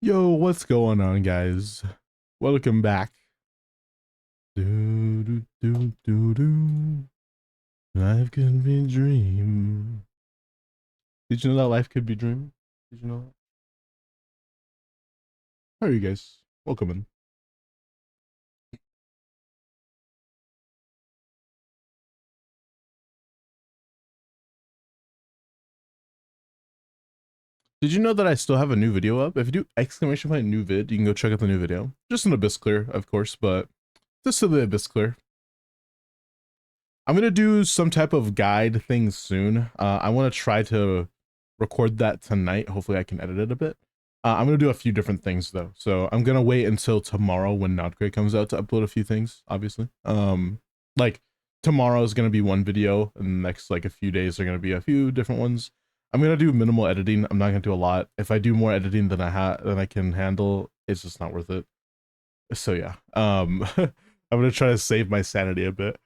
Yo, what's going on, guys? Welcome back. Do, do, do, do, do. Life could be a dream. Did you know that life could be a dream? Did you know that? How are you guys? Welcome in. Did you know that I still have a new video up? If you do exclamation point new vid, you can go check out the new video. Just an abyss clear, of course, but just to the abyss clear. I'm gonna do some type of guide thing soon. I want to try to record that tonight. Hopefully I can edit it a bit. I'm gonna do a few different things though. So I'm gonna wait until tomorrow when Nodgrade comes out to upload a few things, obviously. Like tomorrow is gonna be one video, and the next like a few days are gonna be a few different ones. I'm gonna do minimal editing. I'm not gonna do a lot. If I do more editing than I can handle, it's just not worth it. So yeah. I'm gonna try to save my sanity a bit.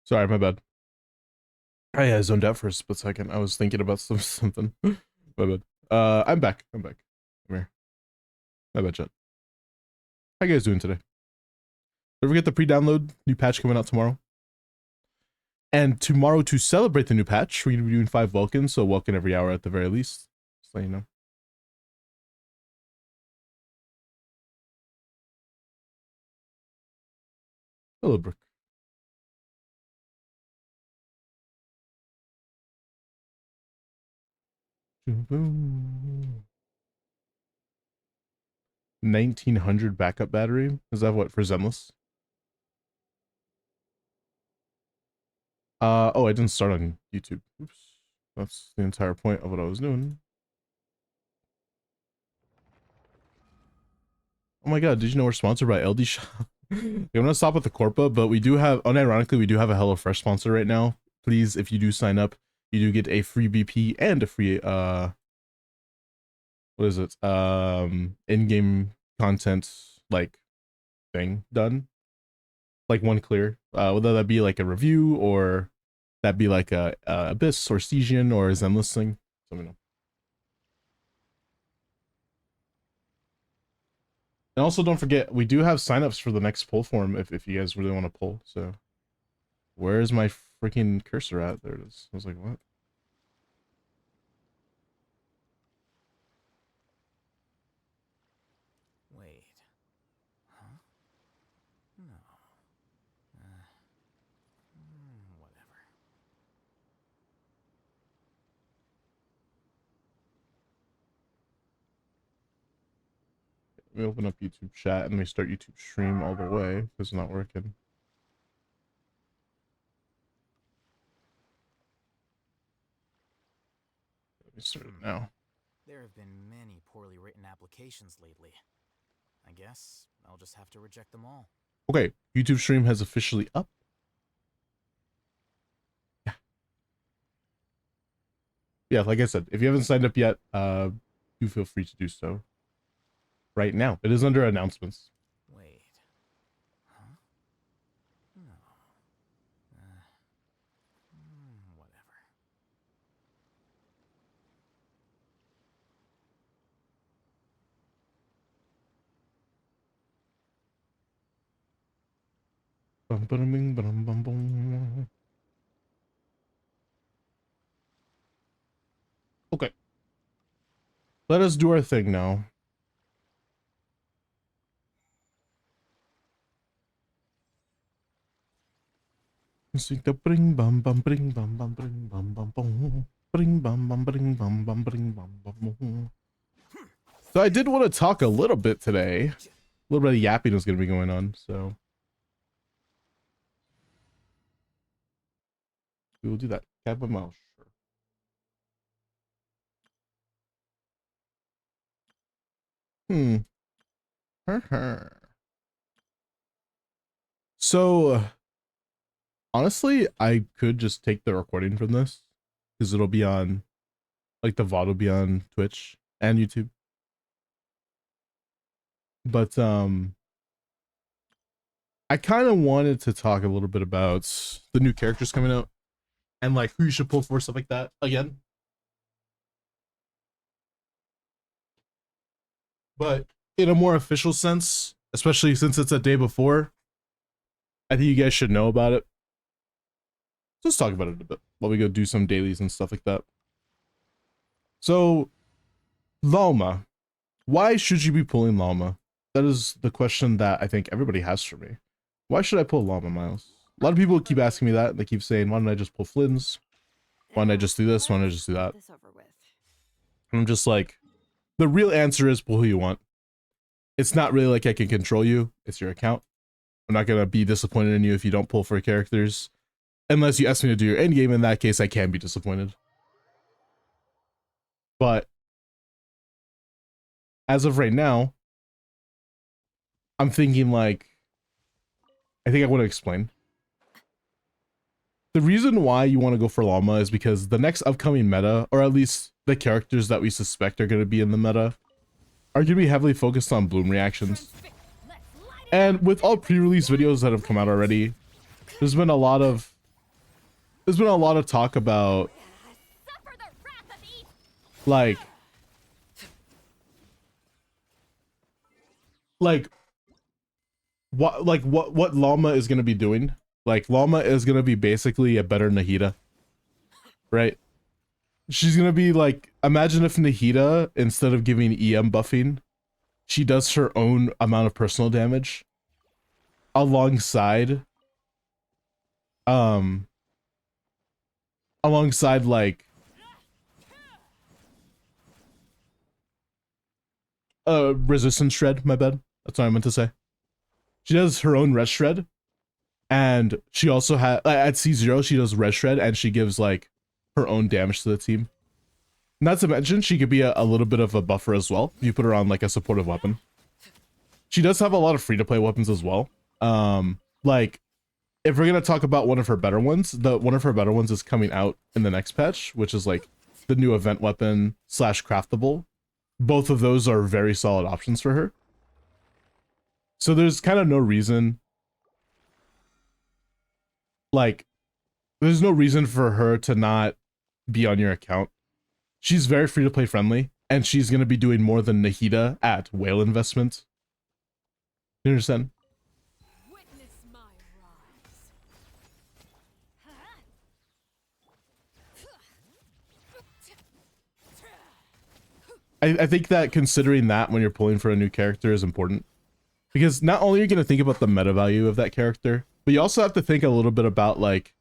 Sorry, my bad. I zoned out for a split second. I was thinking about something. My bad. I'm back. I'm back. Come here. My bad, chat. How you guys doing today? Don't forget the pre-download. New patch coming out tomorrow. And tomorrow, to celebrate the new patch, we're going to be doing 5 Vulcans, so Vulcan every hour at the very least. Just let you know. Hello, Brooke. Boom. 1900 backup battery. Is that what for Zenless? Oh, I didn't start on YouTube. Oops. That's the entire point of what I was doing. Oh my god, did you know we're sponsored by LD Shop? I'm gonna stop with the Corpa, but we do have, unironically, we do have a HelloFresh sponsor right now. Please, if you do sign up, you do get a free BP and a free, what is it? In-game content, like, thing done. Like one clear. Whether that be like a review or that be like a Abyss or Stygian or a Zenless thing. Let me know. And also don't forget, we do have signups for the next pull form if you guys really want to pull. So where's my freaking cursor at? There it is. I was like, what? Wait. Huh? No. Whatever. Let me open up YouTube chat and we start YouTube stream all the way because it's not working. Let me start it now. There have been many poorly written applications lately. I guess I'll just have to reject them all. Okay, YouTube stream has officially up. Yeah. Yeah, like I said, if you haven't signed up yet, do feel free to do so right now. It is under announcements. Wait. Huh? No. Whatever. Okay. Let us do our thing now. So I did want to talk a little bit today. A little bit of yapping is going to be going on, so We will do that. Cat by mouse. Sure. So honestly, I could just take the recording from this because it'll be on, like the VOD will be on Twitch and YouTube. But I kind of wanted to talk a little bit about the new characters coming out and like who you should pull for, stuff like that again. But in a more official sense, especially since it's a day before, I think you guys should know about it. Let's talk about it a bit while we go do some dailies and stuff like that. So, Llama. Why should you be pulling Llama? That is the question that I think everybody has for me. Why should I pull Llama, Miles? A lot of people keep asking me that. They keep saying, why don't I just pull Flynn's? Why don't I just do this? Why don't I just do that? And I'm just like, the real answer is pull who you want. It's not really like I can control you. It's your account. I'm not going to be disappointed in you if you don't pull for characters. Unless you ask me to do your endgame, in that case, I can be disappointed. But as of right now, I'm thinking like, I think I want to explain. The reason why you want to go for Llama is because the next upcoming meta, or at least the characters that we suspect are going to be in the meta, are going to be heavily focused on bloom reactions. And with all pre-release videos that have come out already, there's been a lot of talk about like what Llama is going to be doing. Like Llama is going to be basically a better Nahida, right? She's going to be like, imagine if Nahida, instead of giving EM buffing, she does her own amount of personal damage alongside like resistance shred, my bad. That's what I meant to say. She does her own res shred, and she also has at C0 she does res shred and she gives like her own damage to the team. Not to mention she could be a little bit of a buffer as well if you put her on like a supportive weapon. She does have a lot of free-to-play weapons as well. Like if we're gonna talk about one of her better ones, one of her better ones is coming out in the next patch, which is like the new event weapon / craftable. Both of those are very solid options for her. So there's kind of no reason, like, there's no reason for her to not be on your account. She's very free to play friendly, and she's going to be doing more than Nahida at whale investment. You understand? Witness my rise. I think that considering that when you're pulling for a new character is important. Because not only are you going to think about the meta value of that character, but you also have to think a little bit about, like,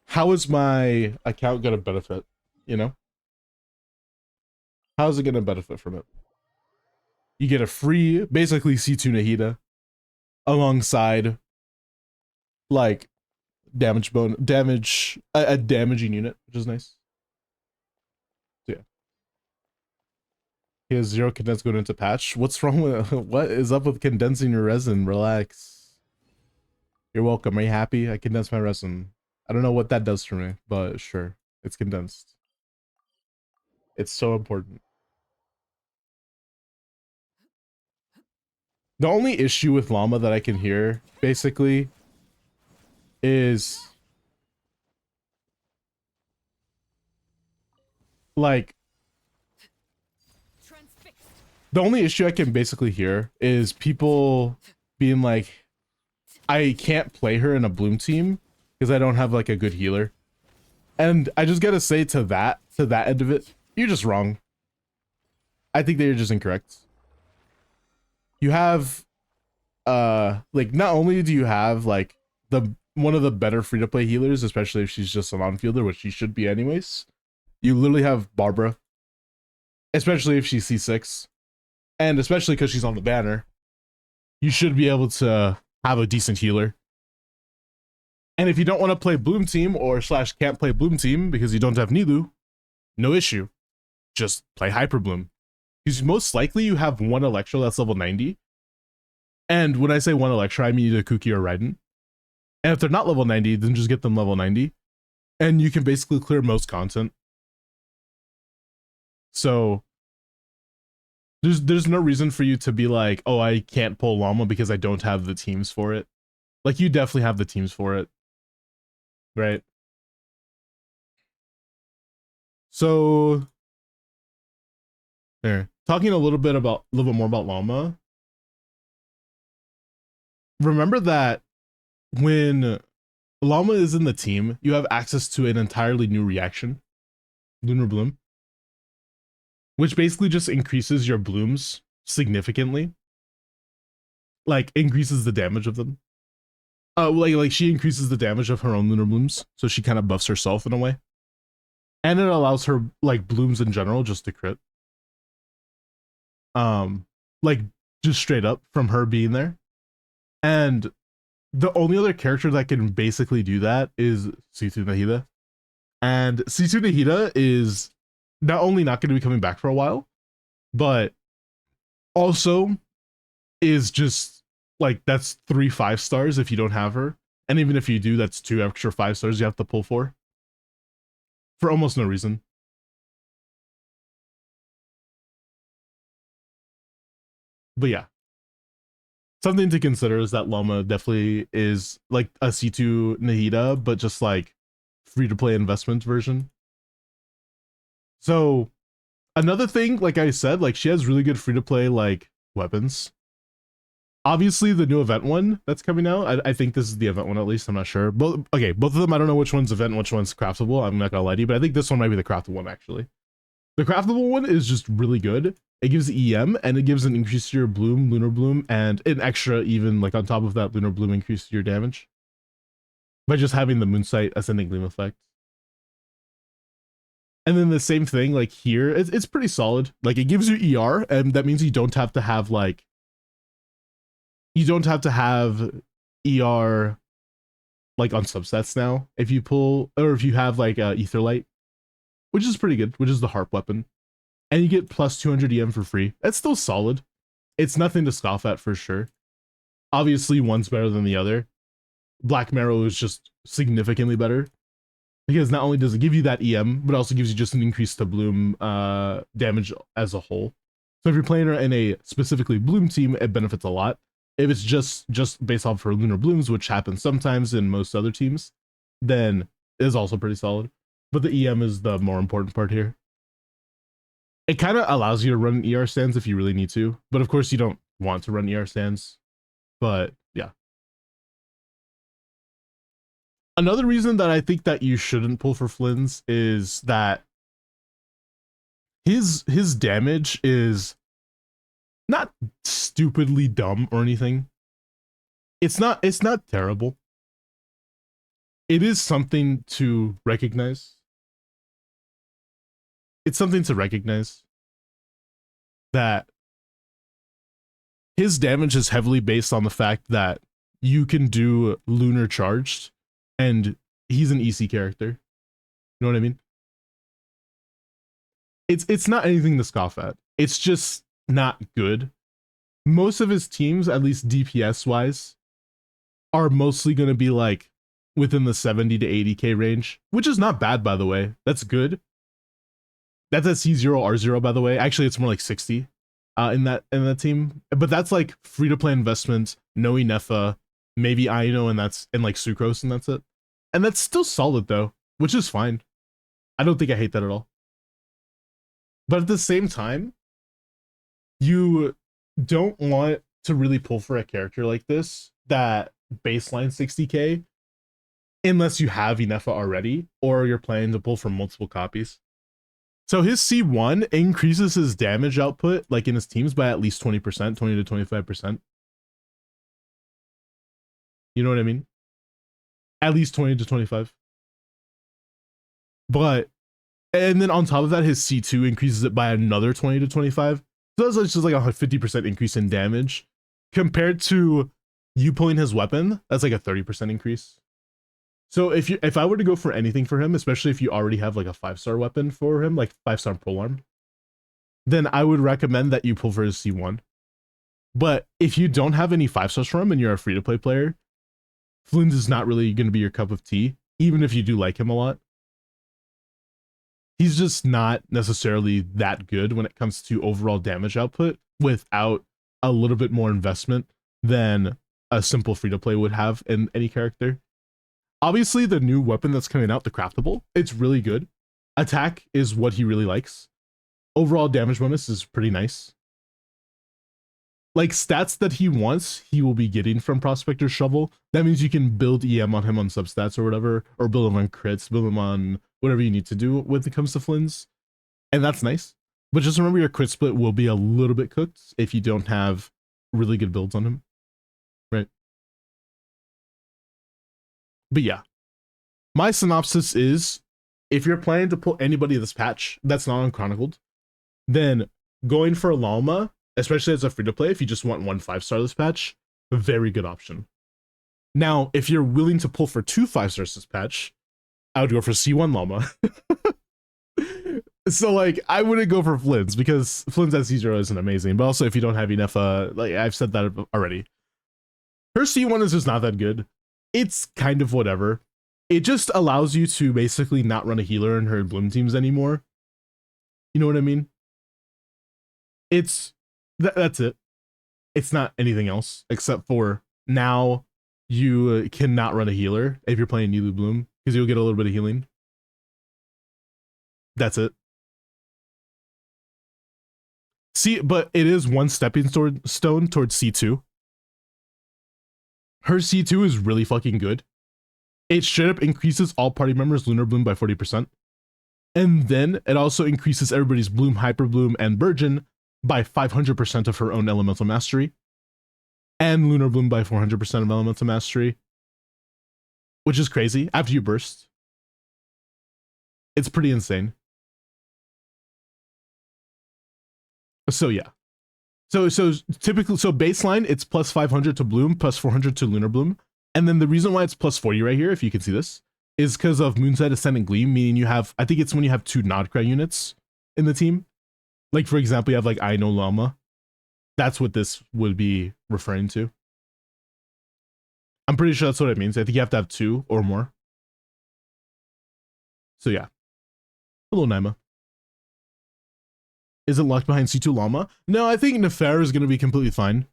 how is my account going to benefit, you know? How is it going to benefit from it? You get a free, basically C2 Nahida, alongside, like, a damaging unit, which is nice. So, yeah. He has 0 condense going into patch. What's wrong with what is up with condensing your resin? Relax. You're welcome. Are you happy? I condensed my resin. I don't know what that does for me, but sure. It's condensed. It's so important. The only issue with Llama that I can hear, basically, is like the only issue I can basically hear is people being like, I can't play her in a bloom team because I don't have like a good healer. And I just gotta say to that end of it, you're just wrong. I think that you're just incorrect. You have like, not only do you have like one of the better free-to-play healers, especially if she's just an on-fielder, which she should be anyways. You literally have Barbara, especially if she's C6. And especially because she's on the banner, you should be able to have a decent healer. And if you don't want to play Bloom Team or slash can't play Bloom Team because you don't have Nilu, no issue. Just play Hyper Bloom. Because most likely you have one Electro that's level 90. And when I say one Electro, I mean either Kuki or Raiden. And if they're not level 90, then just get them level 90. And you can basically clear most content. So there's no reason for you to be like, oh, I can't pull Llama because I don't have the teams for it. Like, you definitely have the teams for it. Right? So there. Talking a little bit more about Llama. Remember that when Llama is in the team, you have access to an entirely new reaction, Lunar Bloom, which basically just increases your blooms significantly. Like, increases the damage of them. Like she increases the damage of her own Lunar Blooms, so she kind of buffs herself in a way. And it allows her, like, blooms in general just to crit. Like, just straight up from her being there. And the only other character that can basically do that is C2 Nahida. And C2 Nahida is not only not going to be coming back for a while, but also is just, like, that's 3 5-stars if you don't have her. And even if you do, that's 2 extra 5-stars you have to pull for almost no reason. But yeah. Something to consider is that Llama definitely is like a C2 Nahida, but just like free-to-play investment version. So another thing, like I said, like she has really good free-to-play like weapons. Obviously the new event one that's coming out, I think this is the event one at least, I'm not sure. Both of them, I don't know which one's event and which one's craftable, I'm not gonna lie to you, but I think this one might be the craftable one actually. The craftable one is just really good. It gives EM and it gives an increase to your bloom, lunar bloom, and an extra even like on top of that lunar bloom increase to your damage by just having the moonsight ascending gleam effect. And then the same thing like here, it's pretty solid. Like it gives you ER, and that means you don't have to have like ER like on subsets now if you pull, or if you have like Etherlight, which is pretty good, which is the harp weapon. And you get plus 200 EM for free. That's still solid. It's nothing to scoff at for sure. Obviously, one's better than the other. Black Marrow is just significantly better because not only does it give you that EM, but also gives you just an increase to bloom damage as a whole. So if you're playing in a specifically bloom team, it benefits a lot. If it's just based off her lunar blooms, which happens sometimes in most other teams, then it is also pretty solid. But the EM is the more important part here. It kind of allows you to run ER stands if you really need to, but of course you don't want to run ER stands. But yeah. Another reason that I think that you shouldn't pull for Flynn's is that his damage is not stupidly dumb or anything. It's not terrible. It is something to recognize. It's something to recognize that his damage is heavily based on the fact that you can do lunar charged and he's an EC character. You know what I mean? It's not anything to scoff at. It's just not good. Most of his teams, at least DPS wise, are mostly going to be like within the 70 to 80k range, which is not bad, by the way. That's good. That's at C0 R0, by the way. Actually, it's more like 60 in that team. But that's like free to play investment, no Inefa, maybe Aino, and like Sucrose, and that's it. And that's still solid though, which is fine. I don't think I hate that at all. But at the same time, you don't want to really pull for a character like this that baseline 60k unless you have Inefa already, or you're planning to pull from multiple copies. So his C1 increases his damage output, like in his teams, by at least 20%, 20 to 25%. You know what I mean? At least 20 to 25. But, and then on top of that, his C2 increases it by another 20 to 25. So that's just like a 50% increase in damage. Compared to you pulling his weapon, that's like a 30% increase. So if I were to go for anything for him, especially if you already have like a 5-star weapon for him, like 5-star polearm, then I would recommend that you pull for his C1. But if you don't have any 5-stars for him and you're a free-to-play player, Flynn's is not really going to be your cup of tea, even if you do like him a lot. He's just not necessarily that good when it comes to overall damage output without a little bit more investment than a simple free-to-play would have in any character. Obviously, the new weapon that's coming out, the craftable, it's really good. Attack is what he really likes. Overall damage bonus is pretty nice. Like stats that he wants, he will be getting from Prospector's Shovel. That means you can build EM on him on substats or whatever, or build him on crits, build him on whatever you need to do when it comes to Flynn's. And that's nice. But just remember your crit split will be a little bit cooked if you don't have really good builds on him. Right? But yeah. My synopsis is, if you're planning to pull anybody this patch that's not unchronicled, then going for Lalma, especially as a free-to-play, if you just want 1 5-star this patch, a very good option. Now, if you're willing to pull for 2 5-stars this patch, I would go for C1 Lalma. So, like, I wouldn't go for Flynn's, because Flynn's at C0 isn't amazing, but also if you don't have enough, like, I've said that already. Her C1 is just not that good. It's kind of whatever. It just allows you to basically not run a healer in her Bloom teams anymore. You know what I mean? It's... that's it. It's not anything else except for now you cannot run a healer if you're playing Nilu Bloom because you'll get a little bit of healing. That's it. See, but it is one stepping stone towards C2. Her C2 is really fucking good. It straight up increases all party members' Lunar Bloom by 40%. And then it also increases everybody's Bloom, Hyper Bloom, and Burgeon by 500% of her own Elemental Mastery. And Lunar Bloom by 400% of Elemental Mastery. Which is crazy. After you burst. It's pretty insane. So yeah. So typically, so baseline, it's plus 500 to Bloom, plus 400 to Lunar Bloom. And then the reason why it's plus 40 right here, if you can see this, is because of Moonside Ascendant Gleam, meaning you have, I think it's when you have 2 Nodcry units in the team. Like, for example, you have like I Know Llama. That's what this would be referring to. I'm pretty sure that's what it means. I think you have to have 2 or more. So yeah. Hello, Naima. Is it locked behind C2 Llama? No, I think Nefer is going to be completely fine.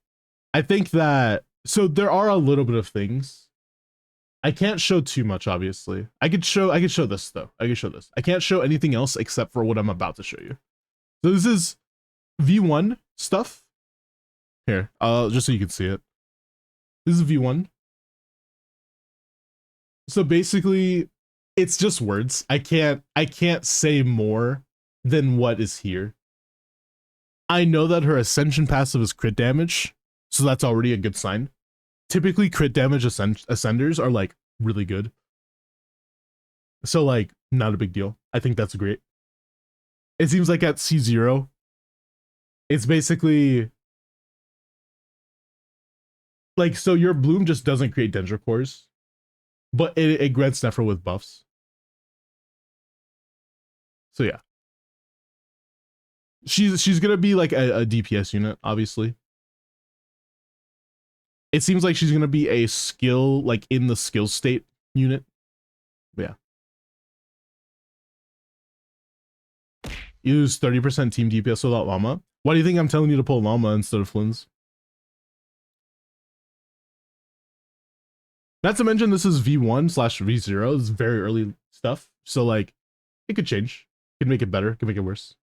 I think that... So there are a little bit of things. I can't show too much, obviously. I could show this, though. I could show this. I can't show anything else except for what I'm about to show you. So this is V1 stuff. Here, just so you can see it. This is V1. So basically, it's just words. I can't say more than what is here. I know that her Ascension passive is crit damage, so that's already a good sign. Typically, crit damage ascenders are like really good. So like, not a big deal. I think that's great. It seems like at C0, it's basically like, so your Bloom just doesn't create Dendro cores, but it grants Nefer with buffs. So yeah. She's gonna be like a DPS unit, obviously. It seems like she's gonna be a skill, like in the skill state unit. But yeah. You lose 30% team DPS without Llama. Why do you think I'm telling you to pull Llama instead of Flynn's? Not to mention this is V1/V0. This is very early stuff. So like, it could change. Could make it better. Could make it worse.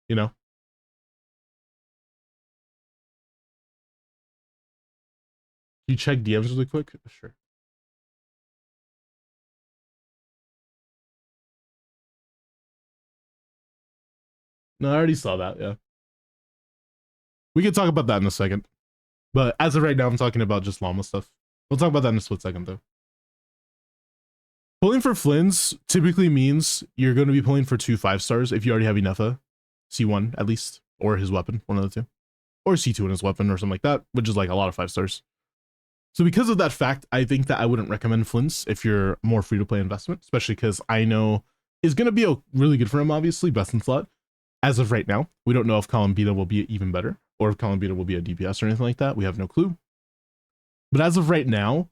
You know? You check DMs really quick? Sure. No, I already saw that, yeah. We can talk about that in a second. But as of right now, I'm talking about just Llama stuff. We'll talk about that in a split second, though. Pulling for Flynn's typically means you're going to be pulling for 2 5-stars if you already have Inefa. C1, at least. Or his weapon, one of the two. Or C2 in his weapon or something like that, which is like a lot of 5-stars. So because of that fact, I think that I wouldn't recommend Flints if you're more free-to-play investment, especially because I know is going to be really good for him, obviously, best in slot. As of right now, we don't know if Columbina will be even better or if Columbina will be a DPS or anything like that. We have no clue. But as of right now,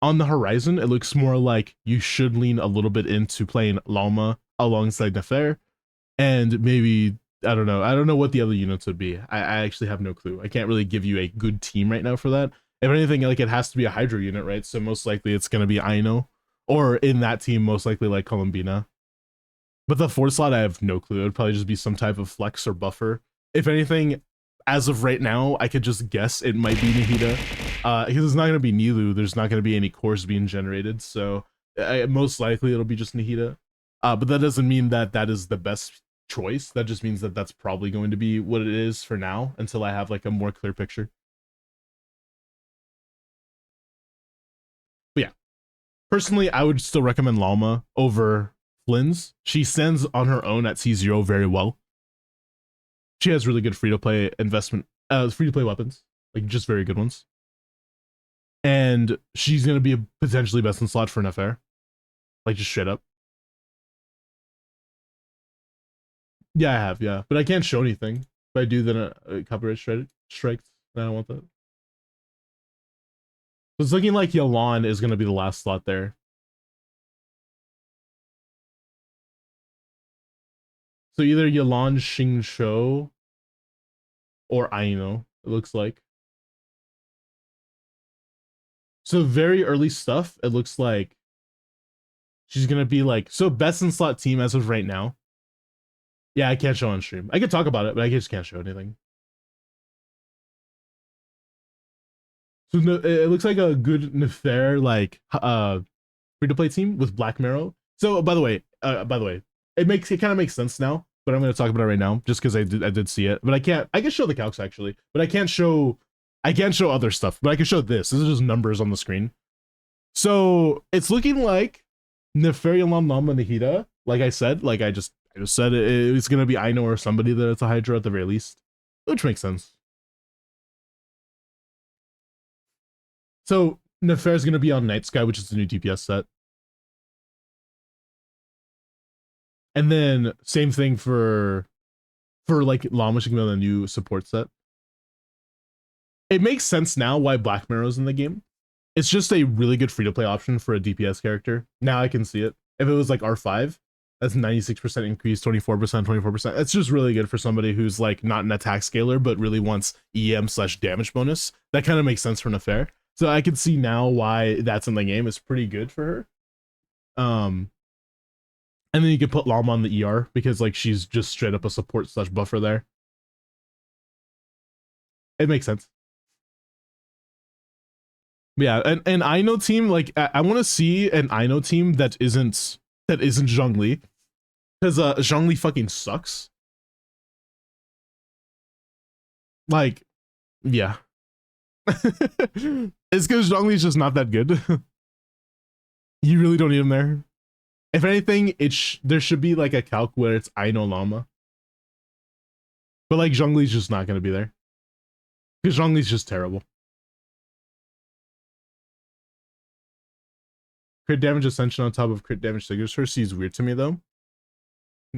on the horizon, it looks more like you should lean a little bit into playing Llama alongside Nefer, and maybe, I don't know what the other units would be. I actually have no clue. I can't really give you a good team right now for that. If anything, like, it has to be a Hydro unit, right? So most likely it's going to be Aino, or in that team, most likely like Columbina. But the 4th slot, I have no clue. It would probably just be some type of flex or buffer. If anything, as of right now, I could just guess it might be Nahida. Because it's not going to be Nilu. There's not going to be any cores being generated. So most likely it'll be just Nahida. But that doesn't mean that that is the best choice. That just means that that's probably going to be what it is for now until I have like a more clear picture. But yeah, personally, I would still recommend Lalma over Flynn's. She stands on her own at C0 very well. She has really good free-to-play investment, free-to-play weapons, like just very good ones. And she's going to be a potentially best in slot for an affair. Like, just straight up. Yeah, I have, yeah. But I can't show anything. If I do, then a copyright strikes. I don't want that. So it's looking like Yalan is going to be the last slot there. So either Yalan Xingshou or Aino, it looks like. So very early stuff, it looks like she's going to be like, so best in slot team as of right now. Yeah, I can't show on stream. I could talk about it, but I just can't show anything. So it looks like a good Nefer, like free-to-play team with Black Marrow. So by the way, it kind of makes sense now, but I'm going to talk about it right now just because I did see it. But I can show the calcs actually, but I can't show other stuff, but I can show this. This is just numbers on the screen. So it's looking like Nefer Lama Nahida, like I said, like I just said, it's going to be Aino or somebody that it's a Hydra at the very least, which makes sense. So Nefer is going to be on Night Sky, which is the new DPS set. And then same thing for like Llama, she can be on the new support set. It makes sense now why Black Marrow's in the game. It's just a really good free-to-play option for a DPS character. Now I can see it. If it was like R5, that's 96% increase, 24%. It's just really good for somebody who's like not an attack scaler, but really wants EM/damage bonus. That kind of makes sense for Nefer. So I can see now why that's in the game. It's pretty good for her. And then you can put Llama on the ER because like she's just straight up a support/buffer there. It makes sense. Yeah, an Aino team, like I want to see an Aino team that isn't Zhongli, because Zhongli fucking sucks. Like, yeah. It's because Zhongli's just not that good. You really don't need him there. If anything, there should be like a calc where it's Aino Llama. But like Zhongli's just not going to be there. Because Zhongli's just terrible. Crit damage Ascension on top of crit damage Sigurdsur seems weird to me though.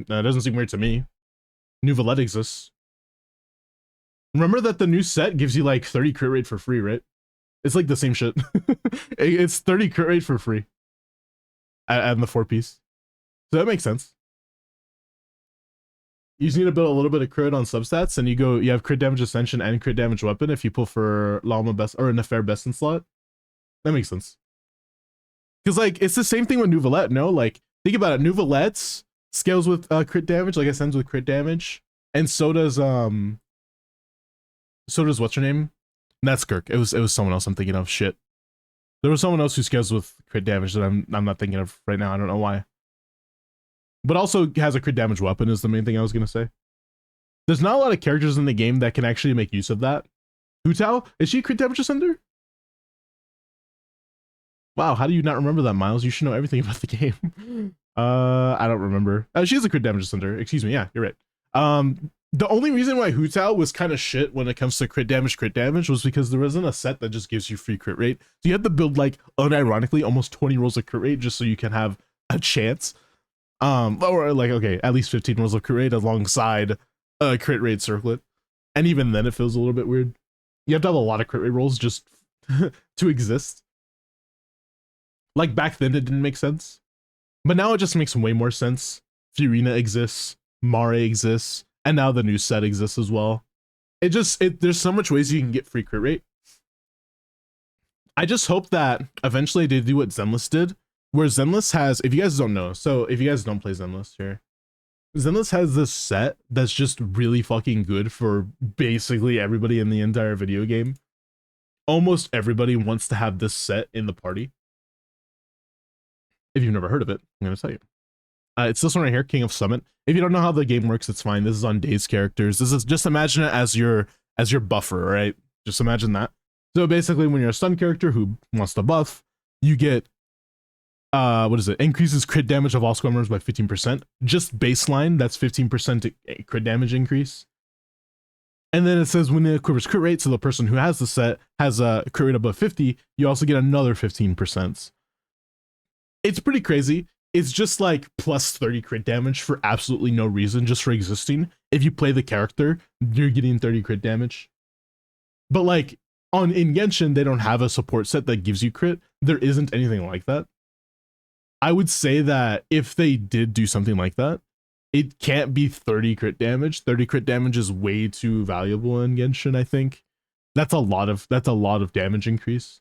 No, it doesn't seem weird to me. New Valette exists. Remember that the new set gives you like 30 crit rate for free, right? It's like the same shit. It's 30 crit rate for free. And the 4-piece. So that makes sense. You just need to build a little bit of crit on substats, and you have crit damage Ascension and crit damage weapon if you pull for Llama best or Nefer best in slot. That makes sense. Because like it's the same thing with New Valette, no? Like think about it, New Valette's scales with crit damage, like ascends with crit damage, and so does what's her name? That's Kirk. It was someone else I'm thinking of. Shit. There was someone else who scales with crit damage that I'm not thinking of right now. I don't know why. But also has a crit damage weapon is the main thing I was gonna say. There's not a lot of characters in the game that can actually make use of that. Hu Tao, is she a crit damage ascender? Wow, how do you not remember that, Miles? You should know everything about the game. I don't remember. She is a crit damage ascender. Excuse me. Yeah, you're right. The only reason why Hu Tao was kind of shit when it comes to crit damage was because there wasn't a set that just gives you free crit rate. So you have to build like unironically almost 20 rolls of crit rate just so you can have a chance. Or like, okay, at least 15 rolls of crit rate alongside a crit rate circlet. And even then it feels a little bit weird. You have to have a lot of crit rate rolls just to exist. Like back then it didn't make sense. But now it just makes way more sense. Furina exists, Mare exists, and now the new set exists as well. There's so much ways you can get free crit rate. I just hope that eventually they do what Zenless did, where Zenless has, if you guys don't know, so if you guys don't play Zenless here, Zenless has this set that's just really fucking good for basically everybody in the entire video game. Almost everybody wants to have this set in the party. If you've never heard of it, I'm gonna tell you. It's this one right here, King of Summit. If you don't know how the game works, it's fine. This is on Days characters. This is just imagine it as your buffer, right? Just imagine that. So basically, when you're a stun character who wants to buff, you get what is it? Increases crit damage of all squad members by 15%. Just baseline, that's 15% crit damage increase. And then it says when it quivers crit rate, so the person who has the set has a crit rate above 50, you also get another 15%. It's pretty crazy. It's just like plus 30 crit damage for absolutely no reason, just for existing. If you play the character, you're getting 30 crit damage. But like in Genshin, they don't have a support set that gives you crit. There isn't anything like that. I would say that if they did do something like that, it can't be 30 crit damage. 30 crit damage is way too valuable in Genshin, I think. That's a lot of damage increase.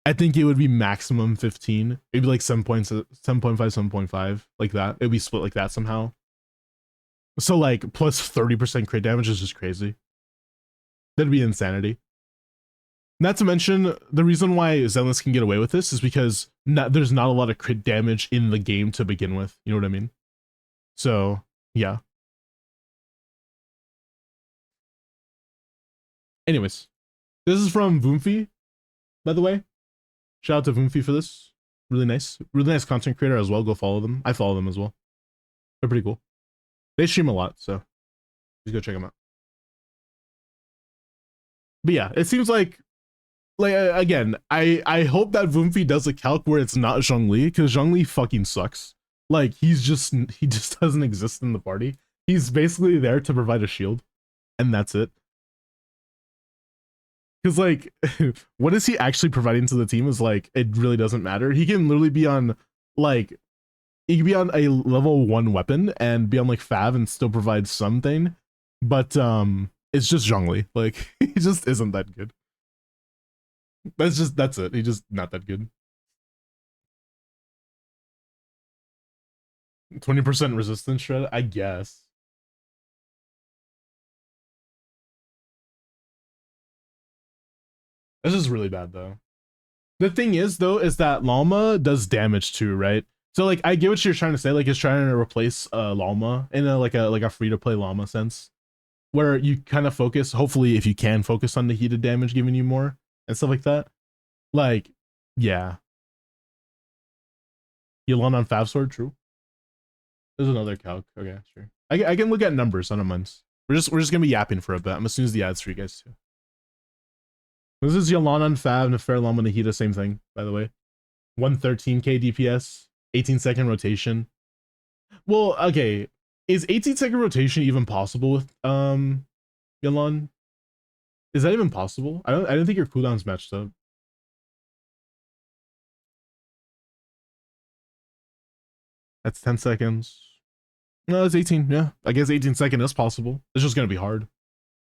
I think it would be maximum 15. It'd be like 7.5, 7.5, like that. It'd be split like that somehow. So like plus 30% crit damage is just crazy. That'd be insanity. Not to mention, the reason why Zenless can get away with this is because there's not a lot of crit damage in the game to begin with. You know what I mean? So, yeah. Anyways, this is from Voomfi, by the way. Shout out to Voomfi for this. Really nice content creator as well. Go follow them. I follow them as well. They're pretty cool. They stream a lot, so just go check them out. But yeah, it seems like again, I hope that Voomfi does a calc where it's not Zhongli, because Zhongli fucking sucks. Like he just doesn't exist in the party. He's basically there to provide a shield, and that's it. Because like, what is he actually providing to the team is like, it really doesn't matter. He can literally be on like, he can be on a level 1 weapon and be on like Fav and still provide something, but it's just Zhongli. Like he just isn't that good. That's it. He's just not that good. 20% resistance shred, I guess. This is really bad though. The thing is though, is that Lalma does damage too, right? So like, I get what you're trying to say. Like, it's trying to replace Lalma in a free to play Lalma sense, where you kind of focus. Hopefully, if you can focus on the heated damage, giving you more and stuff like that. Like, yeah. Yolanda on Fav Sword, true. There's another calc. Okay, sure. I can look at numbers on a month. We're just gonna be yapping for a bit. I'm as soon as the ads for you guys too. This is Yolanda on Fav, Nefer Llama Nahida, same thing, by the way. 113k DPS, 18-second rotation. Well, okay. Is 18-second rotation even possible with Yolanda? Is that even possible? I don't think your cooldown's matched up. That's 10 seconds. No, it's 18. Yeah, I guess 18-second is possible. It's just gonna be hard.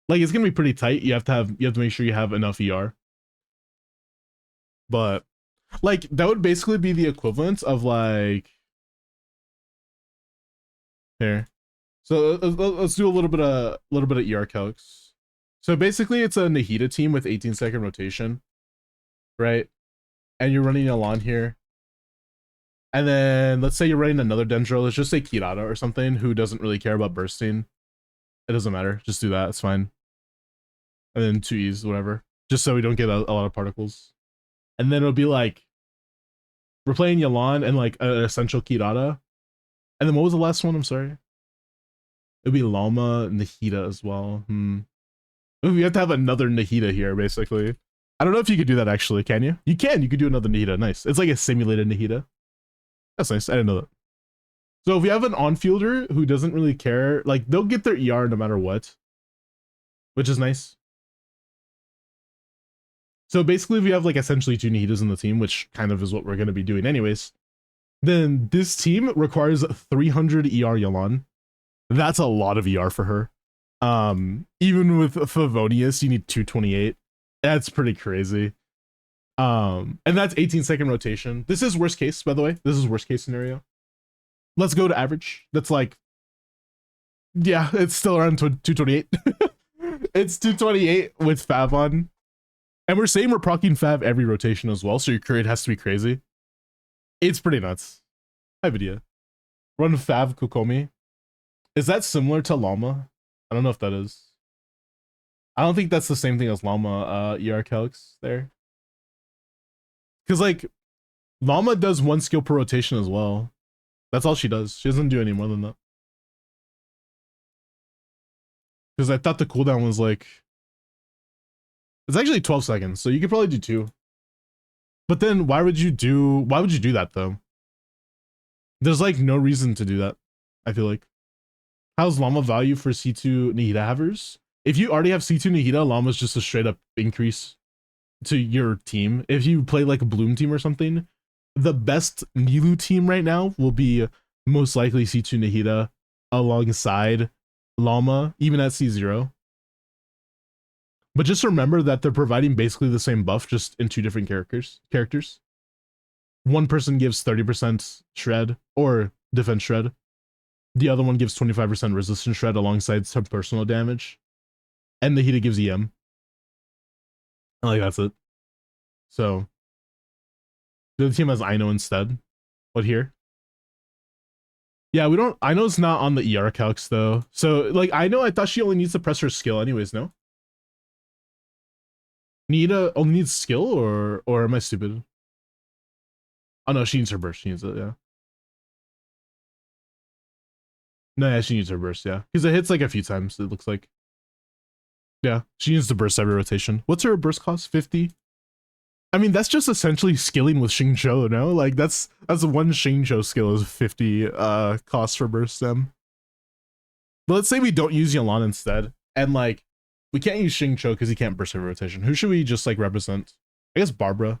Like, it's gonna be pretty tight. You have to make sure you have enough ER. But like, that would basically be the equivalent of like here. So let's do a little bit of ER calcs. So basically, it's a Nahida team with 18-second rotation, right? And you're running Elan here. And then let's say you're running another Dendro. Let's just say Kirata or something who doesn't really care about bursting. It doesn't matter. Just do that. It's fine. And then 2Es, whatever. Just so we don't get a lot of particles. And then it'll be like, we're playing Yalan and like an essential Kirata. And then what was the last one? I'm sorry. It'd be Llama, Nahida as well. We have to have another Nahida here, basically. I don't know if you could do that actually, can you? You can, you could do another Nahida, nice. It's like a simulated Nahida. That's nice, I didn't know that. So if we have an on-fielder who doesn't really care, like they'll get their ER no matter what, which is nice. So basically if we have like essentially 2 Nahidas in the team, which kind of is what we're going to be doing anyways, then this team requires 300 ER Yalan. That's a lot of ER for her. Even with Favonius, you need 228. That's pretty crazy. And that's 18-second rotation. This is worst case, by the way. This is worst case scenario. Let's go to average. That's like, yeah, it's still around 228. It's 228 with Fav on. And we're saying we're proccing Fav every rotation as well, so your crit has to be crazy. It's pretty nuts. Hi, video. Run Fav Kokomi. Is that similar to Llama? I don't know if that is. I don't think that's the same thing as Llama ER calcs there. Because, like, Llama does 1 skill per rotation as well. That's all she does. She doesn't do any more than that. Because I thought the cooldown was like... It's actually 12 seconds, so you could probably do 2. But then why would you do that though? There's like no reason to do that, I feel like. How's Llama value for C2 Nahida havers? If you already have C2 Nahida, Llama's just a straight up increase to your team. If you play like a Bloom team or something, the best Nilu team right now will be most likely C2 Nahida alongside Llama, even at C0. But just remember that they're providing basically the same buff, just in 2 different characters. One person gives 30% shred or defense shred. The other one gives 25% resistance shred alongside some personal damage. And the Nahida gives EM. And like that's it. So the other team has Ino instead. What here? Yeah, we don't. Ino's not on the ER calcs though. So like I thought she only needs to press her skill anyways, no? Nahida only needs skill or am I stupid? Oh no, she needs her burst. She needs it, yeah. No, yeah, she needs her burst, yeah. Because it hits like a few times, it looks like. Yeah, she needs to burst every rotation. What's her burst cost? 50? I mean, that's just essentially skilling with Xingqiu, no? Like that's one Xingqiu skill is 50 cost for burst stem. But let's say we don't use Yalan instead, and like we can't use Xingqiu because he can't burst every rotation. Who should we just like represent? I guess Barbara.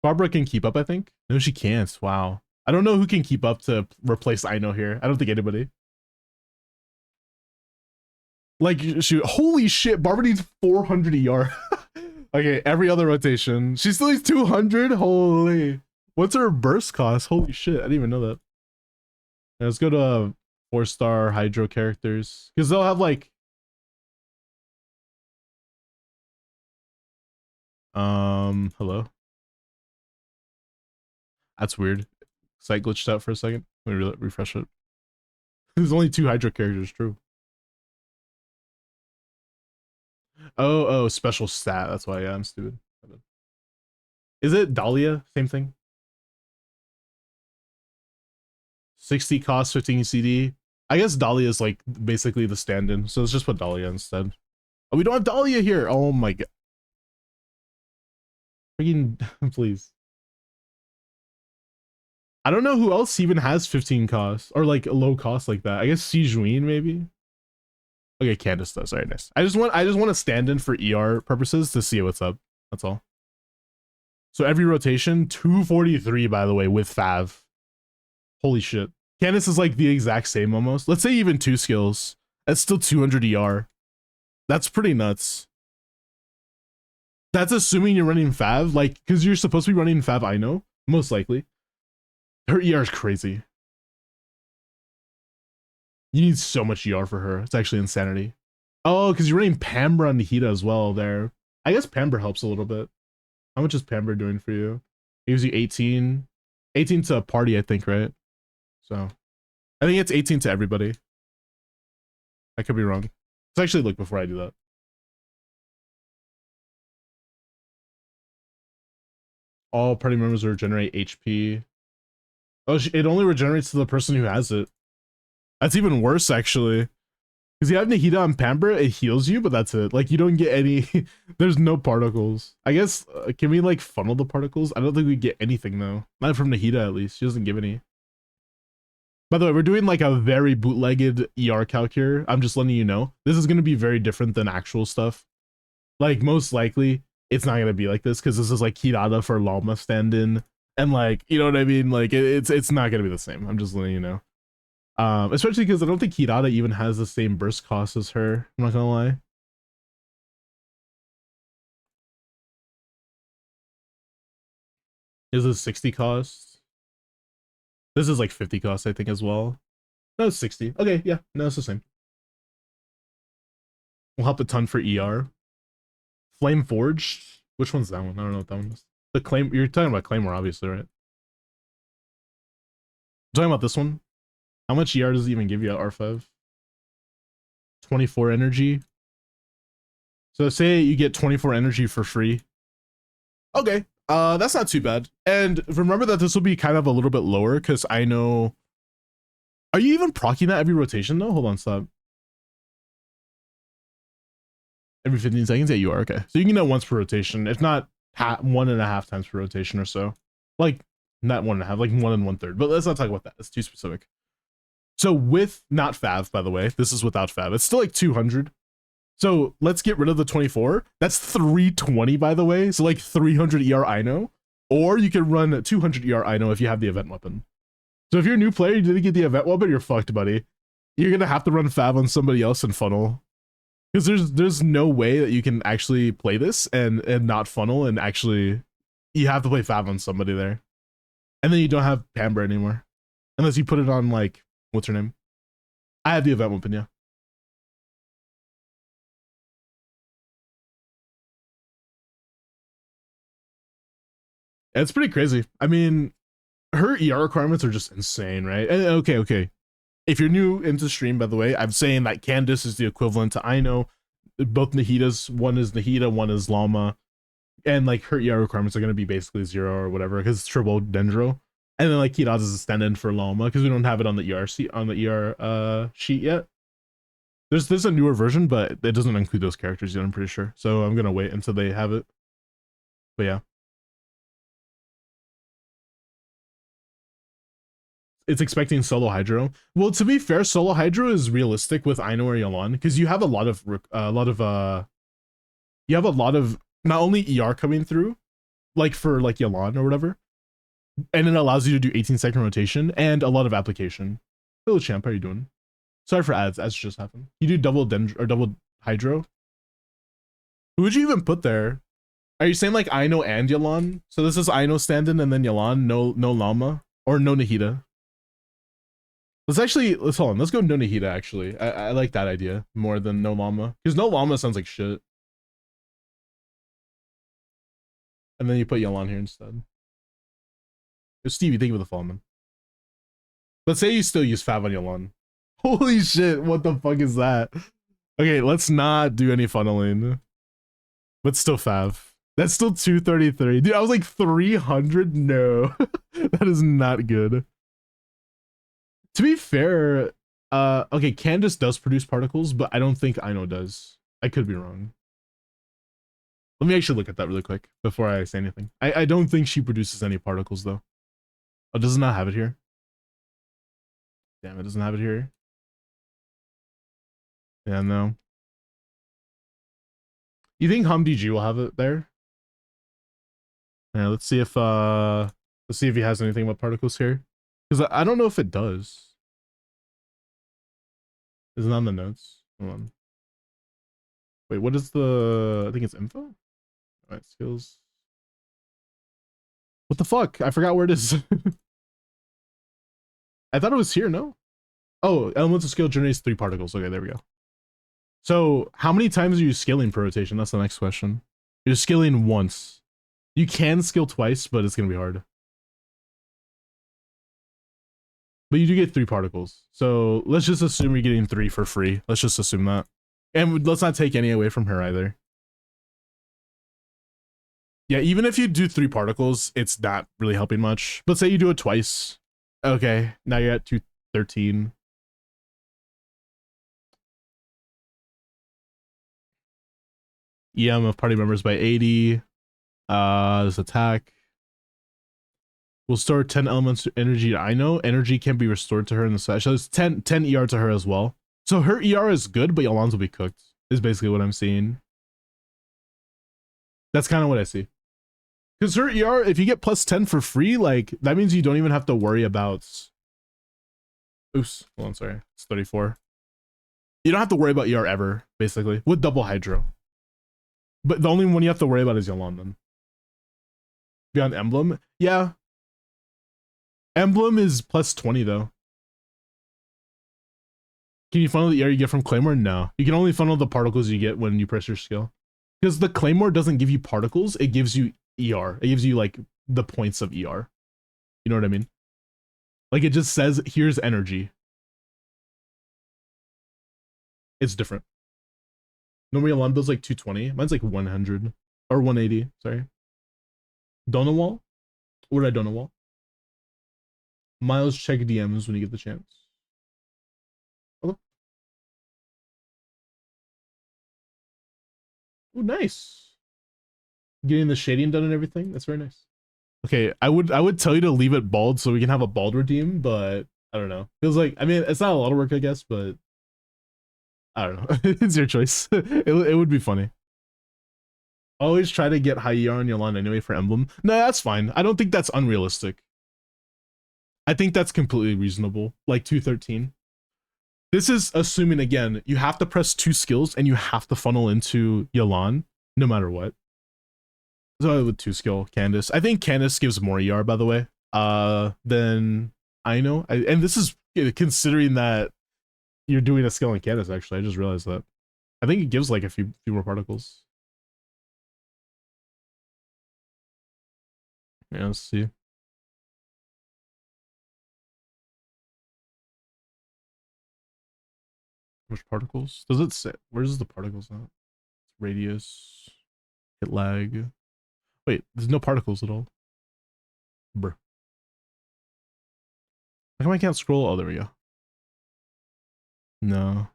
Barbara can keep up, I think. No, she can't. Wow. I don't know who can keep up to replace Ino here. I don't think anybody. Like, shoot. Holy shit. Barbara needs 400 ER. Okay, every other rotation. She still needs 200? Holy. What's her burst cost? Holy shit. I didn't even know that. Yeah, let's go to 4-star Hydro characters. Because they'll have like... Hello? That's weird. Site glitched out for a second. Let me refresh it. There's only 2 Hydro characters, true. Oh, special stat. That's why, yeah, I'm stupid. Is it Dahlia? Same thing? 60 cost, 15 CD. I guess Dahlia is like basically the stand-in, so let's just put Dahlia instead. Oh, we don't have Dahlia here. Oh my god. Freaking, please. I don't know who else even has 15 cost or like low cost like that. I guess Sijuin maybe. Okay, Candace does. Alright, nice. I just want to stand in for ER purposes to see what's up. That's all. So every rotation, 243 by the way with Fav. Holy shit. Candace is like the exact same almost. Let's say even 2 skills. That's still 200 ER. That's pretty nuts. That's assuming you're running Fav, like, because you're supposed to be running Fav, I know, most likely. Her ER is crazy. You need so much ER for her. It's actually insanity. Oh, because you're running Pambra and Nahida as well there. I guess Pambra helps a little bit. How much is Pambra doing for you? It gives you 18. 18 to a party, I think, right? So, I think it's 18 to everybody. I could be wrong. Let's actually look before I do that. All party members regenerate HP. Oh, it only regenerates to the person who has it. That's even worse, actually. Because you have Nahida on Pamper, it heals you, but that's it. Like, you don't get any... There's no particles. I guess, can we, like, funnel the particles? I don't think we get anything, though. Not from Nahida, at least. She doesn't give any. By the way, we're doing, like, a very bootlegged ER calc here. I'm just letting you know. This is going to be very different than actual stuff. Like, most likely, it's not going to be like this, because this is, like, Hirada for Llama stand-in. And, like, you know what I mean? Like, it's not going to be the same. I'm just letting you know. Especially because I don't think Hirada even has the same burst cost as her. I'm not gonna lie. Is this 60 cost? This is like 50 cost, I think, as well. No, it's 60. Okay, yeah, no, it's the same. We'll help a ton for ER. Flame Forged. Which one's that one? I don't know what that one is. The claim. You're talking about Claymore, obviously, right? I'm talking about this one. How much ER does it even give you at R5? 24 energy. So say you get 24 energy for free. Okay, that's not too bad. And remember that this will be kind of a little bit lower because I know... Are you even proccing that every rotation though? Hold on, stop. Every 15 seconds? Yeah, you are, okay. So you can get once per rotation, if not 1.5 times per rotation or so. Like, not 1.5, like 1 1/3. But let's not talk about that, it's too specific. So with not Fav, by the way, this is without Fav. It's still like 200. So let's get rid of the 24. That's 320, by the way. So like 300 ER Ino. Or you can run 200 ER Ino if you have the event weapon. So if you're a new player, you didn't get the event weapon, you're fucked, buddy. You're going to have to run Fav on somebody else and funnel. Because there's no way that you can actually play this and not funnel and actually... You have to play Fav on somebody there. And then you don't have Pamber anymore. Unless you put it on like... What's her name? I have the event weapon, yeah. It's pretty crazy. I mean, her ER requirements are just insane, right? And, okay. If you're new into stream, by the way, I'm saying that Candace is the equivalent to Ino. Both Nahidas, one is Nahida, one is Llama. And like her ER requirements are going to be basically 0 or whatever because it's triple Dendro. And then like Kirada's is a stand-in for Llama because we don't have it on the ER sheet yet. There's a newer version, but it doesn't include those characters yet, I'm pretty sure. So I'm gonna wait until they have it. But yeah. It's expecting solo Hydro. Well, to be fair, solo Hydro is realistic with Ino or Yalan because you have a lot of not only ER coming through, like for like Yalan or whatever, and it allows you to do 18-second rotation and a lot of application. Hello, champ. How are you doing? Sorry for ads. Ads just happened. You do double Hydro. Who would you even put there? Are you saying like Ino and Yalan? So this is Ino stand-in and then Yalan, no Llama or no Nahida. Let's hold on. Let's go no Nahida actually. I like that idea more than no Llama because no Llama sounds like shit. And then you put Yalan here instead. Stevie, thank you for the follow, man. Let's say you still use Fav on Yalan. Holy shit, what the fuck is that? Okay, let's not do any funneling. But still Fav. That's still 233. Dude, I was like 300? No. That is not good. To be fair, okay, Candace does produce particles, but I don't think Ino does. I could be wrong. Let me actually look at that really quick before I say anything. I don't think she produces any particles, though. Oh, does it not have it here? Damn, it doesn't have it here. Yeah, no. You think HumDG will have it there? Yeah, let's see if he has anything about particles here. Because I don't know if it does. Is it on the notes? Hold on. Wait, what is the... I think it's info? Alright, skills. What the fuck? I forgot where it is. I thought it was here, no? Oh, elemental skill generates 3 particles. Okay, there we go. So, how many times are you skilling per rotation? That's the next question. You're skilling once. You can skill twice, but it's gonna be hard. But you do get 3 particles. So, let's just assume you're getting 3 for free. Let's just assume that. And let's not take any away from her either. Yeah, even if you do 3 particles, it's not really helping much. But say you do it twice. Okay, now you're at 213. EM of party members by 80. This attack will store 10 elements of energy. I know energy can be restored to her in the side. So it's 10 ER to her as well. So her ER is good, but Yoland's will be cooked, is basically what I'm seeing. That's kind of what I see. Because her ER, if you get plus 10 for free, like, that means you don't even have to worry about... Oops, hold on, sorry. It's 34. You don't have to worry about ER ever, basically, with double hydro. But the only one you have to worry about is Yolanda then. Beyond Emblem? Yeah. Emblem is plus 20, though. Can you funnel the ER you get from Claymore? No. You can only funnel the particles you get when you press your skill. Because the Claymore doesn't give you particles, it gives you ER. It gives you, like, the points of ER. You know what I mean? Like, it just says, here's energy. It's different. Normally, alarm bill's like 220. Mine's like 100. Or 180, sorry. Donawall? What did I Donawall? Miles, check DMs when you get the chance. Oh, nice. Getting the shading done and everything. That's very nice. Okay, I would tell you to leave it bald so we can have a bald redeem, but I don't know. Feels like, I mean, it's not a lot of work, I guess, but I don't know. It's your choice. It would be funny. Always try to get high ER on your line anyway for Emblem. No, that's fine. I don't think that's unrealistic. I think that's completely reasonable. Like 213. This is assuming, again, you have to press 2 skills and you have to funnel into Yalan no matter what. So with 2 skill, Candace. I think Candace gives more ER, by the way, than I know. And this is considering that you're doing a skill on Candace, actually. I just realized that. I think it gives like a few more particles. Yeah, let's see. Which particles? Does it say? Where's the particles at? Radius, hit lag. Wait, there's no particles at all. Bruh. How come I can't scroll? Oh, there we go. No.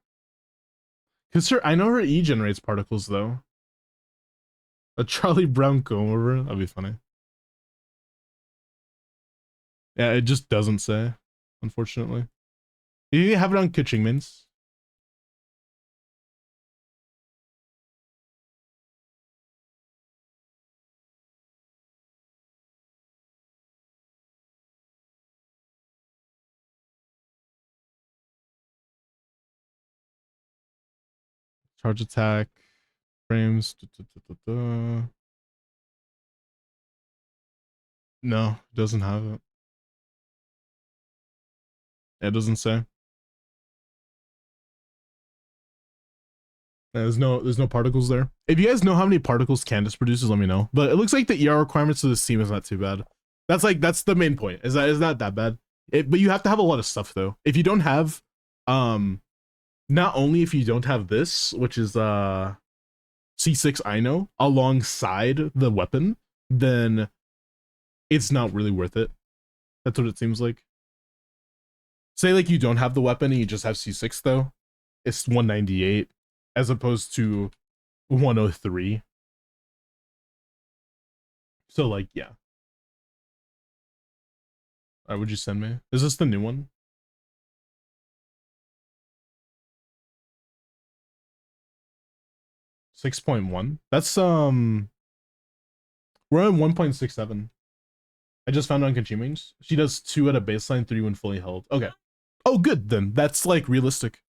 Because I know her E generates particles, though. A Charlie Brown comb over? That'd be funny. Yeah, it just doesn't say, unfortunately. You have it on Kuching Mins. Charge attack. Frames. No, it doesn't have it. It doesn't say. There's no particles there. If you guys know how many particles Candace produces, let me know. But it looks like the ER requirements of this team is not too bad. That's the main point. Is not that bad. But you have to have a lot of stuff though. If you don't have, not only if you don't have this, which is C6 I know, alongside the weapon, then it's not really worth it. That's what it seems like. Say like you don't have the weapon and you just have C6 though, it's 198 as opposed to 103. So like, yeah. Alright, would you send me? Is this the new one? .1. That's we're on 1.67. I just found it on Kachimings. She does 2 at a baseline, 3 when fully held. Okay. Oh, good then. That's like realistic.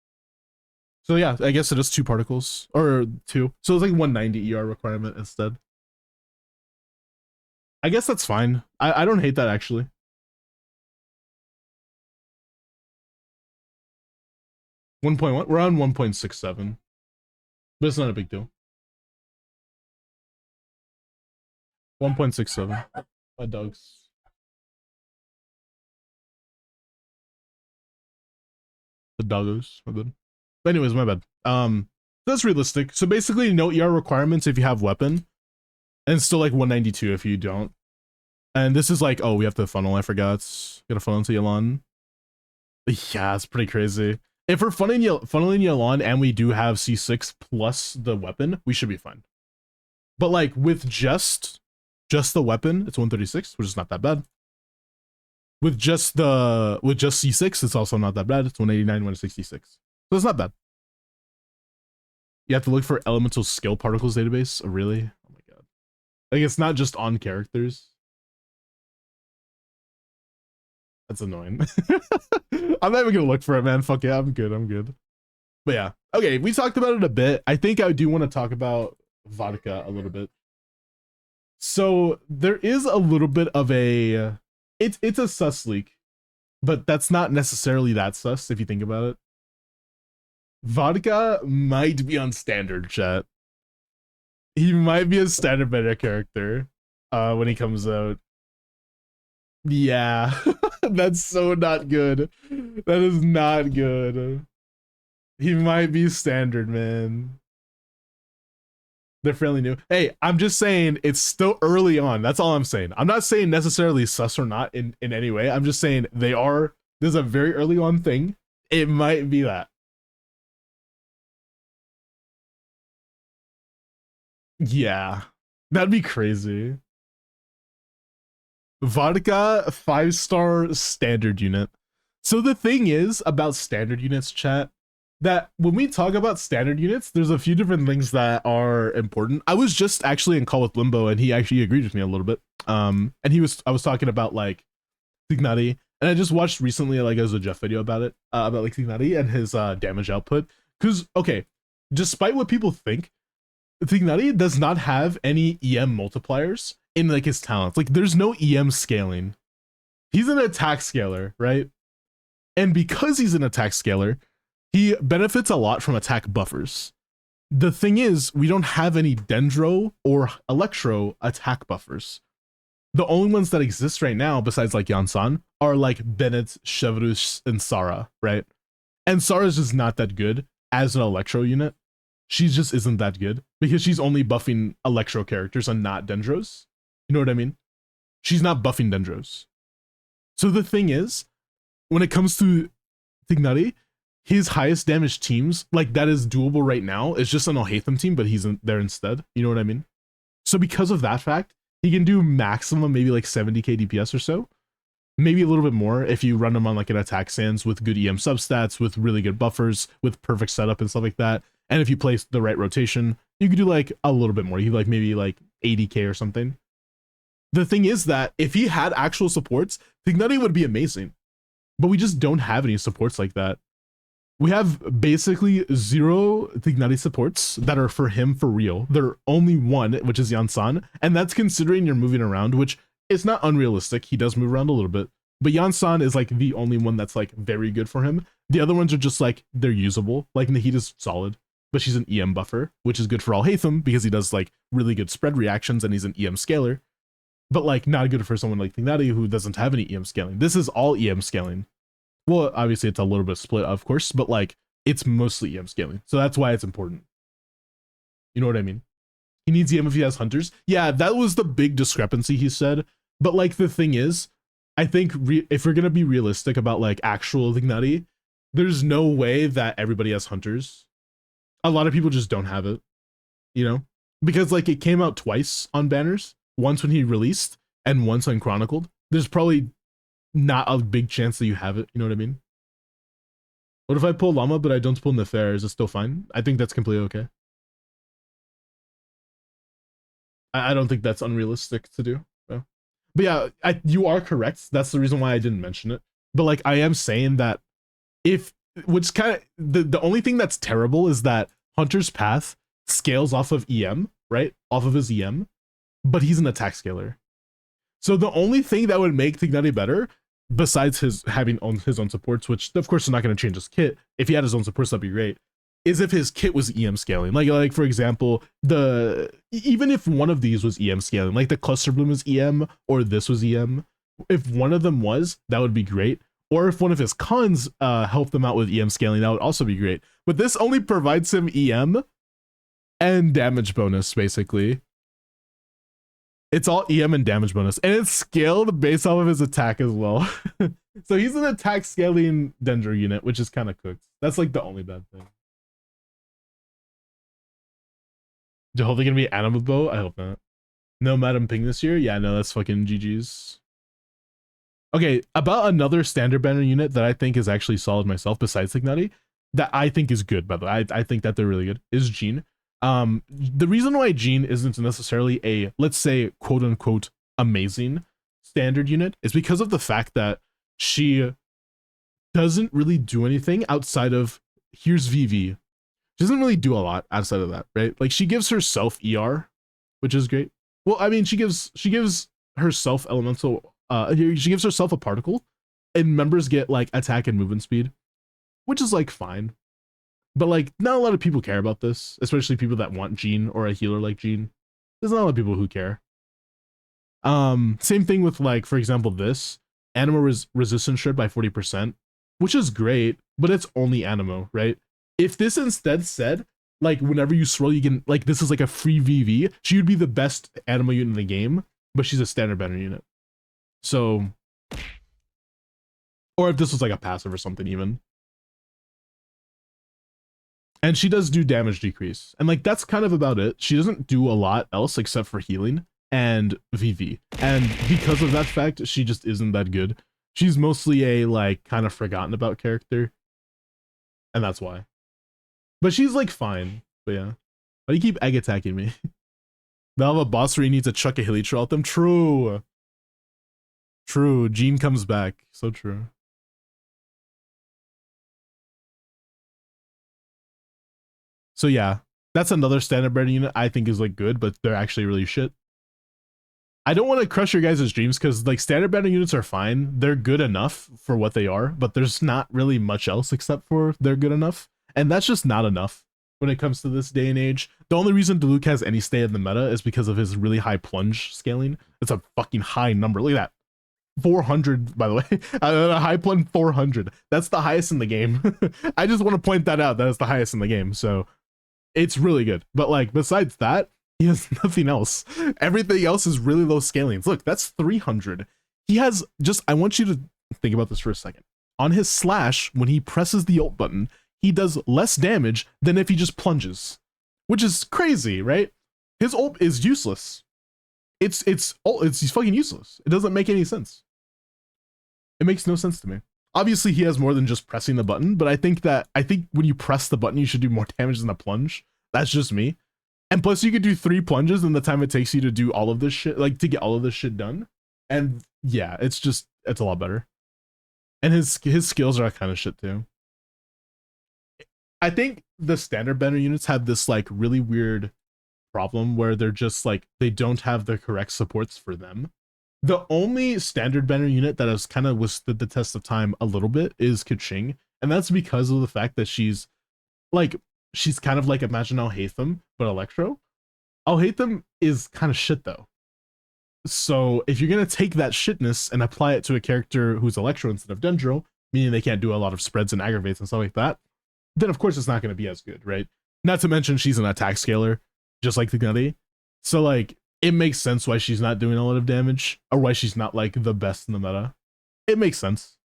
So yeah, I guess it is 2 particles or 2. So it's like 190 ER requirement instead. I guess that's fine. I don't hate that actually. .1? We're on 1.67, but it's not a big deal. 1.67. My dogs. The doggos. My bad. But anyways, my bad. That's realistic. So basically, no ER requirements if you have weapon, and still like 192 if you don't. And this is like, oh, we have to funnel. I forgot. Gotta funnel into Yalan. Yeah, it's pretty crazy. If we're funneling Yalan and we do have C6 plus the weapon, we should be fine. But like with just the weapon, it's 136, which is not that bad. With just C6, it's also not that bad. It's 189, 166. So it's not bad. You have to look for elemental skill particles database. Oh, really? Oh my god. Like it's not just on characters. That's annoying. I'm not even gonna look for it, man. Fuck yeah, I'm good. But yeah, okay, we talked about it a bit. I think I do want to talk about vodka a little bit. So there is a little bit of a, it's a sus leak, but that's not necessarily that sus if you think about it. Vodka might be on standard, chat. He might be a standard meta character when he comes out. Yeah, that's so not good. That is not good. He might be standard, man. They're fairly new. Hey, I'm just saying it's still early on. That's all I'm saying. I'm not saying necessarily sus or not in any way. I'm just saying they are. There's a very early on thing. It might be that. Yeah, that'd be crazy. Vodka 5-star standard unit. So the thing is about standard units, chat, that when we talk about standard units, there's a few different things that are important. I was just actually in call with Limbo, and he actually agreed with me a little bit. And I was talking about like Tignati, and I just watched recently like a Jeff video about it, about like Tignati and his damage output. Because okay, despite what people think, Tignati does not have any EM multipliers in like his talents. Like there's no EM scaling. He's an attack scaler, right? And because he's an attack scaler, he benefits a lot from attack buffers. The thing is, we don't have any Dendro or Electro attack buffers. The only ones that exist right now, besides like Yansan, are like Bennett, Chevrus, and Sara, right? And Sara's just not that good as an Electro unit. She just isn't that good because she's only buffing Electro characters and not Dendros. You know what I mean? She's not buffing Dendros. So the thing is, when it comes to Tignati, his highest damage teams, like that is doable right now, is just an Alhaitham team, but he's in there instead. You know what I mean? So because of that fact, he can do maximum maybe like 70k DPS or so. Maybe a little bit more if you run him on like an attack sans with good EM substats, with really good buffers, with perfect setup and stuff like that. And if you place the right rotation, you could do like a little bit more. You like maybe like 80k or something. The thing is that if he had actual supports, Tignati would be amazing. But we just don't have any supports like that. We have basically 0 Tignati supports that are for him for real. There are only one, which is Yansan, and that's considering you're moving around, which is not unrealistic. He does move around a little bit, but Yansan is like the only one that's like very good for him. The other ones are just like, they're usable. Like Nahida's solid, but she's an EM buffer, which is good for Alhaitham because he does like really good spread reactions and he's an EM scaler, but like not good for someone like Tignati who doesn't have any EM scaling. This is all EM scaling. Well, obviously it's a little bit split, of course, but like it's mostly EM scaling. So that's why it's important. You know what I mean? He needs EM if he has hunters. Yeah, that was the big discrepancy he said. But like the thing is, I think if we're going to be realistic about like actual Tignati, there's no way that everybody has hunters. A lot of people just don't have it, you know? Because like it came out twice on banners, once when he released and once unchronicled. There's probably not a big chance that you have it, you know what I mean? What if I pull Llama but I don't pull Nefer? Is it still fine? I think that's completely okay. I don't think that's unrealistic to do. So. But yeah, you are correct. That's the reason why I didn't mention it. But like I am saying that if, which kind of, the only thing that's terrible is that Hunter's Path scales off of EM, right? Off of his EM, but he's an attack scaler. So the only thing that would make Tignati better, besides his having his own supports, which of course are not going to change his kit, if he had his own supports, that'd be great, is if his kit was EM scaling. Like for example, even if one of these was EM scaling, like the Cluster Bloom was EM or this was EM, if one of them was, that would be great. Or if one of his cons helped them out with EM scaling, that would also be great. But this only provides him EM and damage bonus, basically. It's all EM and damage bonus, and it's scaled based off of his attack as well. So he's an attack scaling Dendro unit, which is kind of cooked. That's like the only bad thing. hope they're gonna be Anima Bow. I hope not. No Madam Ping this year. Yeah, no, that's fucking GG's. Okay, about another standard banner unit that I think is actually solid myself, besides Ignati, that I think is good, by the way. I think that they're really good, is Jean. The reason why Jean isn't necessarily a, let's say, quote unquote, amazing standard unit is because of the fact that she doesn't really do anything outside of, here's VV. She doesn't really do a lot outside of that, right? Like, she gives herself ER, which is great. Well, I mean, she gives herself elemental, she gives herself a particle, and members get like attack and movement speed, which is like fine. But like, not a lot of people care about this, especially people that want Jean or a healer like Jean. There's not a lot of people who care. Same thing with like, for example, this Anima resistance shred by 40%, which is great, but it's only Animo, right? If this instead said, like, whenever you swirl, you can, like, this is like a free VV, she would be the best Animo unit in the game, but she's a standard banner unit. So, or if this was like a passive or something even. And she does do damage decrease. And like, that's kind of about it. She doesn't do a lot else except for healing and VV. And because of that fact, she just isn't that good. She's mostly a like kind of forgotten about character. And that's why. But she's like fine. But yeah. Why do you keep egg attacking me? They'll have a boss where you need to chuck a Hilichurl at them. True. True. Jean comes back. So true. So yeah, that's another standard banner unit I think is like good, but they're actually really shit. I don't want to crush your guys' dreams because like standard banner units are fine. They're good enough for what they are, but there's not really much else except for they're good enough. And that's just not enough when it comes to this day and age. The only reason Diluc has any stay in the meta is because of his really high plunge scaling. It's a fucking high number. Look at that. 400, by the way. A high plunge 400. That's the highest in the game. I just want to point that out. That is the highest in the game. So it's really good. But like, besides that, he has nothing else. Everything else is really low scalings. Look, that's 300. He has just, I want you to think about this for a second. On his slash, when he presses the ult button, he does less damage than if he just plunges, which is crazy, right? His ult is useless. It's fucking useless. It doesn't make any sense. It makes no sense to me. Obviously, he has more than just pressing the button, but I think when you press the button, you should do more damage than a plunge. That's just me. And plus, you could do 3 plunges in the time it takes you to do all of this shit, like to get all of this shit done. And yeah, it's a lot better. And his skills are kind of shit too. I think the standard banner units have this like really weird problem where they're just like, they don't have the correct supports for them. The only standard banner unit that has kind of withstood the test of time a little bit is Keqing, and that's because of the fact that she's kind of like, imagine Alhaitham, but Electro. Alhaitham is kind of shit though. So if you're gonna take that shitness and apply it to a character who's Electro instead of Dendro, meaning they can't do a lot of spreads and aggravates and stuff like that, then of course it's not gonna be as good, right? Not to mention she's an attack scaler, just like the Gunny. So like, it makes sense why she's not doing a lot of damage, or why she's not like the best in the meta. It makes sense.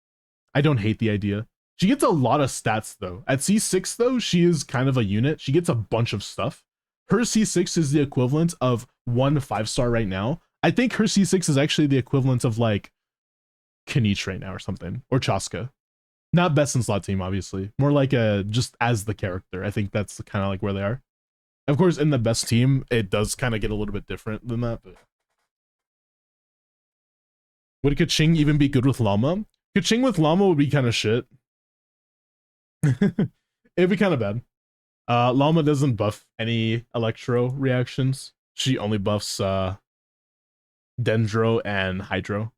I don't hate the idea. She gets a lot of stats though. At C6 though, she is kind of a unit. She gets a bunch of stuff. Her C6 is the equivalent of 1 5-star right now. I think her C6 is actually the equivalent of like Kanich right now or something, or Chaska. Not best in slot team, obviously. More like just as the character. I think that's kind of like where they are. Of course, in the best team, it does kind of get a little bit different than that. But would Keqing even be good with Llama? Keqing with Llama would be kind of shit. It'd be kind of bad. Llama doesn't buff any Electro reactions. She only buffs Dendro and Hydro.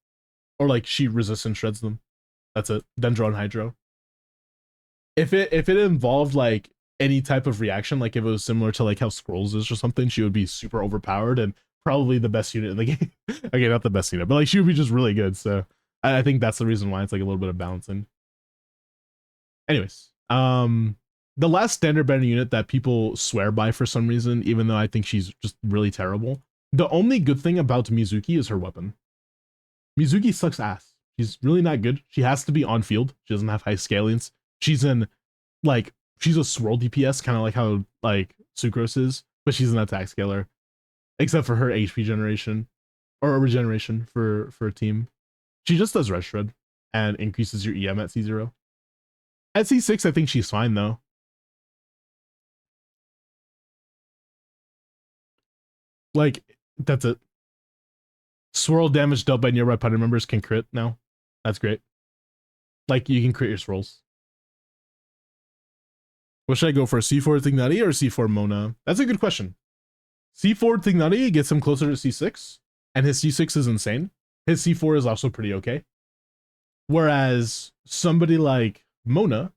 Or like, she resistance shreds them. That's it. Dendro and Hydro. If it involved like any type of reaction, like if it was similar to like how Scrolls is or something, she would be super overpowered and probably the best unit in the game. Okay, not the best unit, but like she would be just really good. So I think that's the reason why it's like a little bit of balancing. Anyways, the last standard banner unit that people swear by for some reason, even though I think she's just really terrible, the only good thing about Mizuki is her weapon. Mizuki sucks ass. She's really not good. She has to be on field. She doesn't have high scalings. She's a swirl DPS, kind of like how like Sucrose is, but she's an attack scaler, except for her HP generation or regeneration for a team. She just does red shred and increases your EM at C0. At C6, I think she's fine though. Like, that's it. Swirl damage dealt by nearby party members can crit now. That's great. Like, you can crit your swirls. What should I go for? C4 Thignati or C4 Mona? That's a good question. C4 Thignati gets him closer to C6, and his C6 is insane. His C4 is also pretty okay. Whereas somebody like Mona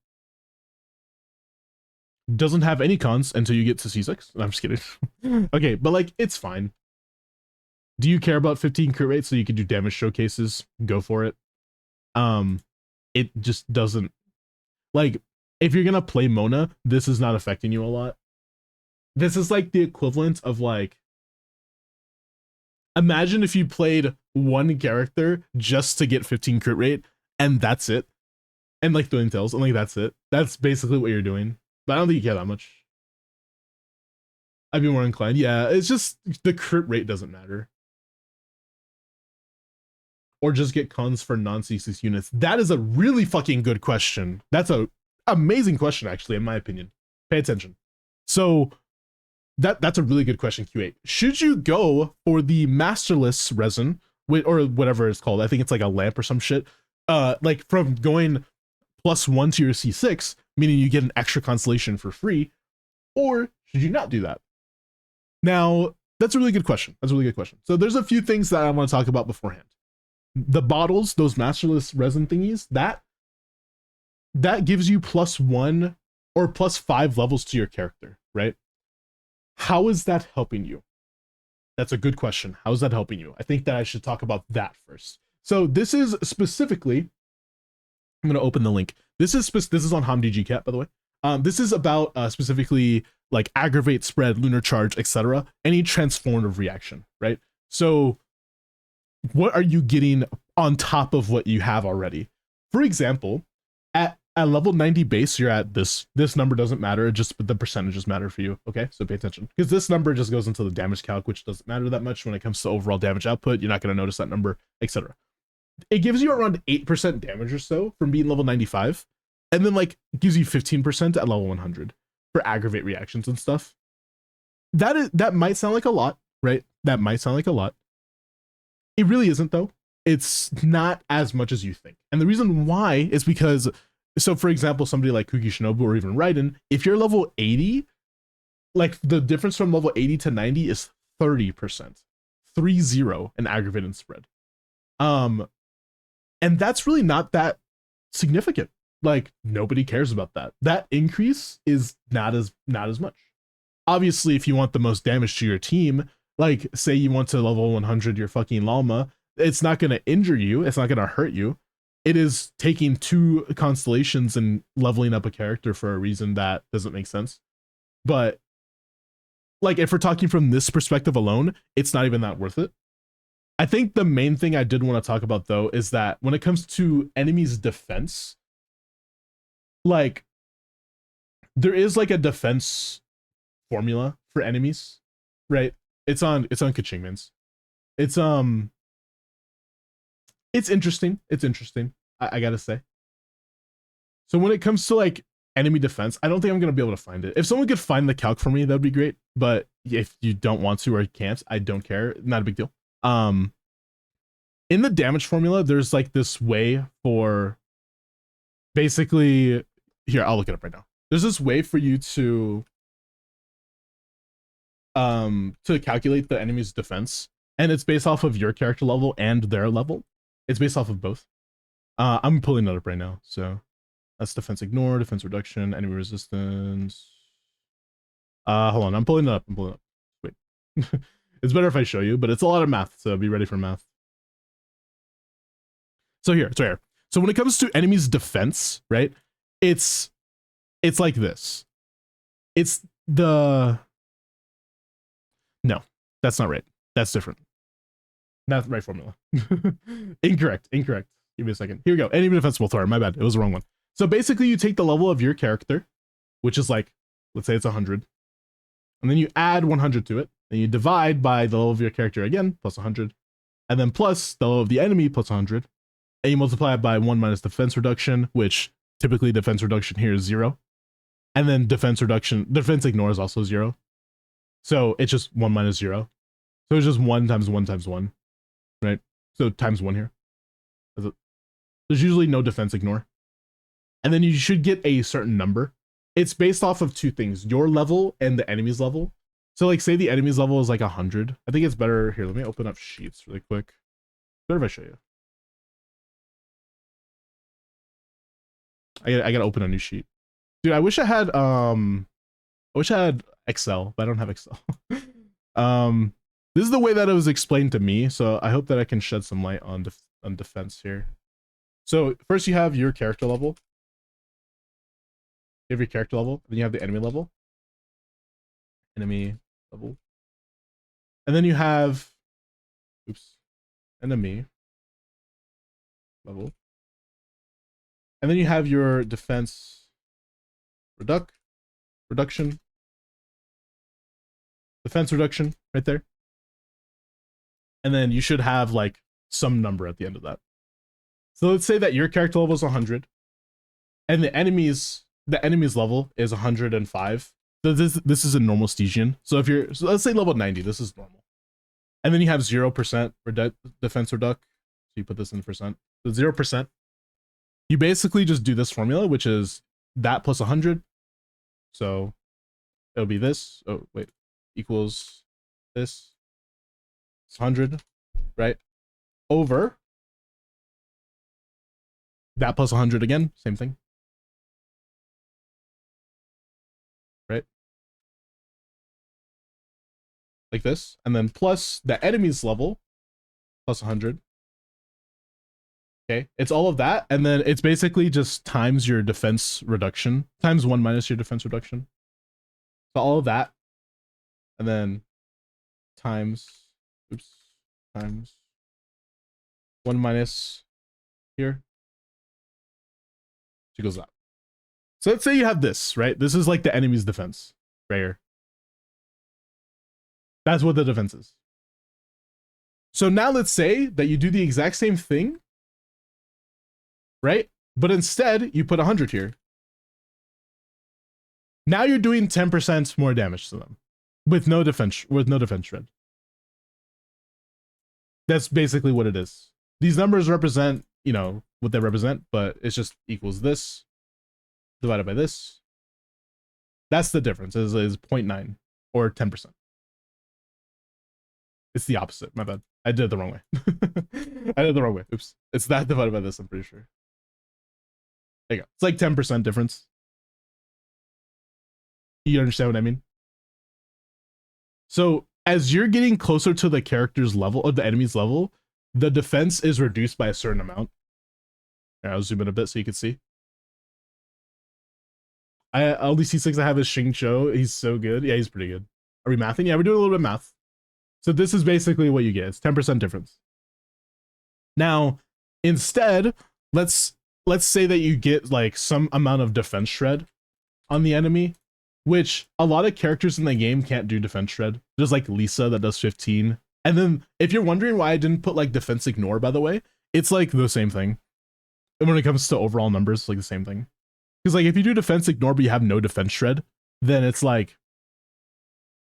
doesn't have any cons until you get to C6. I'm just kidding. Okay, but like, it's fine. Do you care about 15 crit rate so you can do damage showcases? Go for it. It just doesn't, like, if you're gonna play Mona, this is not affecting you a lot. This is like the equivalent of like, imagine if you played one character just to get 15 crit rate and that's it. And like throwing tails and like that's it. That's basically what you're doing. But I don't think you care that much. I'd be more inclined. Yeah, it's just the crit rate doesn't matter. Or just get cons for non-C6 units. That is a really fucking good question. That's a amazing question, actually, in my opinion. Pay attention. So that's a really good question, Q8. Should you go for the masterless resin, or whatever it's called? I think it's like a lamp or some shit. Like from going +1 to your C6, meaning you get an extra constellation for free, or should you not do that? Now, that's a really good question. That's a really good question. So there's a few things that I want to talk about beforehand. The bottles, those masterless resin thingies, that gives you +1 or +5 levels to your character, right? How is that helping you? That's a good question. How is that helping you? I think that I should talk about that first. So this is specifically, I'm going to open the link. This is on HomDGCat, by the way. This is about specifically like aggravate, spread, lunar charge, etc. Any transformative reaction, right? So what are you getting on top of what you have already? For example, at level 90 base, you're at this number doesn't matter, just the percentages matter for you. Okay, so pay attention, because this number just goes into the damage calc, which doesn't matter that much when it comes to overall damage output. You're not going to notice that number, etc. It gives you around 8% damage or so from being level 95, and then like gives you 15% at level 100 for aggravate reactions and stuff. That might sound like a lot, right? That might sound like a lot. It really isn't though. It's not as much as you think. And the reason why is because, so for example, somebody like Kuki Shinobu or even Raiden, if you're level 80, like the difference from level 80 to 90 is 30%. 3-0 in aggravate and spread. And that's really not that significant. Like nobody cares about that. That increase is not as much. Obviously, if you want the most damage to your team, like say you want to level 100 your fucking Llama, it's not going to injure you. It's not going to hurt you. It is taking 2 constellations and leveling up a character for a reason that doesn't make sense. But like if we're talking from this perspective alone, it's not even that worth it. I think the main thing I did want to talk about though is that when it comes to enemies' defense, like there is like a defense formula for enemies, right? It's on Kachingman's. It's interesting. It's interesting. I gotta say. So when it comes to like enemy defense, I don't think I'm gonna be able to find it. If someone could find the calc for me, that'd be great. But if you don't want to or can't, I don't care. Not a big deal. In the damage formula, there's like this way for basically here, I'll look it up right now. There's this way for you to calculate the enemy's defense, and it's based off of your character level and their level. It's based off of both. I'm pulling it up right now. So that's defense ignore, defense reduction, enemy resistance. Hold on, I'm pulling it up. Wait. It's better if I show you, but it's a lot of math, so be ready for math. So here, it's right here. So when it comes to enemies' defense, right? It's like this. It's the... No, that's not right. That's different. Not the right formula. Incorrect. Give me a second. Here we go. Enemy defense will throw. My bad. It was the wrong one. So basically you take the level of your character, which is like, let's say it's 100. and then you add 100 to it, and you divide by the level of your character again, plus 100, and then plus the level of the enemy plus 100, and you multiply it by 1 minus defense reduction, which typically defense reduction here is 0, and then defense ignore is also 0. So it's just 1 minus 0. So it's just 1 times 1 times 1, right? So times 1 here. There's usually no defense ignore. And then you should get a certain number. It's based off of 2 things, your level and the enemy's level. So like say the enemy's level is like 100. I think it's better, here, let me open up sheets really quick. Better if I show you. I gotta open a new sheet. Dude, I wish I had Excel, but I don't have Excel. This is the way that it was explained to me, so I hope that I can shed some light on defense here. So first you have your character level. You have your character level, then you have the enemy level. Enemy level. And then you have, enemy level. And then you have your defense reduction. Defense reduction right there. And then you should have like some number at the end of that. So let's say that your character level is 100 and the enemy's level is 105. So this is a normal Stygian. So let's say level 90, this is normal. And then you have 0% defense reduct. So you put this in percent. So 0%. You basically just do this formula, which is that plus 100. So it'll be this. Oh, wait. Equals this. It's 100, right? Over that plus 100 again. Same thing. Right? Like this. And then plus the enemy's level plus 100. Okay, it's all of that, and then it's basically just times your defense reduction, times 1 minus your defense reduction. So all of that, and then times 1 minus here. So it goes up. So let's say you have this, right? This is like the enemy's defense, right here. That's what the defense is. So now let's say that you do the exact same thing, right? But instead you put 100 here. Now you're doing 10% more damage to them with no defense shred. That's basically what it is. These numbers represent, you know, what they represent, but it's just equals this divided by this. That's the difference, is 0.9 or 10%. It's the opposite. My bad. I did it the wrong way. I did it the wrong way. Oops. It's that divided by this, I'm pretty sure. There you go. It's like 10% difference. You understand what I mean? So as you're getting closer to the character's level or the enemy's level, the defense is reduced by a certain amount. Here, I'll zoom in a bit so you can see. Only C6 I have is Xing Cho. He's so good. Yeah, he's pretty good. Are we mathing? Yeah, we're doing a little bit of math. So this is basically what you get. It's 10% difference. Now, instead, let's say that you get like some amount of defense shred on the enemy, which a lot of characters in the game can't do defense shred. There's like Lisa that does 15. And then if you're wondering why I didn't put like defense ignore, by the way, it's like the same thing. And when it comes to overall numbers, it's like the same thing. Because like if you do defense ignore but you have no defense shred, then it's like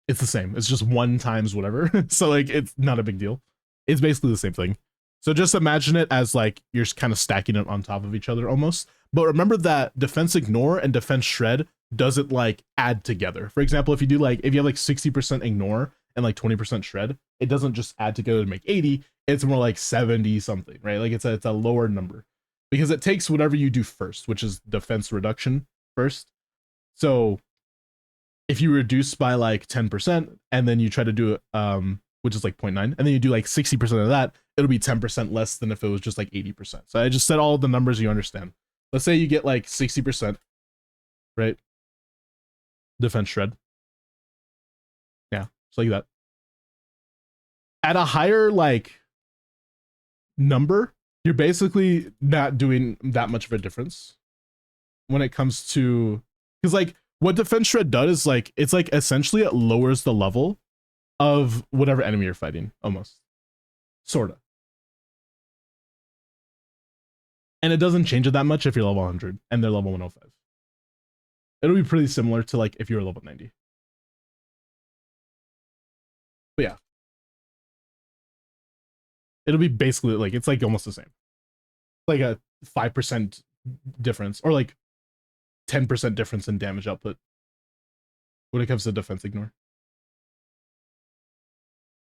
it's the same. It's just 1 times whatever. So like it's not a big deal. It's basically the same thing. So just imagine it as like you're kind of stacking it on top of each other almost. But remember that defense ignore and defense shred doesn't like add together. For example, if you do like if you have like 60% ignore and like 20% shred, it doesn't just add together to make 80. It's more like 70 something, right? Like it's a lower number because it takes whatever you do first, which is defense reduction first. So if you reduce by like 10% and then you try to do it, which is like 0.9, and then you do like 60% of that, it'll be 10% less than if it was just like 80%. So I just said all the numbers you understand. Let's say you get like 60%, right? Defense shred. Yeah, it's like that. At a higher like number, you're basically not doing that much of a difference when it comes to, because like what defense shred does is like, it's like essentially it lowers the level of whatever enemy you're fighting, almost. Sorta. And it doesn't change it that much if you're level 100 and they're level 105. It'll be pretty similar to like if you were level 90. But yeah. It'll be basically like, it's like almost the same. Like a 5% difference or like 10% difference in damage output when it comes to defense ignore.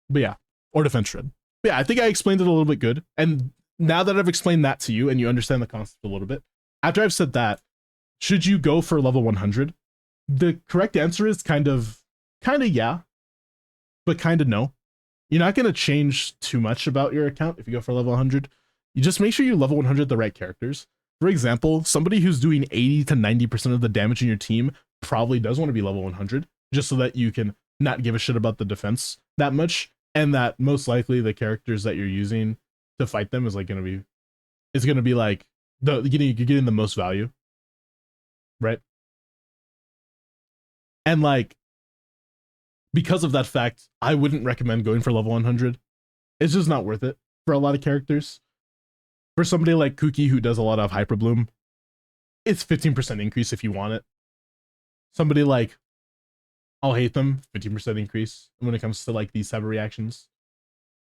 But yeah, or defense shred. But yeah, I think I explained it a little bit good. And now that I've explained that to you and you understand the concept a little bit, after I've said that, should you go for level 100? The correct answer is kind of yeah, but kind of no. You're not going to change too much about your account if you go for level 100. You just make sure you level 100 the right characters. For example, somebody who's doing 80 to 90% of the damage in your team probably does want to be level 100, just so that you can not give a shit about the defense that much, and that most likely the characters that you're using to fight them is like going to be like you're getting the most value, right? And like, because of that fact, I wouldn't recommend going for level 100. It's just not worth it for a lot of characters. For somebody like Kuki who does a lot of Hyper Bloom, it's 15% increase if you want it. Somebody like, I'll hate them, 15% increase when it comes to like these type of reactions.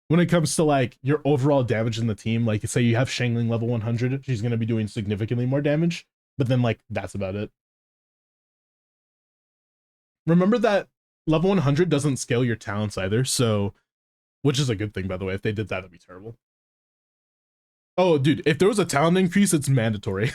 When it comes to like your overall damage in the team, like say you have Shangling level 100, she's going to be doing significantly more damage, but then like that's about it. Remember that level 100 doesn't scale your talents either, so, which is a good thing, by the way. If they did that, that'd be terrible. Oh, dude, if there was a talent increase, it's mandatory.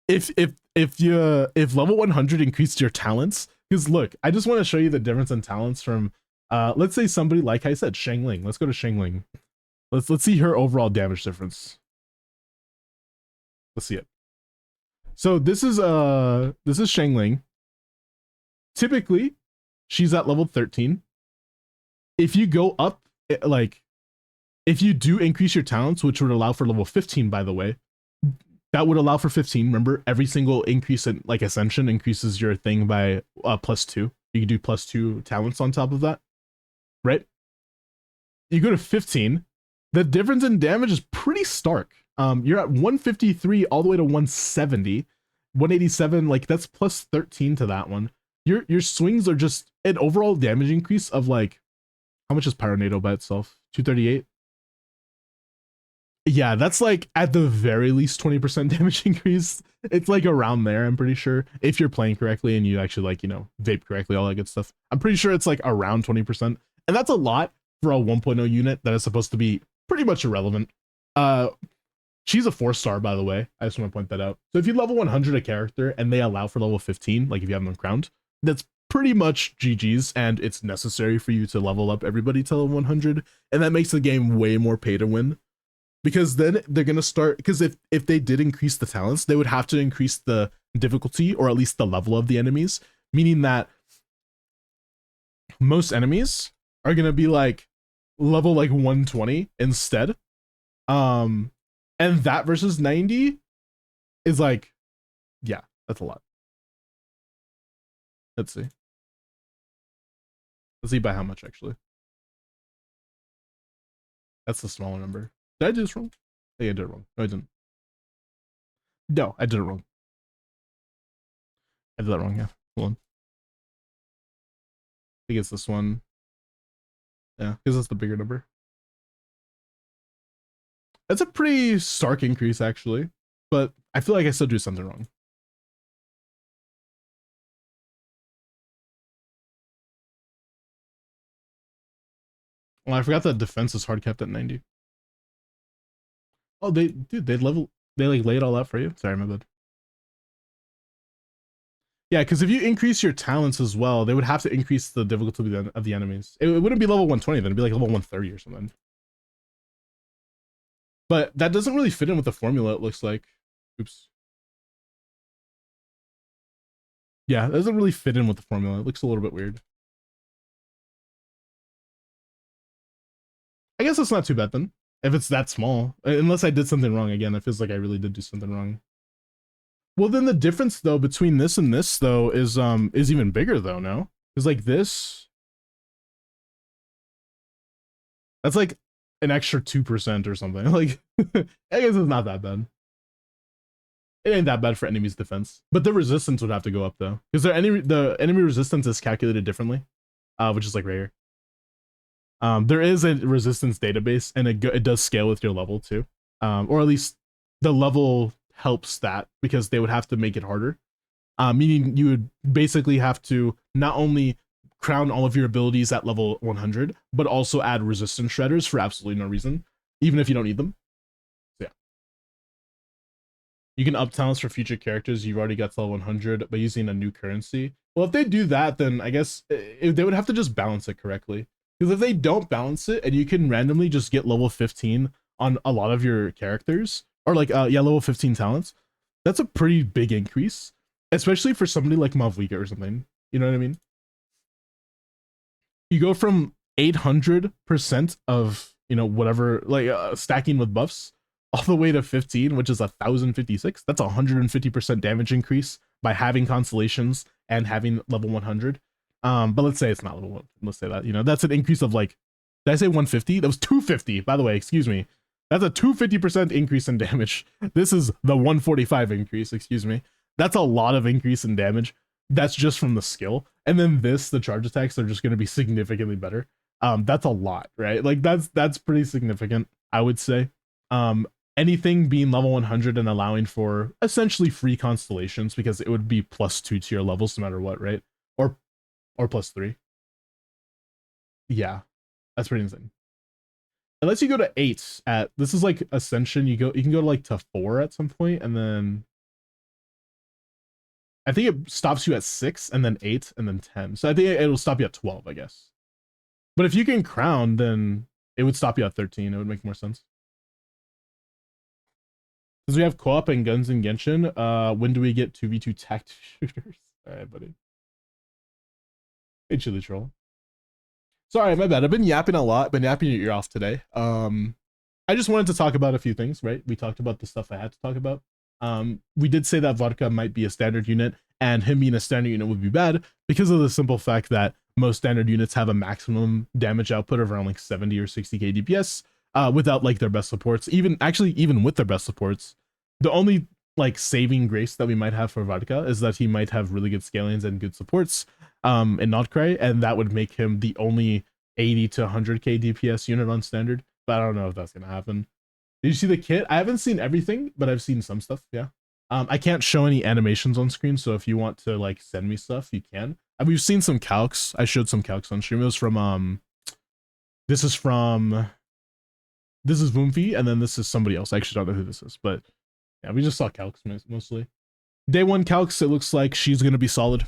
if level 100 increased your talents, because look, I just want to show you the difference in talents from, let's say somebody like I said, Shangling. Let's go to Shangling. Let's see her overall damage difference. Let's see it. So this is Shangling. Typically, she's at level 13. If you go up, like, if you do increase your talents, which would allow for level 15, by the way, that would allow for 15. Remember, every single increase in like Ascension increases your thing by +2. You can do +2 talents on top of that, right? You go to 15, the difference in damage is pretty stark. You're at 153 all the way to 170, 187, like that's +13 to that one. Your swings are just an overall damage increase of like, how much is Pyronado by itself? 238. Yeah, that's like at the very least 20% damage increase. It's like around there, I'm pretty sure. If you're playing correctly and you actually like, you know, vape correctly, all that good stuff. I'm pretty sure it's like around 20%. And that's a lot for a 1.0 unit that is supposed to be pretty much irrelevant. She's a 4-star, by the way. I just want to point that out. So if you level 100 a character and they allow for level 15, like if you have them crowned, that's pretty much GG's, and it's necessary for you to level up everybody to level 100. And that makes the game way more pay to win. Because then they're going to start, because if they did increase the talents, they would have to increase the difficulty or at least the level of the enemies, meaning that most enemies are going to be like level like 120 instead. And that versus 90 is like, yeah, that's a lot. Let's see. Let's see by how much actually. That's the smaller number. Did I do this wrong? I think I did it wrong. No, I didn't. No, I did it wrong. I did that wrong, yeah. Hold on. I think it's this one. Yeah, because that's the bigger number. That's a pretty stark increase, actually. But I feel like I still do something wrong. Well, I forgot that defense is hard kept at 90. Oh, they like lay it all out for you. Sorry, my bad. Yeah, because if you increase your talents as well, they would have to increase the difficulty of the enemies. It wouldn't be level 120, then it'd be like level 130 or something. But that doesn't really fit in with the formula, it looks like. Oops. Yeah, it doesn't really fit in with the formula. It looks a little bit weird. I guess it's not too bad then, if it's that small. Unless I did something wrong again. It feels like I really did do something wrong. Well, then the difference though between this and this though is even bigger though, no? Because like this, that's like an extra 2% or something. Like I guess it's not that bad. It ain't that bad for enemy's defense, but the resistance would have to go up though, because the enemy resistance is calculated differently, which is like right here. There is a resistance database, and it does scale with your level too, or at least the level helps that because they would have to make it harder, meaning you would basically have to not only crown all of your abilities at level 100, but also add resistance shredders for absolutely no reason, even if you don't need them. So yeah. You can up talents for future characters you've already got to level 100 by using a new currency. Well, if they do that, then I guess they would have to just balance it correctly. Because if they don't balance it and you can randomly just get level 15 on a lot of your characters, or like, yeah, level 15 talents, that's a pretty big increase, especially for somebody like Mavlika or something. You know what I mean? You go from 800% of, you know, whatever, like stacking with buffs, all the way to 15, which is 1056. That's 150% damage increase by having constellations and having level 100. But let's say it's not level 1. Let's say that, you know, that's an increase of like, did I say 150? That was 250, by the way, excuse me. That's a 250% increase in damage. This is the 145 increase, excuse me. That's a lot of increase in damage. That's just from the skill. And then the charge attacks are just going to be significantly better. That's a lot, right? Like that's pretty significant, I would say. Anything being level 100 and allowing for essentially free constellations, because it would be +2 to your levels no matter what, right? Or +3. Yeah, that's pretty insane. Unless you go to 8 at, this is like Ascension, you can go to like to 4 at some point, and then I think it stops you at 6 and then 8 and then 10. So I think it'll stop you at 12, I guess. But if you can crown, then it would stop you at 13. It would make more sense. Because we have co-op and guns in Genshin, when do we get 2v2 tact shooters? All right, buddy. Hey, Chili Troll. Sorry, my bad. I've been yapping a lot. Been yapping your ear off today. I just wanted to talk about a few things, right? We talked about the stuff I had to talk about. We did say that vodka might be a standard unit, and him being a standard unit would be bad because of the simple fact that most standard units have a maximum damage output of around like 70 or 60k DPS, without like their best supports. Even with their best supports, the only like saving grace that we might have for vodka is that he might have really good scalings and good supports, in Notcry, and that would make him the only 80 to 100k DPS unit on standard. But I don't know if that's gonna happen. Did you see the kit? I haven't seen everything, but I've seen some stuff. Yeah. I can't show any animations on screen, so if you want to like send me stuff, you can. And we've seen some calcs. I showed some calcs on stream. It was from this is Voomfi, and then this is somebody else. I actually don't know who this is, but yeah, we just saw calcs mostly. Day 1 calcs, it looks like she's gonna be solid.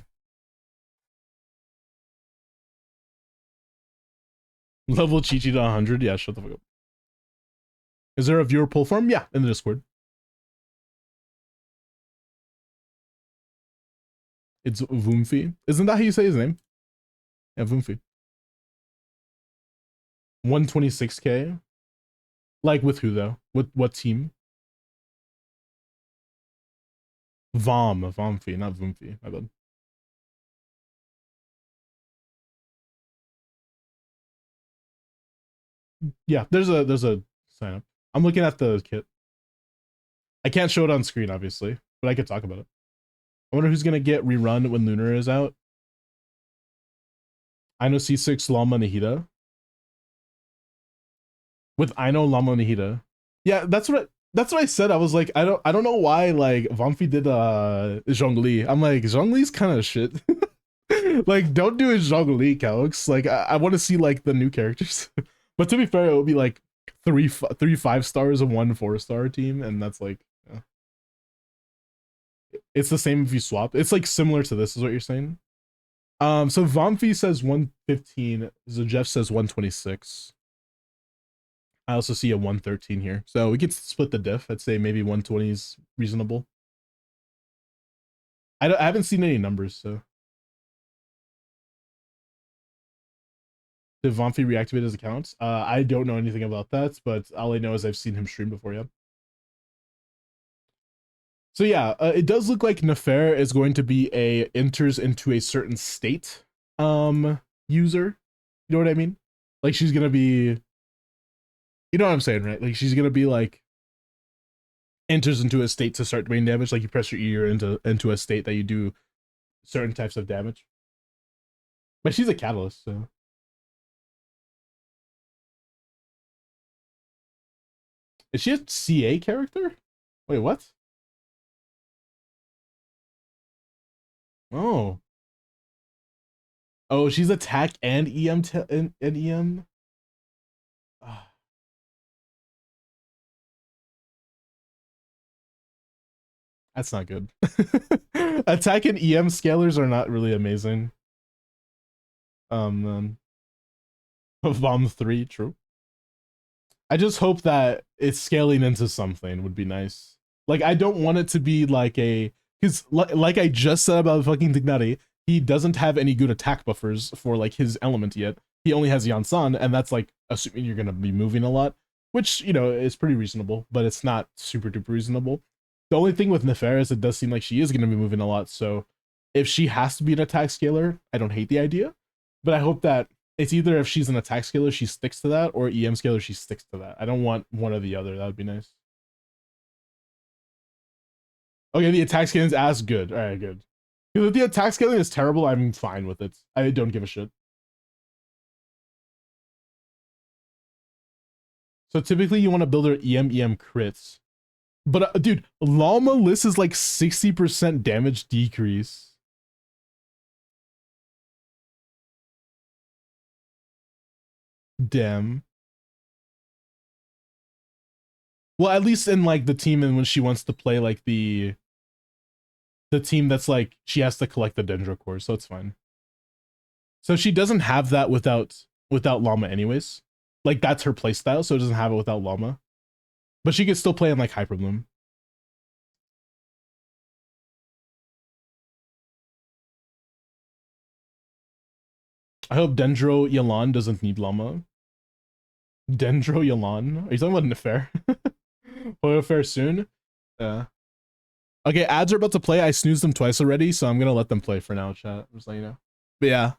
Level Chi-Chi to 100. Yeah, shut the fuck up. Is there a viewer pull form? Yeah, in the Discord. It's Voomfi. Isn't that how you say his name? Yeah, Voomfi. 126k. Like with who though? With what team? Vomfi, not Voomfi. My bad. Yeah, there's a sign up. I'm looking at the kit. I can't show it on screen, obviously, but I could talk about it. I wonder who's gonna get rerun when Lunar is out. I know C6 Lama Nihida. With I know Lama Nihida. Yeah, that's what I said. I was like, I don't know why like Vomfi did Zhongli. I'm like, Zhongli's kind of shit. Like, don't do a Zhongli, Calix. Like, I want to see like the new characters. But to be fair, it would be like three 5-stars and 1 4-star team, and that's like, yeah. It's the same if you swap. It's like similar to this, is what you're saying. So Vomfi says 115. So Jeff says 126. I also see a 113 here, so we could split the diff. I'd say maybe 120 is reasonable. I haven't seen any numbers, so. Did Vomfi reactivate his account? I don't know anything about that, but all I know is I've seen him stream before, yeah. So yeah, it does look like Nefer is going to be a enters into a certain state user. You know what I mean? Like she's gonna be, you know what I'm saying, right? Like she's gonna be like enters into a state to start doing damage. Like you press your ear into a state that you do certain types of damage. But she's a catalyst, so. Is she a CA character? Wait, what? Oh. Oh, she's attack and EM and EM. Ah, that's not good. Attack and EM scalers are not really amazing. Bomb 3, true. I just hope that it's scaling into something would be nice. Like I don't want it to be like a, because like I just said about fucking Dignari, he doesn't have any good attack buffers for like his element yet. He only has Yansan, and that's like assuming you're gonna be moving a lot, which you know is pretty reasonable, but it's not super duper reasonable. The only thing with Nefer is it does seem like she is gonna be moving a lot, so if she has to be an attack scaler, I don't hate the idea, but I hope that it's either if she's an attack scaler, she sticks to that, or EM scaler, she sticks to that. I don't want one or the other. That would be nice. Okay, the attack scaling is as good. All right, good. Because if the attack scaling is terrible, I'm fine with it. I don't give a shit. So typically you want to build her EM crits. But dude, Llama List is like 60% damage decrease. Damn. Well, at least in like the team and when she wants to play like the team that's like she has to collect the Dendro cores, so it's fine. So she doesn't have that without Llama anyways. Like that's her playstyle, so it doesn't have it without Llama. But she could still play in like Hyper Bloom. I hope Dendro Yelan doesn't need Llama. Dendro Yelan? Are you talking about Nefer? Nefer soon? Yeah. Okay, ads are about to play. I snoozed them twice already, so I'm gonna let them play for now, chat. Just let you know. But yeah,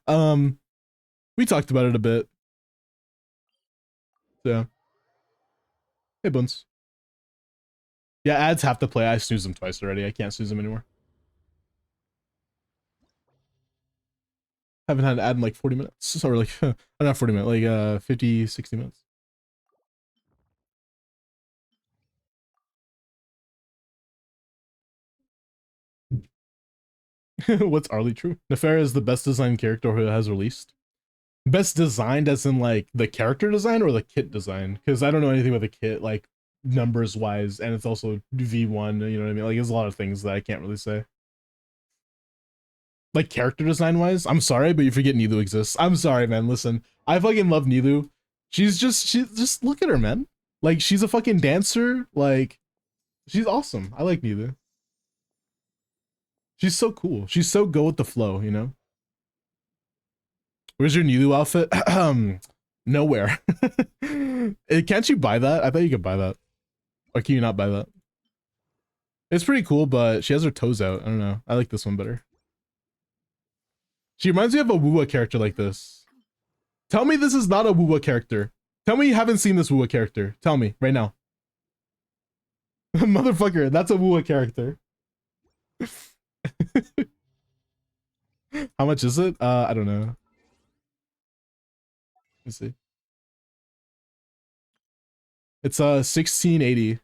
we talked about it a bit. So, hey, Bones. Yeah, ads have to play. I snoozed them twice already. I can't snooze them anymore. Haven't had an ad in like 40 minutes. Or like, not 40 minutes, like 50, 60 minutes. What's Arlie true? Nefera is the best designed character who has released. Best designed as in like the character design or the kit design? Because I don't know anything about the kit, like numbers wise, and it's also V1, you know what I mean? Like there's a lot of things that I can't really say. Like character design wise, I'm sorry, but you forget Nilu exists. I'm sorry, man. Listen, I fucking love Nilu. She just look at her, man. Like she's a fucking dancer. Like she's awesome. I like Nilu. She's so cool. She's so go with the flow, you know? Where's your Nilu outfit? Nowhere. Can't you buy that? I thought you could buy that. Or can you not buy that? It's pretty cool, but she has her toes out. I don't know. I like this one better. She reminds me of a Wuwa character like this. Tell me this is not a Wuwa character. Tell me you haven't seen this Wuwa character. Tell me right now. Motherfucker, that's a Wuwa character. How much is it? I don't know. Let's see. It's 1680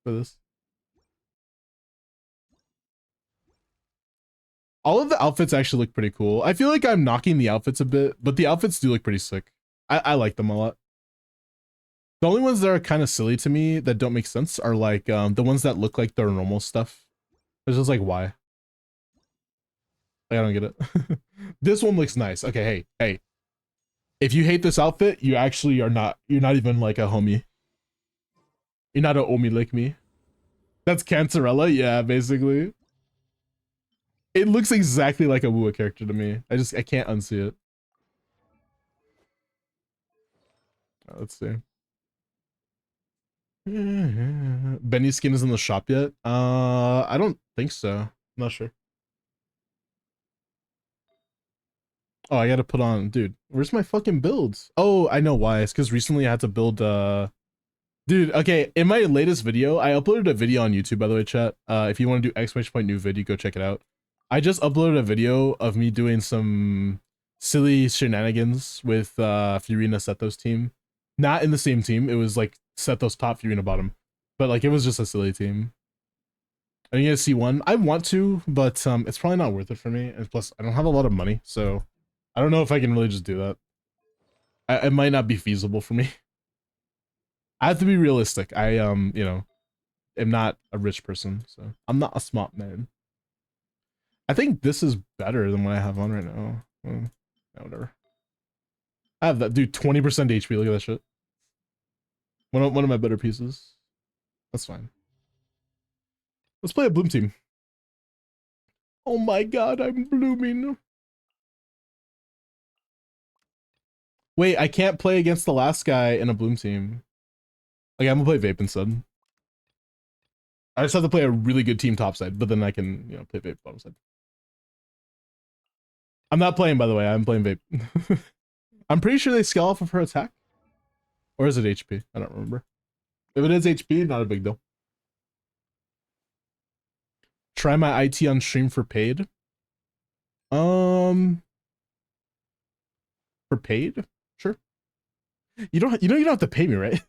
for this. All of the outfits actually look pretty cool. I feel like I'm knocking the outfits a bit, but the outfits do look pretty sick. I like them a lot. The only ones that are kind of silly to me that don't make sense are like the ones that look like their normal stuff. It's just like, why? Like, I don't get it. This one looks nice. Okay, hey. If you hate this outfit, you actually are not, you're not even like a homie. You're not an omi like me. That's Cancerella? Yeah, basically. It looks exactly like a Wuwa character to me. I can't unsee it. Let's see. Benny's skin is in the shop yet? I don't think so. I'm not sure. Oh, I gotta put on, dude. Where's my fucking builds? Oh, I know why. It's because recently I had to build. Dude, okay. In my latest video, I uploaded a video on YouTube, by the way, chat. If you want to do exclamation point new video, go check it out. I just uploaded a video of me doing some silly shenanigans with Furina Seto's team. Not in the same team. It was like Seto's top, Furina bottom. But like it was just a silly team. Are you gonna see one? I want to, but it's probably not worth it for me. And plus, I don't have a lot of money, so I don't know if I can really just do that. It might not be feasible for me. I have to be realistic. I you know, am not a rich person, so I'm not a smart man. I think this is better than what I have on right now. Yeah, whatever. I have that, dude. 20% HP. Look at that shit. One of my better pieces. That's fine. Let's play a bloom team. Oh my god, I'm blooming. Wait, I can't play against the last guy in a bloom team. Okay, I'm gonna play Vape instead. I just have to play a really good team topside, but then I can, you know, play Vape bottom side. I'm not playing, by the way. I'm playing Vape. I'm pretty sure they scale off of her attack. Or is it HP? I don't remember. If it is HP, not a big deal. Try my IT on stream for paid. For paid? Sure. You don't have to pay me, right?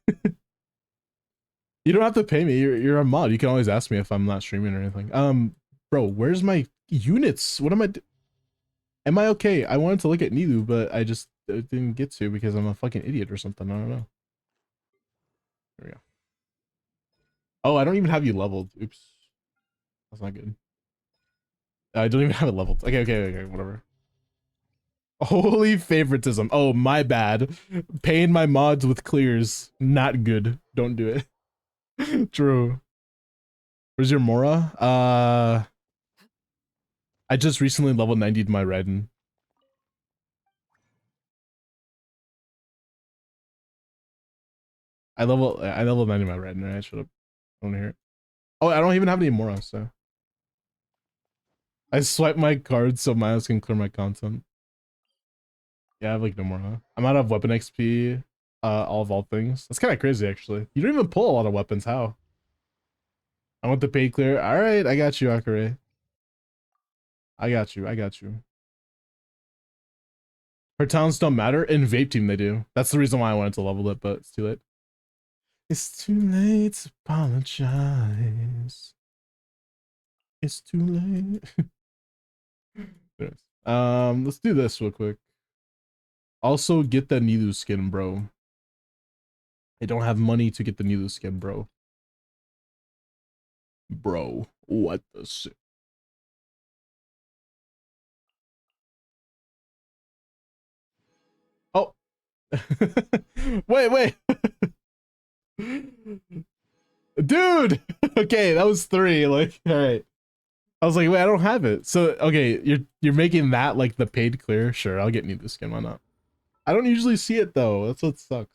You don't have to pay me. You're a mod. You can always ask me if I'm not streaming or anything. Bro, where's my units? What am I okay? I wanted to look at Nilu, but I just didn't get to because I'm a fucking idiot or something. I don't know. There we go. Oh, I don't even have you leveled. Oops. That's not good. I don't even have it leveled. Okay, whatever. Holy favoritism. Oh, my bad. Paying my mods with clears. Not good. Don't do it. True. Where's your Mora? I just recently leveled 90'd my Raiden. I leveled 90 my Raiden, right? Shut up. I don't hear it. Oh, I don't even have any Mora, so. I swipe my cards so Miles can clear my content. Yeah, I have like no Mora. I'm out of weapon XP. All things. That's kind of crazy, actually. You don't even pull a lot of weapons. How? I want the paid clear. All right, I got you, Akare. I got you. Her talents don't matter. In Vape Team, they do. That's the reason why I wanted to level it, but it's too late. It's too late to apologize. It's too late. Let's do this real quick. Also, get the Nilu skin, bro. I don't have money to get the Nilu skin, bro. Bro, what the shit? Oh. Wait. Dude! Okay, that was 3. Like, alright. I was like, wait, I don't have it. So, okay, you're making that like the paid clear? Sure, I'll get Nilu skin, why not? I don't usually see it though. That's what sucks.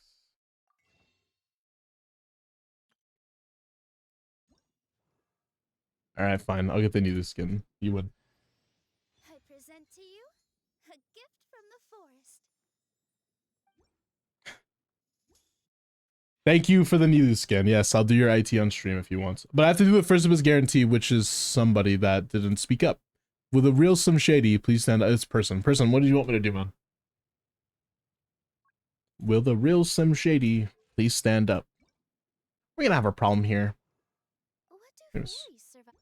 Alright, fine. I'll get the Nilu skin. You would. I present to you a gift from the forest. Thank you for the Nilu skin. Yes, I'll do your IT on stream if you want. But I have to do it first of his guarantee, which is somebody that didn't speak up. With a real Sim Shady, please stand up. It's person. Person, what do you want me to do, man? Will the real Sim Shady please stand up? We're gonna have a problem here. What do fairies survive?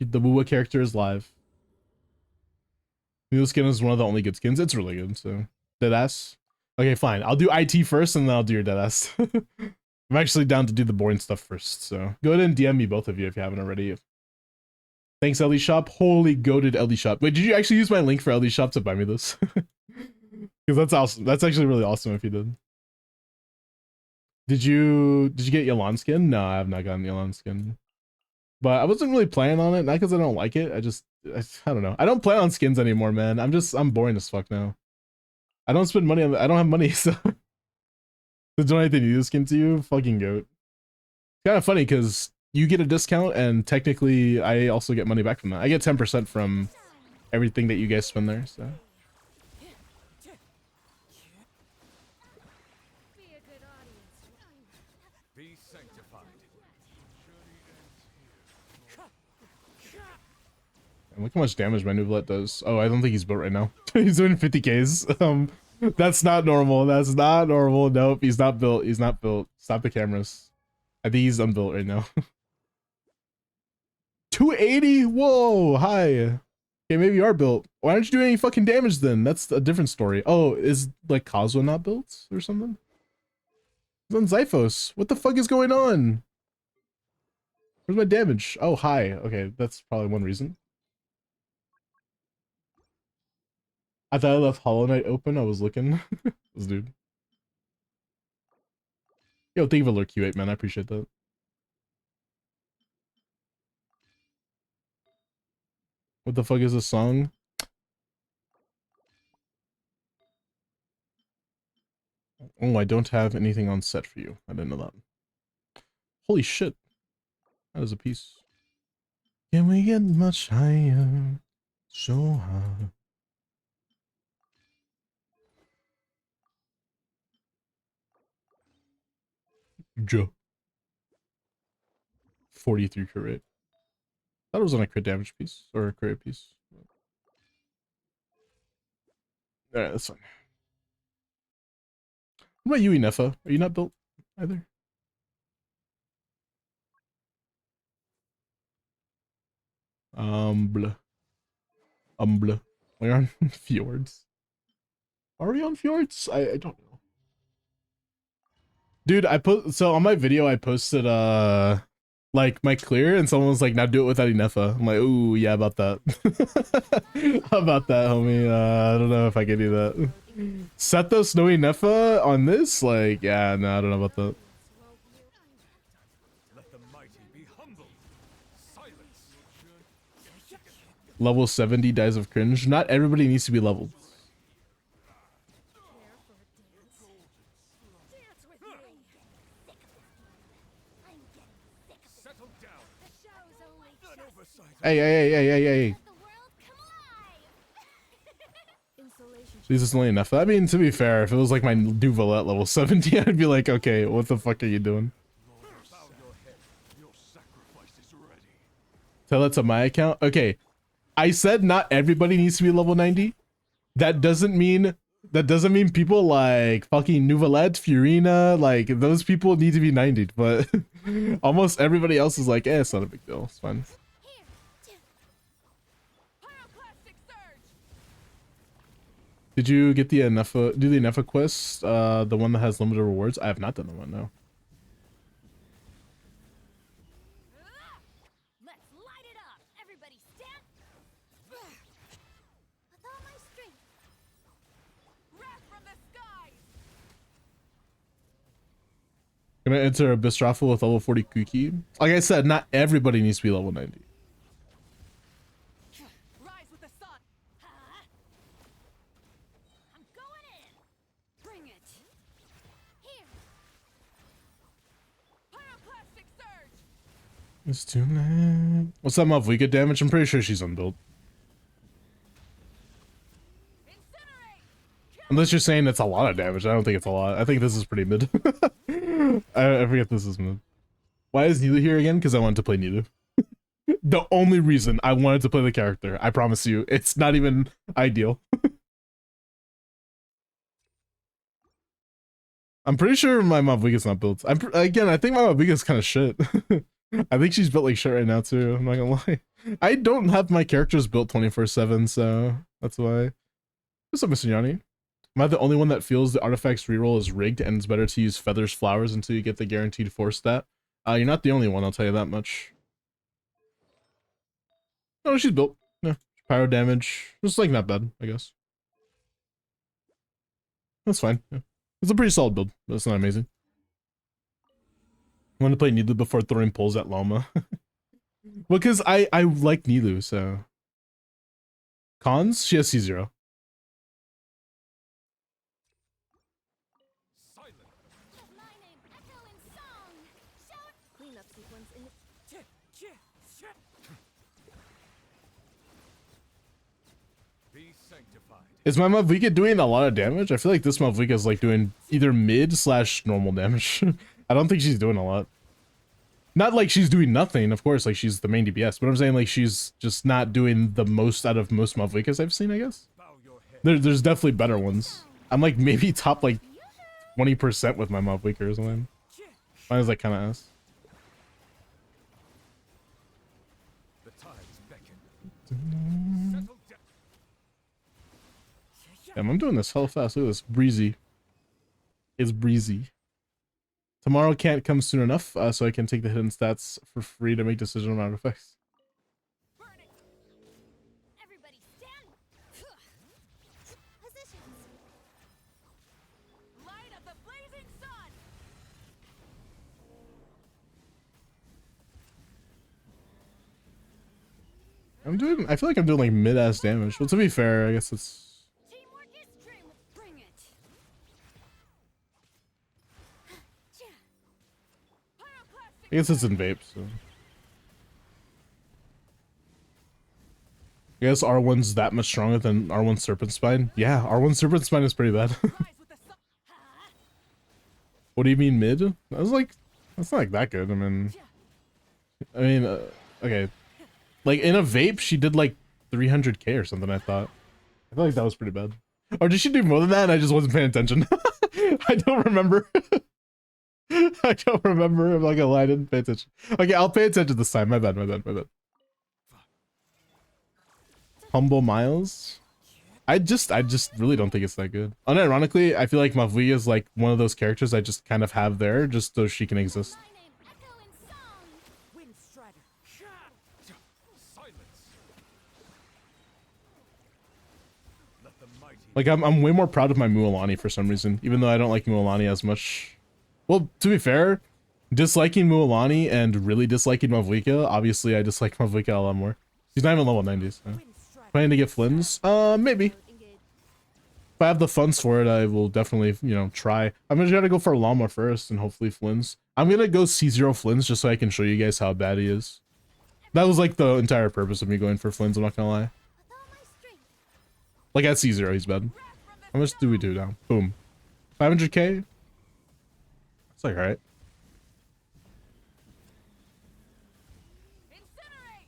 The Wuwa character is live. Nilu skin is one of the only good skins. It's really good, so. Deadass. Okay, fine. I'll do IT first and then I'll do your deadass. I'm actually down to do the boring stuff first, so. Go ahead and DM me, both of you, if you haven't already. Thanks, LD Shop. Holy goated LD Shop. Wait, did you actually use my link for LD Shop to buy me this? Because that's awesome. That's actually really awesome if you did. Did you get Yelan skin? No, I have not gotten Yelan skin. But I wasn't really planning on it, not because I don't like it. I don't know. I don't plan on skins anymore, man. I'm boring as fuck now. I don't spend money on I don't have money, so to donate the Nido skin to you. Fucking goat. Kind of funny because you get a discount and technically I also get money back from that. I get 10% from everything that you guys spend there, so. Be a good audience. Be sanctified. And look how much damage my Nuvolet does. Oh, I don't think he's built right now. He's doing 50Ks. That's not normal. That's not normal. Nope, he's not built. He's not built. Stop the cameras. I think he's unbuilt right now. 280? Whoa, hi. Okay, maybe you are built. Why aren't you doing any fucking damage then? That's a different story. Oh, is like Kazuha not built or something? He's on Zyphos. What the fuck is going on? Where's my damage? Oh, hi. Okay, that's probably one reason. I thought I left Hollow Knight open. I was looking. This dude. Yo, thank you for lurk Q8, man. I appreciate that. What the fuck is this song? Oh, I don't have anything on set for you. I didn't know that. Holy shit. That is a piece. Can we get much higher? So high. Joe. 43 crit rate. Thought it was on a crit damage piece or a crit piece. Alright, that's fine. What about you, Nefa? Are you not built either? Blah. Blah. We're on fjords. Are we on fjords? I don't know. Dude, so on my video I posted like my clear and someone was like, now do it without Inefa. I'm like, ooh, yeah, about that. How about that, homie? I don't know if I can do that. Sethos no Inefa on this? Like, yeah, no, I don't know about that. Let the mighty be humble. Silence. Level 70 dies of cringe. Not everybody needs to be leveled. Dance with me. I'm getting sick of it. Settle down. The show's only An just oversight. Hey. let the world come alive. Insulation. This is only enough. I mean, to be fair, if it was like my Duvalet level 70, I'd be like, okay, what the fuck are you doing? Bow your head. Your sacrifice is ready. Tell that to my account. Okay, I said not everybody needs to be level 90. That doesn't mean people like fucking Nuvalet, Furina, like those people need to be 90. But almost everybody else is like, it's not a big deal. It's fine. Here. Pyroclastic surge. Did you get the Nefa? Do the Nefa quest? The one that has limited rewards. I have not done the one. No. Let's light it up. Everybody stand. With all my strength. Wrath from the skies. Gonna enter Abyss Raffle with level 40 Kuki. Like I said, not everybody needs to be level 90. Rise with the sun. Huh? I'm going in. Bring it. Here. Pyroclastic surge. It's too late. What's that Mav? We get damage? I'm pretty sure she's unbuilt. Incinerate. Unless you're saying it's a lot of damage. I don't think it's a lot. I think this is pretty mid. I forget this is mid. Why is Nilu here again? Because I wanted to play Nilu. The only reason I wanted to play the character. I promise you. It's not even ideal. I'm pretty sure my Maviga's not built. Again, I think my Maviga's kind of shit. I think she's built like shit right now too. I'm not gonna lie. I don't have my characters built 24/7, so that's why. What's up, Mr. Yanni? Am I the only one that feels the artifacts reroll is rigged and it's better to use feathers flowers until you get the guaranteed 4 stat? You're not the only one, I'll tell you that much. No, she's built. Yeah, pyro damage. It's like not bad, I guess. That's fine. Yeah. It's a pretty solid build, but it's not amazing. I want to play Nilu before throwing pulls at Llama. Because I like Nilu, so. Cons? She has C0. Silence. sanctified. Is my Mavlika doing a lot of damage? I feel like this Mavlika is like doing either mid slash normal damage. I don't think she's doing a lot. Not like she's doing nothing, of course, like she's the main DPS, but I'm saying like she's just not doing the most out of most Mavlikas I've seen, I guess. Bow your head. There's definitely better ones. I'm like maybe top like 20% with my Mavlika or something. Mine is like kind of ass. The tides beckon. Settle down. Damn, I'm doing this hella fast. Look at this. Breezy. It's breezy. Tomorrow can't come soon enough, so I can take the hidden stats for free to make decision on artifacts. Burn it! Everybody stand! Positions! Light of the blazing sun! I feel like I'm doing like mid-ass damage. Well, to be fair, I guess it's... Teamwork is true! Bring it! I guess it's in vape, so... I guess R1's that much stronger than R1 Serpent Spine? Yeah, R1 Serpent Spine is pretty bad. Rise with the sun! What do you mean mid? I was like, that's not like that good. I mean, okay. Like in a vape, she did like 300k or something, I thought. I feel like that was pretty bad. Or did she do more than that and I just wasn't paying attention? I don't remember. I don't remember. I'm not gonna lie, I didn't pay attention. Okay, I'll pay attention this time. My bad. Humble Miles. I just really don't think it's that good. Unironically, I feel like Mavli is like one of those characters I just kind of have there just so she can exist. My name echo in song! Wind strider! Silence. Let the mighty. Like I'm way more proud of my Mualani for some reason, even though I don't like Mualani as much. Well, to be fair, disliking Mualani and really disliking Mavlika, obviously I dislike Mavlika a lot more. She's not even level 90, so. Wind strider! Planning to get Flynn's? Maybe. If I have the funds for it, I will definitely, you know, try. I'm gonna try to go for Llama first and hopefully Flynn's. I'm gonna go C0 Flynn's just so I can show you guys how bad he is. That was like the entire purpose of me going for Flynn's, I'm not gonna lie. With all my strength! Like at C0, he's bad. How much do we do now? Boom. 500k? It's like, alright. Incinerate!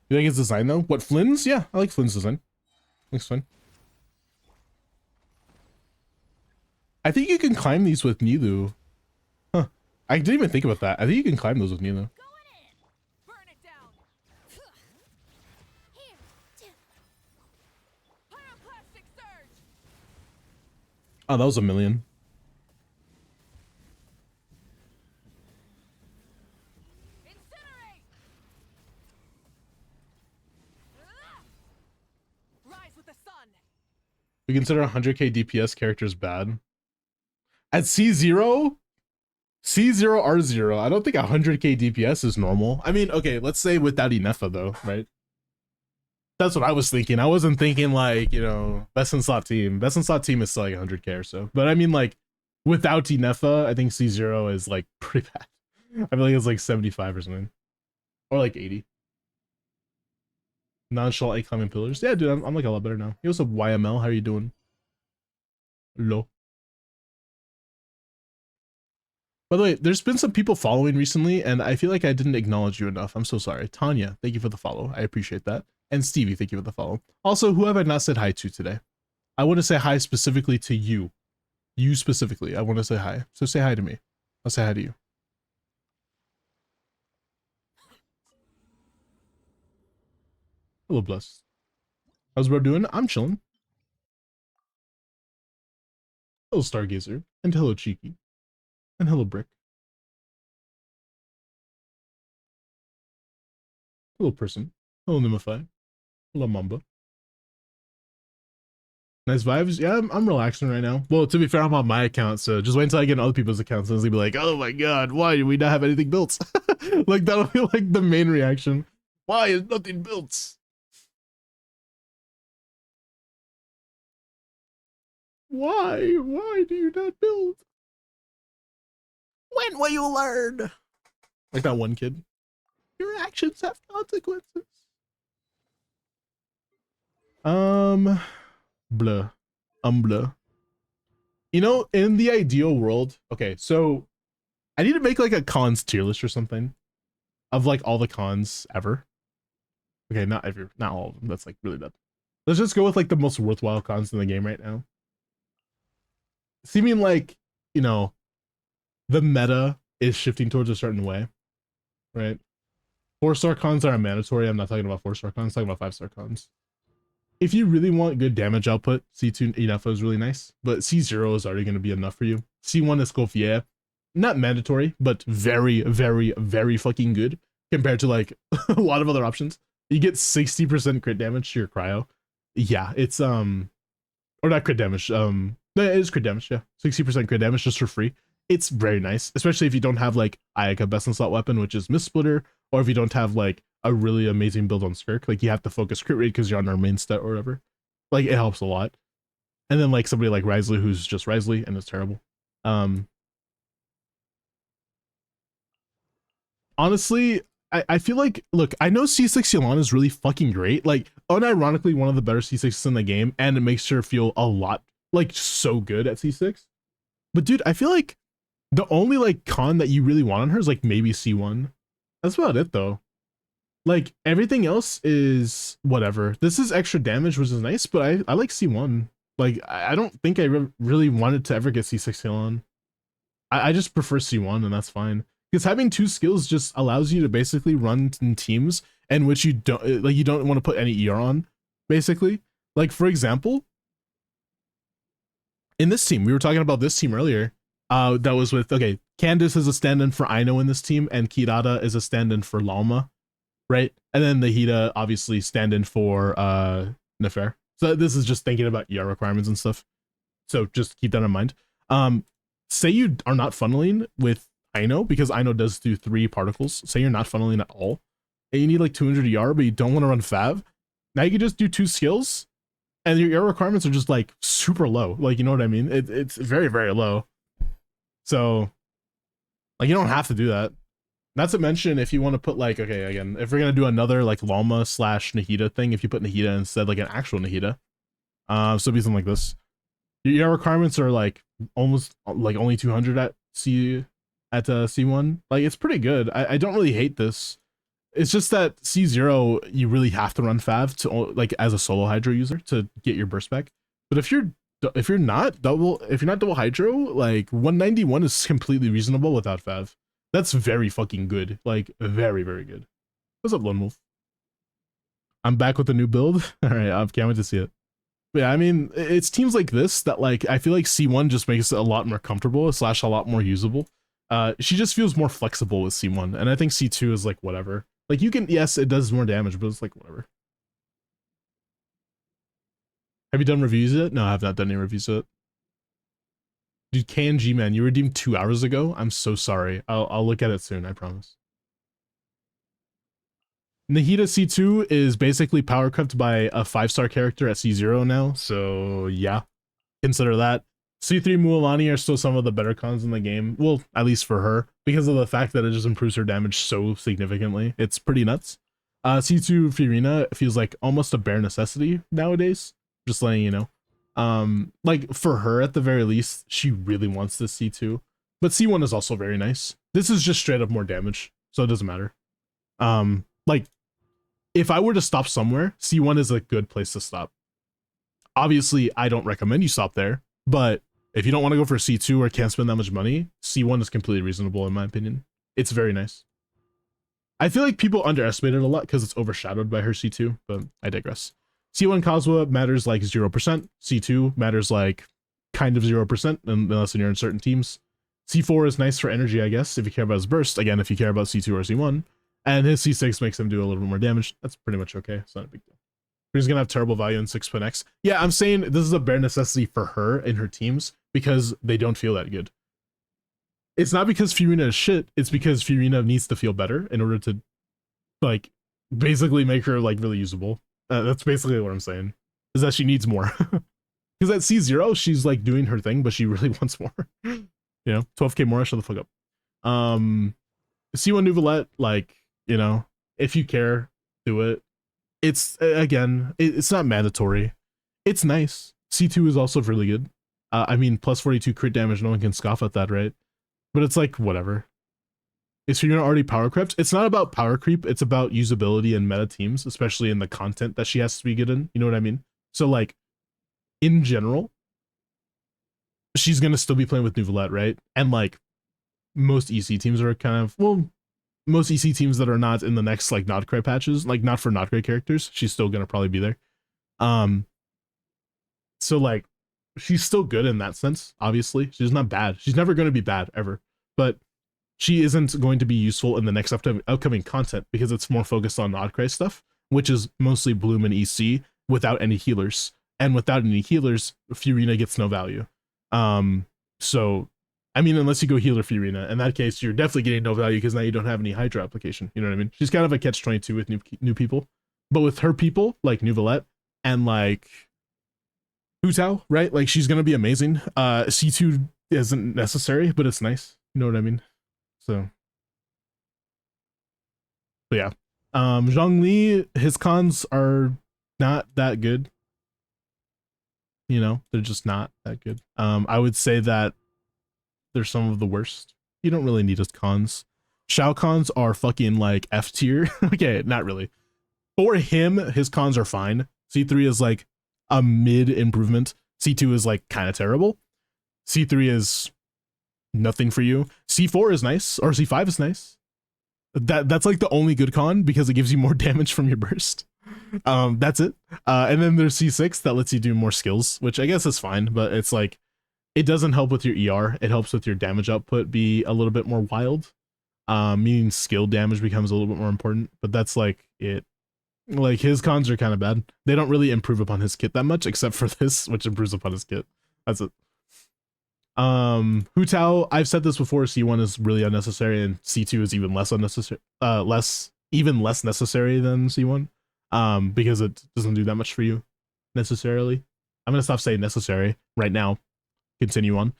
You think it's design though? What, Flynn's? Yeah, I like Flynn's design. Looks fine. I think you can climb these with Nilu. Huh. I didn't even think about that. I think you can climb those with Nilu. Going in! Burn it down! Here! Pyroclastic surge! Oh, that was a million. Incinerate! Rise with the sun! We consider 100k DPS characters bad. At C0? C0 R0, I don't think 100k DPS is normal. I mean, okay, let's say without Inefa though, right? That's what I was thinking. I wasn't thinking like, you know, best in slot team. Best in slot team is still like 100k or so. But I mean like, without Inefa, I think C0 is like pretty bad. I feel like it's like 75 or something. Or like 80. Nonchalant climbing pillars. Yeah, dude, I'm like a lot better now. Hey, what's up, YML? How are you doing? Low. By the way, there's been some people following recently, and I feel like I didn't acknowledge you enough. I'm so sorry. Tanya, thank you for the follow. I appreciate that. And Stevie, thank you for the follow. Also, who have I not said hi to today? I want to say hi specifically to you. You specifically. I want to say hi. So say hi to me. I'll say hi to you. Hello, Bless. How's bro doing? I'm chilling. Hello, Stargazer. And hello, Cheeky. And hello, Brick. Hello, person. Hello, Nimify. Hello, Mamba. Nice vibes. Yeah, I'm relaxing right now. Well, to be fair, I'm on my account, so just wait until I get on other people's accounts and it's gonna be like, oh my god, why do we not have anything built? Like, that'll be like the main reaction. Why is nothing built? Why? Why do you not build? When will you learn? Like that one kid. You're actions have consequences. Blah. Blah. You know, in the ideal world, okay, so I need to make like a cons tier list or something of like all the cons ever. Okay, not all of them. That's like really bad. Let's just go with like the most worthwhile cons in the game right now. Seeming like, you know, the meta is shifting towards a certain way, right? 4-star cons are mandatory. I'm not talking about 4-star cons, I'm talking about 5-star cons. If you really want good damage output, C2 enough is really nice, but C0 is already going to be enough for you. C1 is Escoffier, not mandatory, but very, very, very fucking good compared to like a lot of other options. You get 60% crit damage to your cryo. Yeah, it's or not crit damage. No, it is crit damage. Yeah, 60% crit damage just for free. It's very nice, especially if you don't have like Ayaka best in slot weapon, which is Mist Splitter, or if you don't have like a really amazing build on Skirk, like you have to focus crit rate because you're on our main stat or whatever. Like it helps a lot. And then like somebody like Risley who's just Risley and it's terrible. Honestly, I feel like, look, I know C6 Yelan is really fucking great. Like, unironically, one of the better C6s in the game, and it makes her feel a lot, like, so good at C6. But dude, I feel like the only, like, con that you really want on her is, like, maybe C1. That's about it, though. Like, everything else is whatever. This is extra damage, which is nice, but I like C1. Like, I don't think I really wanted to ever get C6 Yelan. I just prefer C1, and that's fine. Because having 2 skills just allows you to basically run in teams in which you don't want to put any ER on, basically. Like, for example, in this team, we were talking about this team earlier. That was with, okay, Candace is a stand-in for Aino in this team, and Kirata is a stand-in for Lalma, right? And then Nahida, obviously, stand-in for Nefer. So this is just thinking about ER requirements and stuff. So just keep that in mind. Say you are not funneling with Aino, because Aino does do 3 particles. Say you're not funneling at all, and you need like 200 ER, but you don't want to run Fav. Now you can just do 2 skills, and your ER requirements are just like super low. Like, you know what I mean? It's very, very low. So, like, you don't have to do that. Not to mention, if you want to put like, okay, again, if we're gonna do another like Lalma / Nahida thing, if you put Nahida instead, like an actual Nahida, so it'd be something like this. Your ER requirements are like almost like only 200 at C1. Like, it's pretty good. I don't really hate this. It's just that C0 you really have to run Fav to, like, as a solo Hydro user to get your burst back. But if you're not double Hydro, like 191 is completely reasonable without Fav. That's very fucking good. Like, very, very good. What's up, Lone Wolf? I'm back with a new build. All right, I can't wait to see it. But yeah, I mean, it's teams like this that, like, I feel like C1 just makes it a lot more comfortable / a lot more usable. She just feels more flexible with C1, and I think C2 is like whatever. Like, you can, yes, it does more damage, but it's like whatever. Have you done reviews yet? No, I have not done any reviews yet. Dude, KNG, man, you redeemed 2 hours ago? I'm so sorry. I'll look at it soon, I promise. Nahida C2 is basically power crept by a 5-star character at C0 now, so yeah, consider that. C3 Mualani are still some of the better cons in the game, well, at least for her, because of the fact that it just improves her damage so significantly. It's pretty nuts. C2 Fiorina feels like almost a bare necessity nowadays, just letting you know. Like, for her, at the very least, she really wants this C2, but C1 is also very nice. This is just straight up more damage, so it doesn't matter. Like, if I were to stop somewhere, C1 is a good place to stop. Obviously, I don't recommend you stop there, but if you don't want to go for C2 or can't spend that much money, C1 is completely reasonable in my opinion. It's very nice. I feel like people underestimate it a lot because it's overshadowed by her C2, but I digress. C1 Kazuha matters like 0%. C2 matters like kind of 0%, unless you're in certain teams. C4 is nice for energy, I guess, if you care about his burst. Again, if you care about C2 or C1. And his C6 makes him do a little bit more damage. That's pretty much okay. It's not a big deal. He's gonna have terrible value in 6.x. Yeah, I'm saying this is a bare necessity for her and her teams because they don't feel that good. It's not because Fiorina is shit. It's because Fiorina needs to feel better in order to, like, basically make her, like, really usable. That's basically what I'm saying. Is that she needs more. Because at C0, she's, like, doing her thing, but she really wants more. You know, 12k more, shut the fuck up. C1 Nouvelette, like, you know, if you care, do it. It's again, it's not mandatory. It's nice. C2 is also really good. I mean, plus 42 crit damage, no one can scoff at that, right? But it's like, whatever. If you're already power crept, it's not about power creep, it's about usability and meta teams, especially in the content that she has to be good in. You know what I mean? So like, in general, she's gonna still be playing with Nouvellette, right? And like, most EC teams are kind of, well, most EC teams that are not in the next like Nodcray patches, like not for Nodcray characters, she's still gonna probably be there. So like, she's still good in that sense, obviously. She's not bad. She's never going to be bad, ever. But she isn't going to be useful in the next upcoming content because it's more focused on Nodcray stuff, which is mostly Bloom and EC without any healers. And without any healers, Furina gets no value. So, I mean, unless you go healer Furina, in that case, you're definitely getting no value because now you don't have any Hydra application. You know what I mean? She's kind of a catch-22 with new people. But with her people, like Nouvellette and like Hu Tao, right? Like, she's gonna be amazing. C2 isn't necessary, but it's nice. You know what I mean? So yeah. Zhongli, his cons are not that good. You know, they're just not that good. I would say that they're some of the worst. You don't really need his cons. Shao cons are fucking like F tier. Okay, not really. For him, his cons are fine. C3 is like a mid improvement. C2 is like kind of terrible. C3 is nothing for you. C4 is nice, or C5 is nice. That's like the only good con because it gives you more damage from your burst. That's it. And then there's C6 that lets you do more skills, which I guess is fine, but it's like, it doesn't help with your ER. It helps with your damage output be a little bit more wild. Meaning skill damage becomes a little bit more important, but that's like it. Like, his cons are kind of bad. They don't really improve upon his kit that much, except for this, which improves upon his kit. That's it. Hu Tao, I've said this before, C1 is really unnecessary, and C2 is even less unnecessary, even less necessary than C1. Because it doesn't do that much for you, necessarily. I'm gonna stop saying necessary right now. Continue on.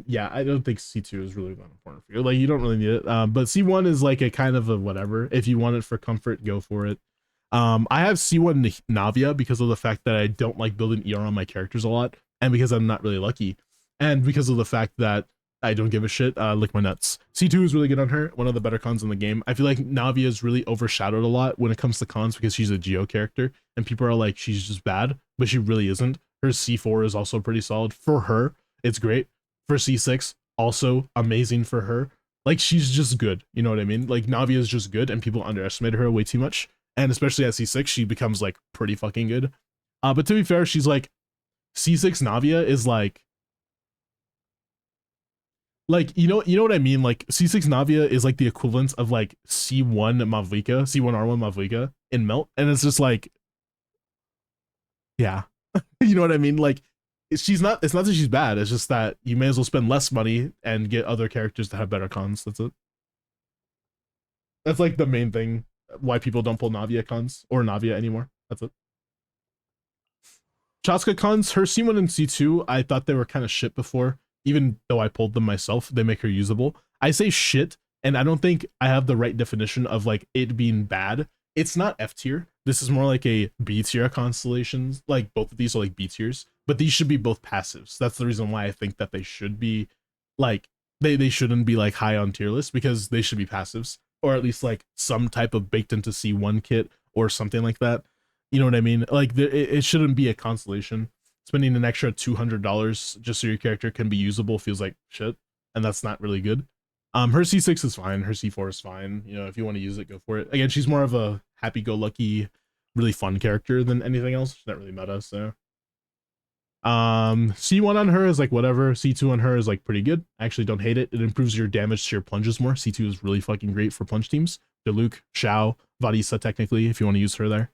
Yeah, I don't think C2 is really that important for you. Like, you don't really need it. But C1 is like a kind of a whatever. If you want it for comfort, go for it. I have C1 Navia because of the fact that I don't like building ER on my characters a lot, and because I'm not really lucky, and because of the fact that I don't give a shit, lick my nuts. C2 is really good on her, one of the better cons in the game. I feel like Navia is really overshadowed a lot when it comes to cons because she's a Geo character, and people are like, she's just bad, but she really isn't. Her C4 is also pretty solid. For her, it's great. For C6, also amazing for her. Like, she's just good, you know what I mean? Like, Navia is just good, and people underestimate her way too much. And especially at C6, she becomes like pretty fucking good. But to be fair, she's like, C6 Navia is like you know what I mean? Like, C6 Navia is like the equivalent of like C1 Mavlika, C1R1 Mavlika in Melt, and it's just like, yeah, you know what I mean? Like, it's not that she's bad, it's just that you may as well spend less money and get other characters that have better cons. That's it. That's like the main thing why people don't pull Navia cons or Navia anymore. That's it. Chaska cons, her C1 and C2, I thought they were kind of shit before, even though I pulled them myself. They make her usable. I say shit, and I don't think I have the right definition of like it being bad. It's not F tier. This is more like a B tier constellations. Like, both of these are like B tiers, but these should be both passives. That's the reason why I think that they should be like, they shouldn't be like high on tier list, because they should be passives, or at least like some type of baked into C1 kit or something like that. You know what I mean? Like, it shouldn't be a constellation. Spending an extra $200 just so your character can be usable feels like shit, and that's not really good. Her C6 is fine. Her C4 is fine. You know, if you want to use it, go for it. Again, she's more of a happy-go-lucky, really fun character than anything else. She's not really meta, so. C1 on her is like whatever. C2 on her is like pretty good. I actually don't hate it. It improves your damage to your plunges more. C2 is really fucking great for plunge teams. Diluc, Xiao, Vadisa technically, if you want to use her there.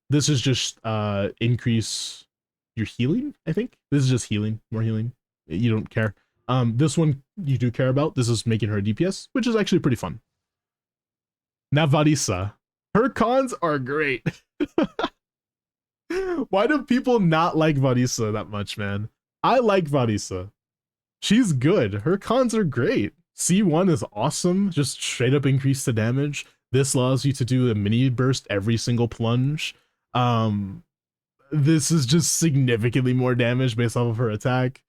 This is just increase your healing, I think. This is just healing, more healing. You don't care. This one you do care about. This is making her a DPS, which is actually pretty fun. Now Vadisa. Her cons are great. Why do people not like Vadisa that much, man? I like Vadisa. She's good. Her cons are great. C1 is awesome. Just straight up increase the damage. This allows you to do a mini burst every single plunge. This is just significantly more damage based off of her attack.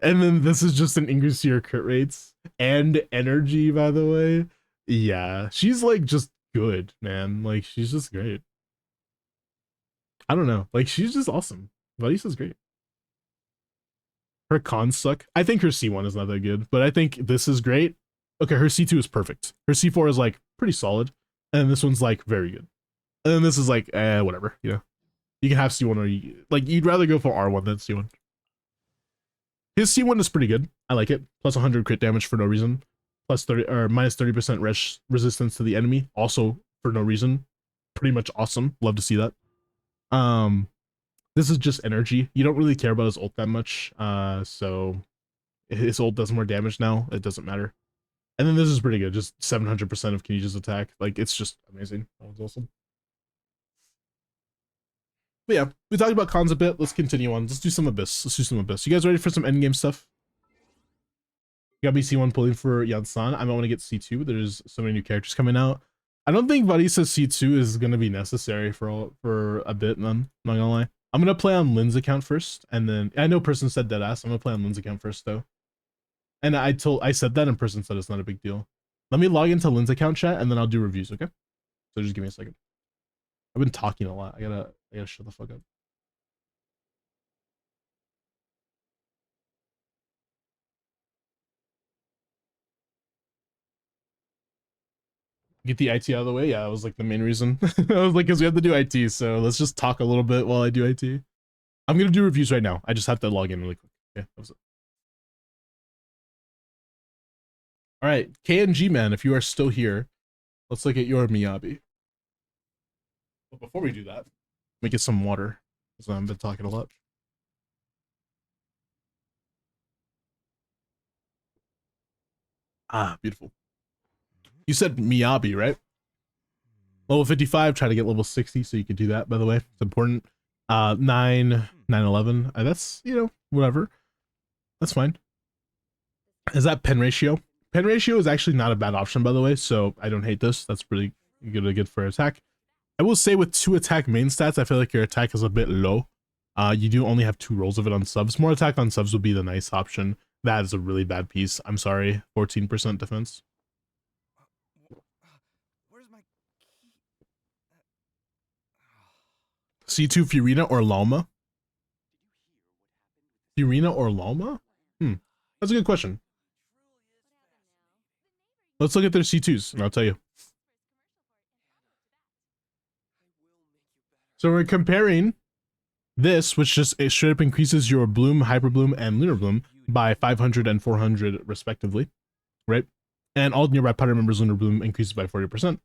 And then this is just an increase to your crit rates and energy, by the way. Yeah, she's like just good, man. Like, she's just great. I don't know. Like, she's just awesome. Valisa's great. Her cons suck. I think her C1 is not that good, but I think this is great. Okay, her C2 is perfect. Her C4 is like pretty solid. And this one's like very good. And then this is like, whatever, you know. You can have C1 or like, you'd rather go for R1 than C1. His C1 is pretty good. I like it. Plus 100 crit damage for no reason. Plus 30 or minus 30% resistance to the enemy. Also for no reason. Pretty much awesome. Love to see that. This is just energy. You don't really care about his ult that much. So his ult does more damage now. It doesn't matter. And then this is pretty good. Just 700% of Kenji's attack. Like, it's just amazing. That was awesome. But yeah, we talked about cons a bit. Let's continue on. Let's do some Abyss. You guys ready for some endgame stuff? You got me C1 pulling for Yansan. I might want to get C2. There's so many new characters coming out. I don't think Varisa's C2 is going to be necessary for a bit, man. Not gonna lie. I'm going to play on Lynn's account first. And then, I know person said deadass. I'm going to play on Lynn's account first, though. And I said that and person said it's not a big deal. Let me log into Lynn's account chat and then I'll do reviews, okay? So just give me a second. I've been talking a lot. I gotta shut the fuck up. Get the IT out of the way. Yeah, that was like the main reason. I was like, because we have to do IT, so let's just talk a little bit while I do IT. I'm gonna do reviews right now. I just have to log in really quick. Yeah, that was it. All right, KNG man, if you are still here, let's look at your Miyabi. But before we do that, let me get some water, because I've been talking a lot. Ah, beautiful. You said Miyabi, right? Level 55, try to get level 60, so you can do that, by the way. It's important. 911. That's, you know, whatever. That's fine. Is that pen ratio? Pen ratio is actually not a bad option, by the way, so I don't hate this. That's pretty good for attack. I will say with 2 attack main stats, I feel like your attack is a bit low. You do only have 2 rolls of it on subs. More attack on subs would be the nice option. That is a really bad piece. I'm sorry. 14% defense. Where's my key? C2 Furina or Lalma? Furina or Lalma? That's a good question. Let's look at their C2s and I'll tell you. So we're comparing this, which just straight up increases your Bloom, Hyper Bloom, and Lunar Bloom by 500 and 400 respectively, right? And all nearby powder members' Lunar Bloom increases by 40%.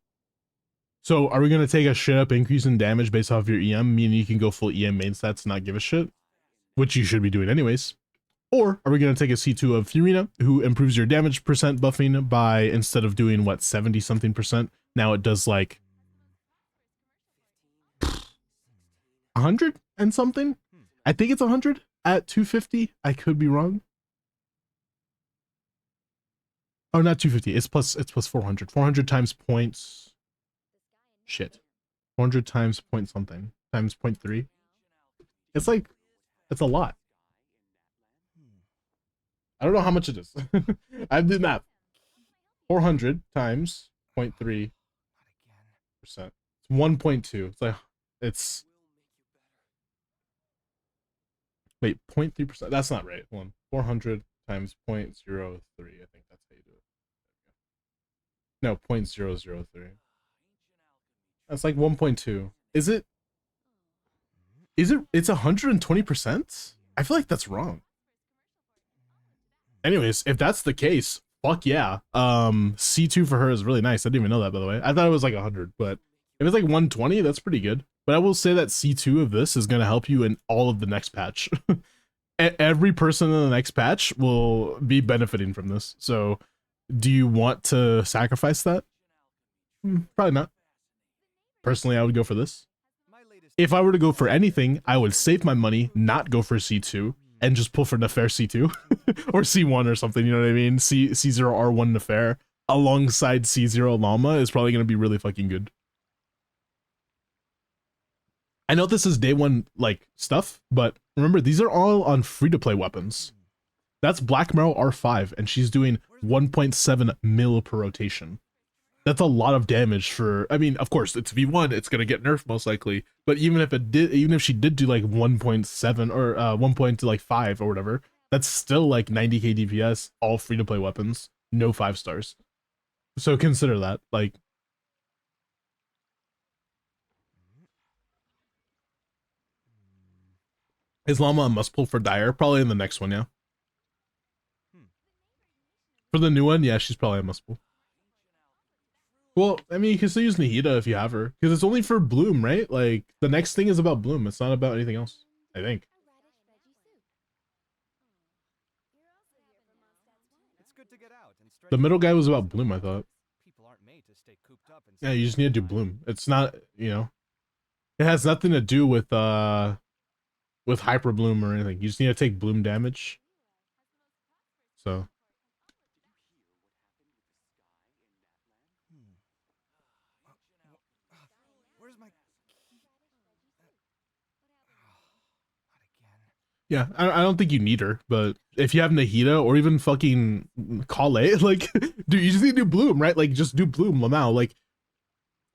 So are we going to take a straight up increase in damage based off your EM, meaning you can go full EM main stats and not give a shit? Which you should be doing anyways. Or are we going to take a C2 of Furina, who improves your damage percent buffing by, instead of doing, what, 70 something percent, now it does like 100 and something? I think it's 100 at 250. I could be wrong. Oh, not 250. It's plus 400. 400 times points. Shit. 400 times point something. Times 0.3. It's like, it's a lot. I don't know how much it is. I did math. 400 times 0.3%. It's 1.2. It's like, it's... Wait, 0.3%? That's not right. Hold on. 400 times 0.03. I think that's how you do it. No, 0.003. That's like 1.2. Is it? It's 120%? I feel like that's wrong. Anyways, if that's the case, fuck yeah. C2 for her is really nice. I didn't even know that, by the way. I thought it was like 100, but if it's like 120, that's pretty good. But I will say that C2 of this is going to help you in all of the next patch. Every person in the next patch will be benefiting from this. So do you want to sacrifice that? Probably not. Personally, I would go for this. If I were to go for anything, I would save my money, not go for C2, and just pull for Nefer C2 or C1 or something, you know what I mean? C0R1 Nefer. alongside C0 Llama is probably going to be really fucking good. I know this is day one like stuff, but remember these are all on free to play weapons. That's Black Marrow R5 and she's doing 1.7 mil per rotation. That's a lot of damage for, I mean, of course it's V1, it's going to get nerfed most likely, but even if she did do like 1.7 or 1.5 or whatever, that's still like 90k DPS, all free to play weapons, no 5 stars. So consider that, like, is Llama a must pull for Dire? Probably in the next one, yeah. For the new one, yeah, she's probably a must pull. Well, I mean, you can still use Nahida if you have her, because it's only for Bloom, right? Like, the next thing is about Bloom. It's not about anything else, I think. It's good to get out and The middle guy was about Bloom, I thought. people aren't made to stay cooped up Yeah, you just need to do Bloom. It's not, you know, it has nothing to do with Hyper Bloom or anything. You just need to take Bloom damage. So. Where's my key? Yeah, I don't think you need her, but if you have Nahida or even fucking Kale, like, dude, you just need to do Bloom, right? Like, just do Bloom Lamau. Like,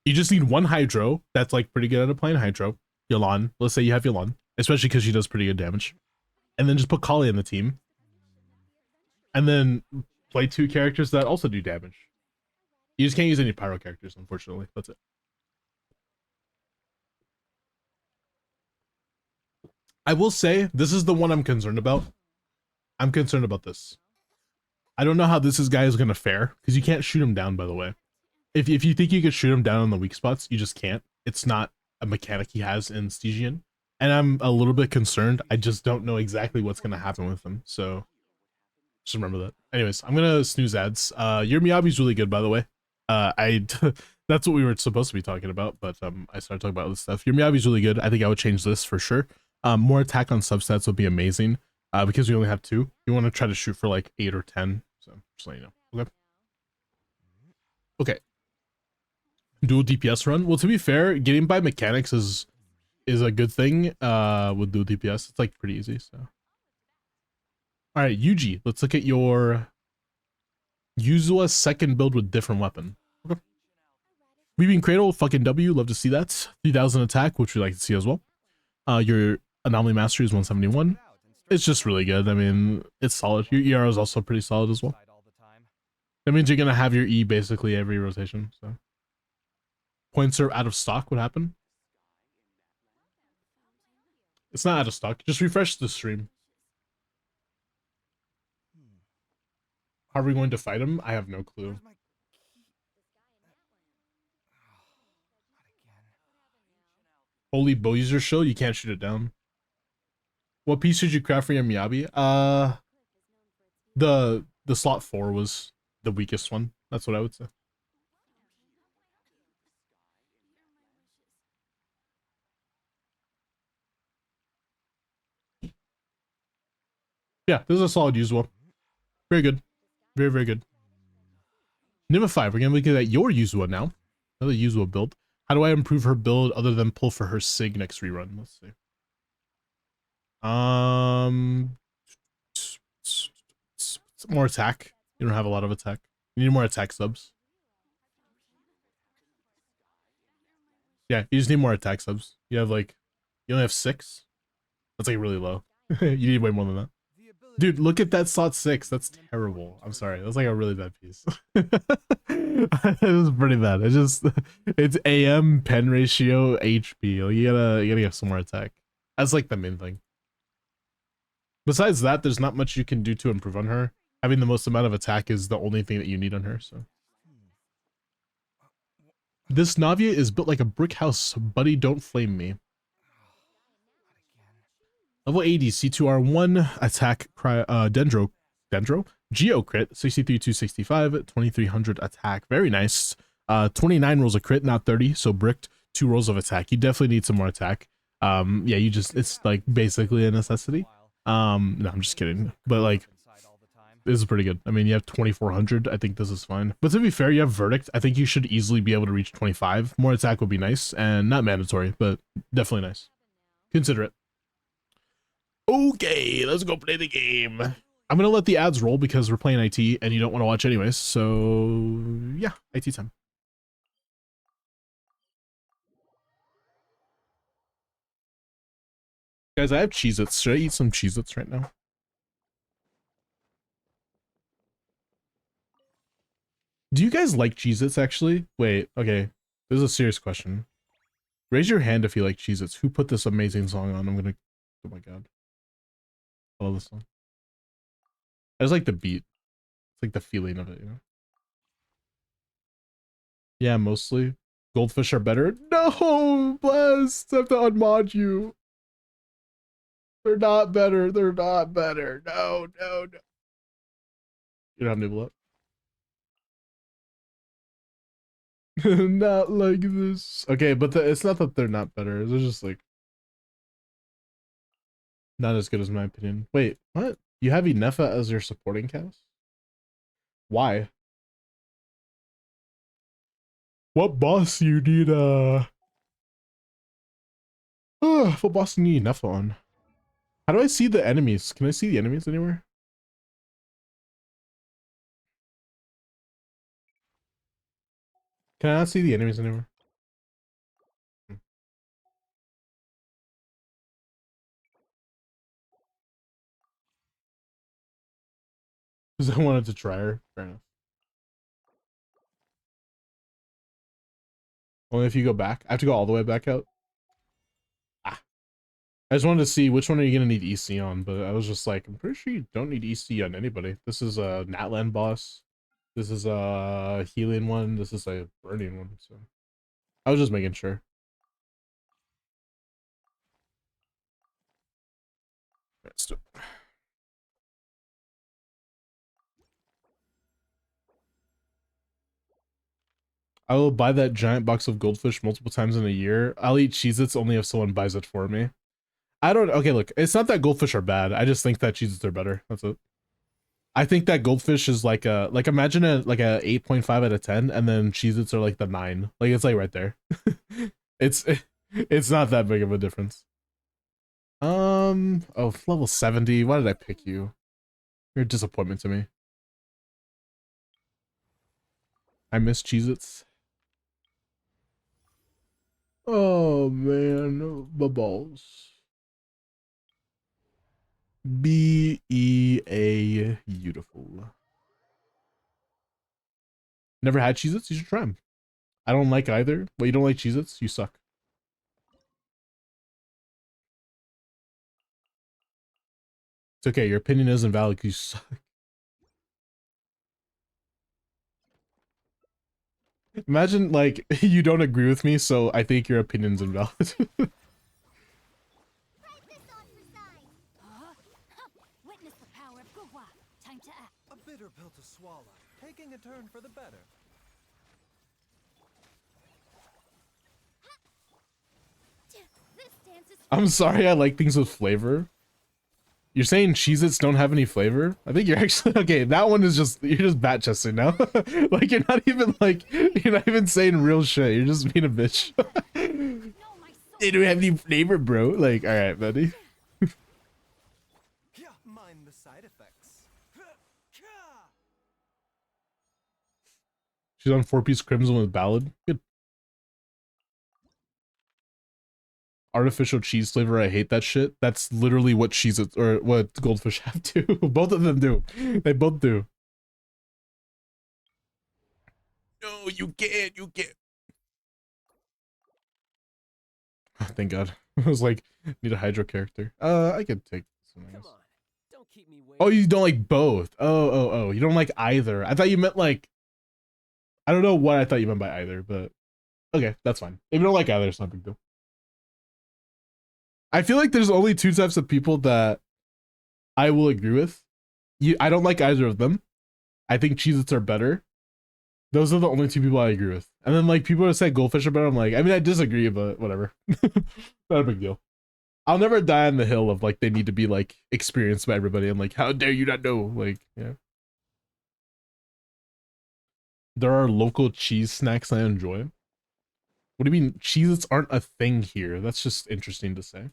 you just need one Hydro that's like pretty good at applying Hydro. Yolan, let's say you have Yolan, especially because she does pretty good damage, and then just put Kale in the team, and then play 2 characters that also do damage. You just can't use any Pyro characters, unfortunately. That's it. I will say, this is the one I'm concerned about. I'm concerned about this. I don't know how this guy is going to fare, because you can't shoot him down, by the way. If you think you could shoot him down on the weak spots, you just can't. It's not a mechanic he has in Stygian. And I'm a little bit concerned. I just don't know exactly what's going to happen with him. So, just remember that. Anyways, I'm going to snooze ads. Your Miyabi's really good, by the way. That's what we were supposed to be talking about, but I started talking about this stuff. Your Miyabi's really good. I think I would change this for sure. More attack on substats would be amazing, because we only have 2. You want to try to shoot for like 8 or 10. So just let you know. Okay. Okay. Dual DPS run. Well, to be fair, getting by mechanics is a good thing. With dual DPS, it's like pretty easy. So. All right, Yuji. Let's look at your Yuzua's second build with different weapon. Okay. Weaving Cradle, fucking W. Love to see that. 3000 attack, which we like to see as well. Your Anomaly Mastery is 171. It's just really good. I mean, it's solid. Your ER is also pretty solid as well. That means you're going to have your E basically every rotation. So points are out of stock. What happened? It's not out of stock. Just refresh the stream. How are we going to fight him? I have no clue. Holy Bowser show, you can't shoot it down. What piece should you craft for your Miyabi? The slot 4 was the weakest one. That's what I would say. Yeah, this is a solid Yuzuo. Very good. Very, very good. Number 5, we're gonna look at your Yuzuo now. Another Yuzuo build. How do I improve her build other than pull for her Sig next rerun? Let's see. More attack. You don't have a lot of attack. You need more attack subs. Yeah, you just need more attack subs. You have like, you only have 6. That's like really low. You need way more than that. Dude, look at that slot 6. That's terrible. I'm sorry. That's like a really bad piece. It was pretty bad. It's AM, pen ratio, HP. Like, you gotta get some more attack. That's like the main thing. Besides that, there's not much you can do to improve on her. Having the most amount of attack is the only thing that you need on her, so. This Navia is built like a brick house. Buddy, don't flame me. Level 80, C2R1, attack, Dendro, Geo crit, 63,265, 2,300 attack. Very nice. 29 rolls of crit, not 30, so bricked. 2 rolls of attack. You definitely need some more attack. Yeah, it's like basically a necessity. No, I'm just kidding. But like, This is pretty good. I mean, you have 2400. I think this is fine. But to be fair, you have Verdict. I think you should easily be able to reach 25. More attack would be nice, and not mandatory, but definitely nice. Consider it. Okay, let's go play the game. I'm gonna let the ads roll because we're playing IT and you don't want to watch anyways. So yeah, IT time. Guys, I have Cheez-Its. Should I eat some Cheez-Its right now? Do you guys like Cheez-Its actually? Wait, okay. This is a serious question. Raise your hand if you like Cheez-Its. Who put this amazing song on? I'm gonna... Oh my god. I love this song. I just like the beat. It's like the feeling of it, you know? Yeah, mostly. Goldfish are better? No! Blessed! I have to unmod you. They're not better. They're not better. No, no, no. You don't have nibble up. Not like this. Okay, but it's not that they're not better. They're just like not as good as my opinion. Wait, what? You have Inefa as your supporting cast? Why? What boss you need what boss do you need Inefa on? How do I see the enemies? Can I see the enemies anywhere? Can I not see the enemies anywhere? Because I wanted to try her. Fair enough. Only if you go back. I have to go all the way back out. Ah. I just wanted to see which one are you gonna need EC on, but I was just like, I'm pretty sure you don't need EC on anybody. This is a Natland boss. This is a healing one. This is a burning one. So I was just making sure. Let's do it. I will buy that giant box of goldfish multiple times in a year. I'll eat Cheez-Its only if someone buys it for me. I don't... Okay, look. It's not that goldfish are bad. I just think that Cheez-Its are better. That's it. I think that goldfish is like a... Like, imagine a 8.5 out of 10, and then Cheez-Its are like the 9. Like, it's like right there. It's not that big of a difference. Oh, level 70. Why did I pick you? You're a disappointment to me. I miss Cheez-Its. Oh man, my balls. B-E-A beautiful. Never had Cheez-Its? You should try them. I don't like either. But you don't like Cheez-Its? You suck. It's okay, your opinion isn't valid because you suck. Imagine, like, you don't agree with me, so I think your opinion's invalid. Witness the power of Gugwa. Time to act. A bitter pill to swallow, taking a turn for the better. This dance is I'm sorry I like things with flavor. You're saying Cheez-Its don't have any flavor? I think you're actually... Okay, that one is just... You're just bat-chesting now. Like, you're not even, like... You're not even saying real shit. You're just being a bitch. They don't have any flavor, bro. Like, alright, buddy. Mind the side effects. She's on 4-piece Crimson with Ballad. Good. Artificial cheese flavor, I hate that shit. That's literally what Cheez-Its or what goldfish have to. Both of them do. They both do. No, you can't. You can't. Oh, thank God. I was like, need a Hydro character. I could take some. Come on, don't keep me waiting. Oh, you don't like both. Oh. You don't like either. I thought you meant like... I don't know what I thought you meant by either, but... Okay, that's fine. If you don't like either, it's not a big deal. I feel like there's only two types of people that I will agree with. I don't like either of them. I think Cheez-Its are better. Those are the only two people I agree with. And then like people that say goldfish are better, I'm like, I mean, I disagree, but whatever. Not a big deal. I'll never die on the hill of like they need to be like experienced by everybody. I'm like, how dare you not know? Like, yeah. There are local cheese snacks I enjoy. What do you mean Cheez-Its aren't a thing here? That's just interesting to say.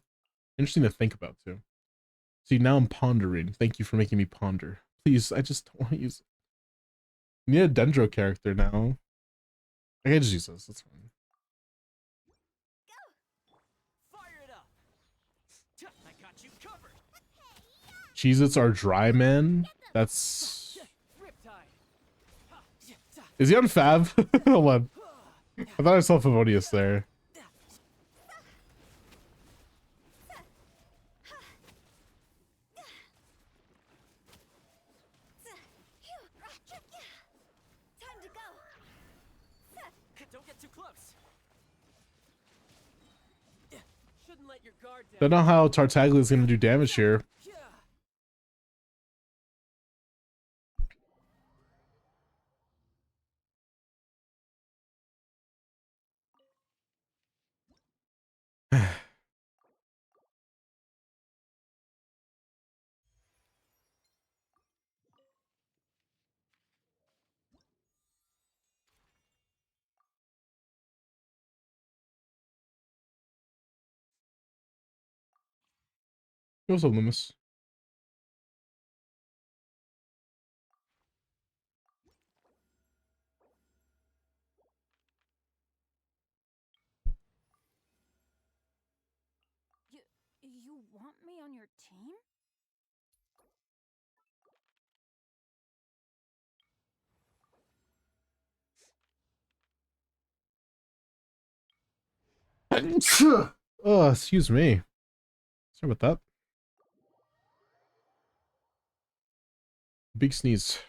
Interesting to think about too. See, now I'm pondering. Thank you for making me ponder. Please, I just don't want to use it. I need a Dendro character now. I can just use this. That's fine. Fire it up. I got you covered. Cheez-Its are dry, man. That's... Riptide. Is he on Fab? Hold on. I thought I saw Favonius there. Time to go. Don't get too close. Shouldn't let your guard down. Don't know how Tartaglia is going to do damage here. What's up, Loomis? You want me on your team? Oh, excuse me. Sorry about that. Big sneeze.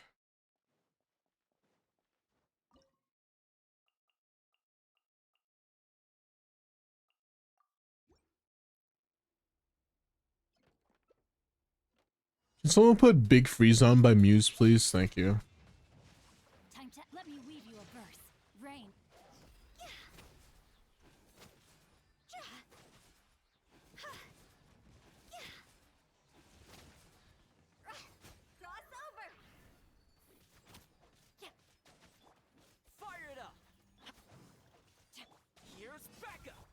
Can someone put Big Freeze on by Muse, please? Thank you. Time to let me weave you a verse. Rain. Cross over. Fire it up. Here's backup.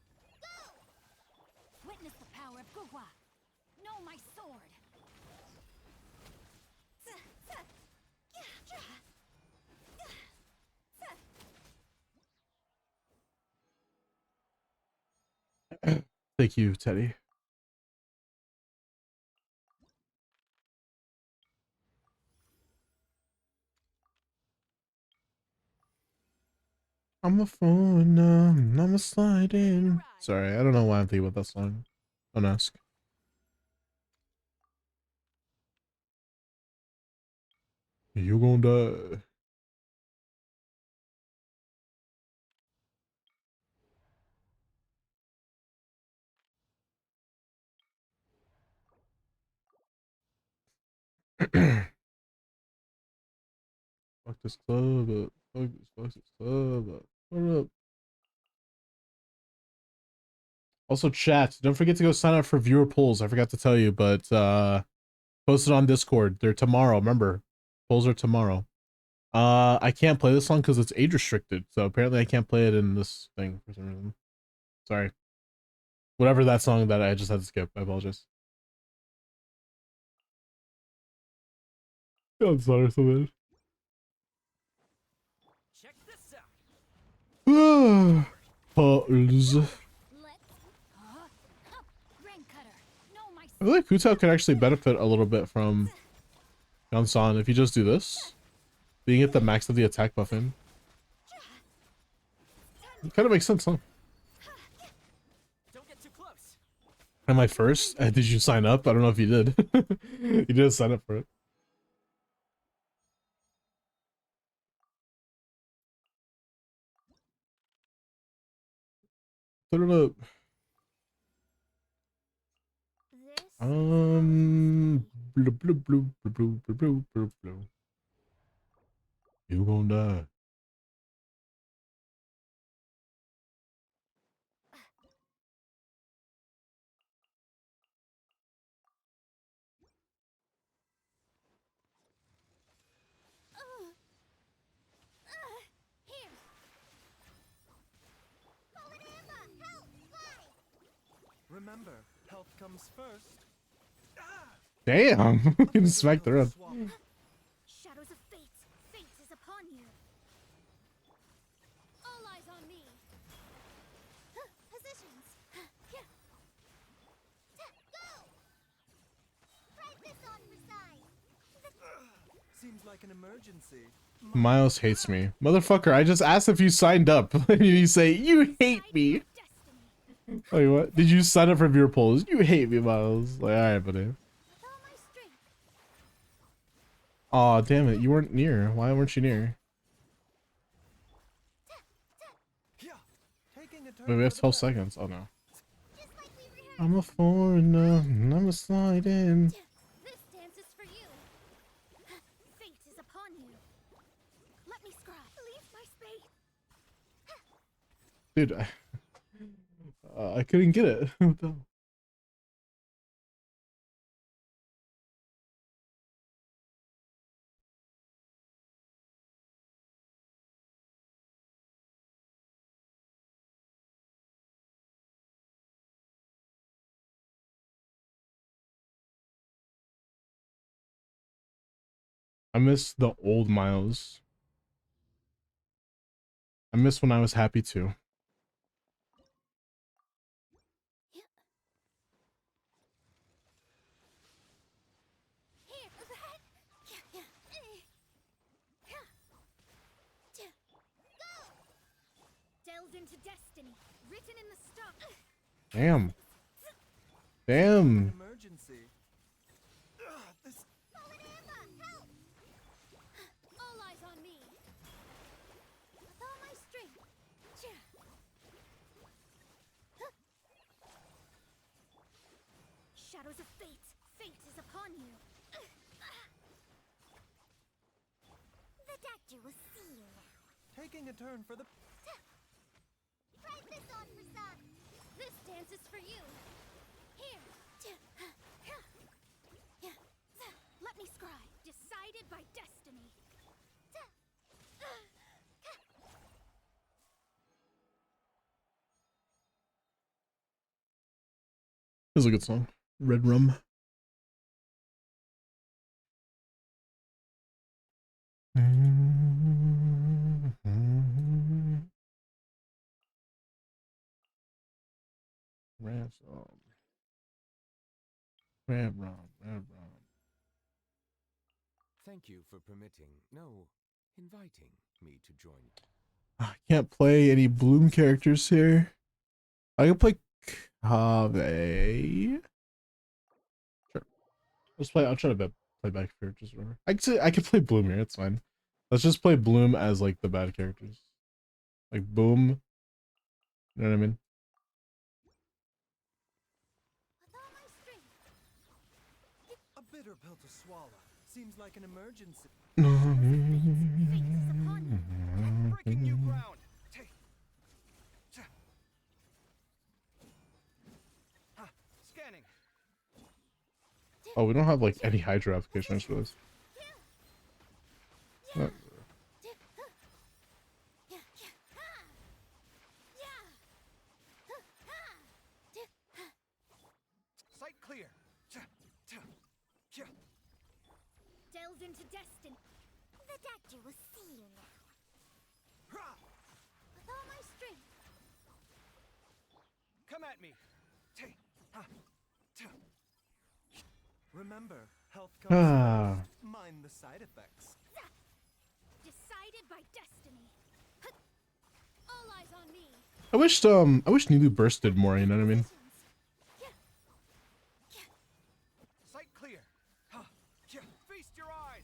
Witness the power of Gugwa. Know my sword. Thank you, Teddy. I'm a foreigner, I'm a sliding. Sorry, I don't know why I'm thinking about that song. Don't ask. You gonna die. Fuck this club up. Fuck this club up. What up? Also, chat, don't forget to go sign up for viewer polls. I forgot to tell you, but post it on Discord. They're tomorrow. Remember, polls are tomorrow. I can't play this song because it's age restricted. So apparently I can't play it in this thing for some reason. Sorry. Whatever that song that I just had to skip. I apologize. I'm sorry so bad. Check this out. Pause. Let's. Rain cutter. Know my I feel like Hu Tao could actually benefit a little bit from Yonsan if you just do this. Being at the max of the attack buffing. It kind of makes sense, huh? Don't get too close. Am I first? Did you sign up? I don't know if you did. You did sign up for it. Put it up. This Blue, blue, blue, blue, blue, blue, blue, blue, blue. You gonna die. Remember, health comes first. Damn. Getting smacked around. Shadows of fate. Fate is upon you. All eyes on me. Positions. Go! Try this on for size. Seems like an emergency. Miles hates me. Motherfucker, I just asked if you signed up. And you say, you hate me. Destiny. Wait, what? Did you sign up for viewer polls? You hate me, Miles. Like, alright, buddy. With all my strength. Aw, damn it. You weren't near. Why weren't you near? Taking a turn Wait, we have for the 12 best. seconds. Oh, no. Just like we rehearsed. I'm a foreigner, and I'm a slide in. This dance is for you. Fate is upon you. Let me scribe. Leave my space. Dude, I couldn't get it. What the hell? I miss the old Miles. I miss when I was happy too. Here. Go. Delve into destiny. Written in the stars. Damn. Damn. Emergency. This Fallen Emma, help! All eyes on me. With all my strength. Shadows of fate. Fate is upon you. The doctor will see you now. taking a turn for the Try this on for size. This dance is for you. Here. Let me scribe. Decided by destiny. This is a good song. Red Rum. Ransom. Red Rum. Red Rum. Thank you for inviting me to join. I can't play any Bloom characters here. I can play Kave. Sure. I'll try to play bad characters. Whatever. I can play Bloom here. It's fine. Let's just play Bloom as like the bad characters. Like Boom. You know what I mean? With all my strength. a bitter pill to swallow. Seems like an emergency. Fate is upon you. Breaking new ground. Scanning. Oh, we don't have like any Hydra applications for this. What? Sight clear. Delve into destiny. The doctor will see you now. With all my strength. Come at me. Remember, health comes Ah. first. Mind the side effects. Decided by destiny. All eyes on me. I wish Nilu bursted more, you know what I mean? Sight clear. Feast your eyes.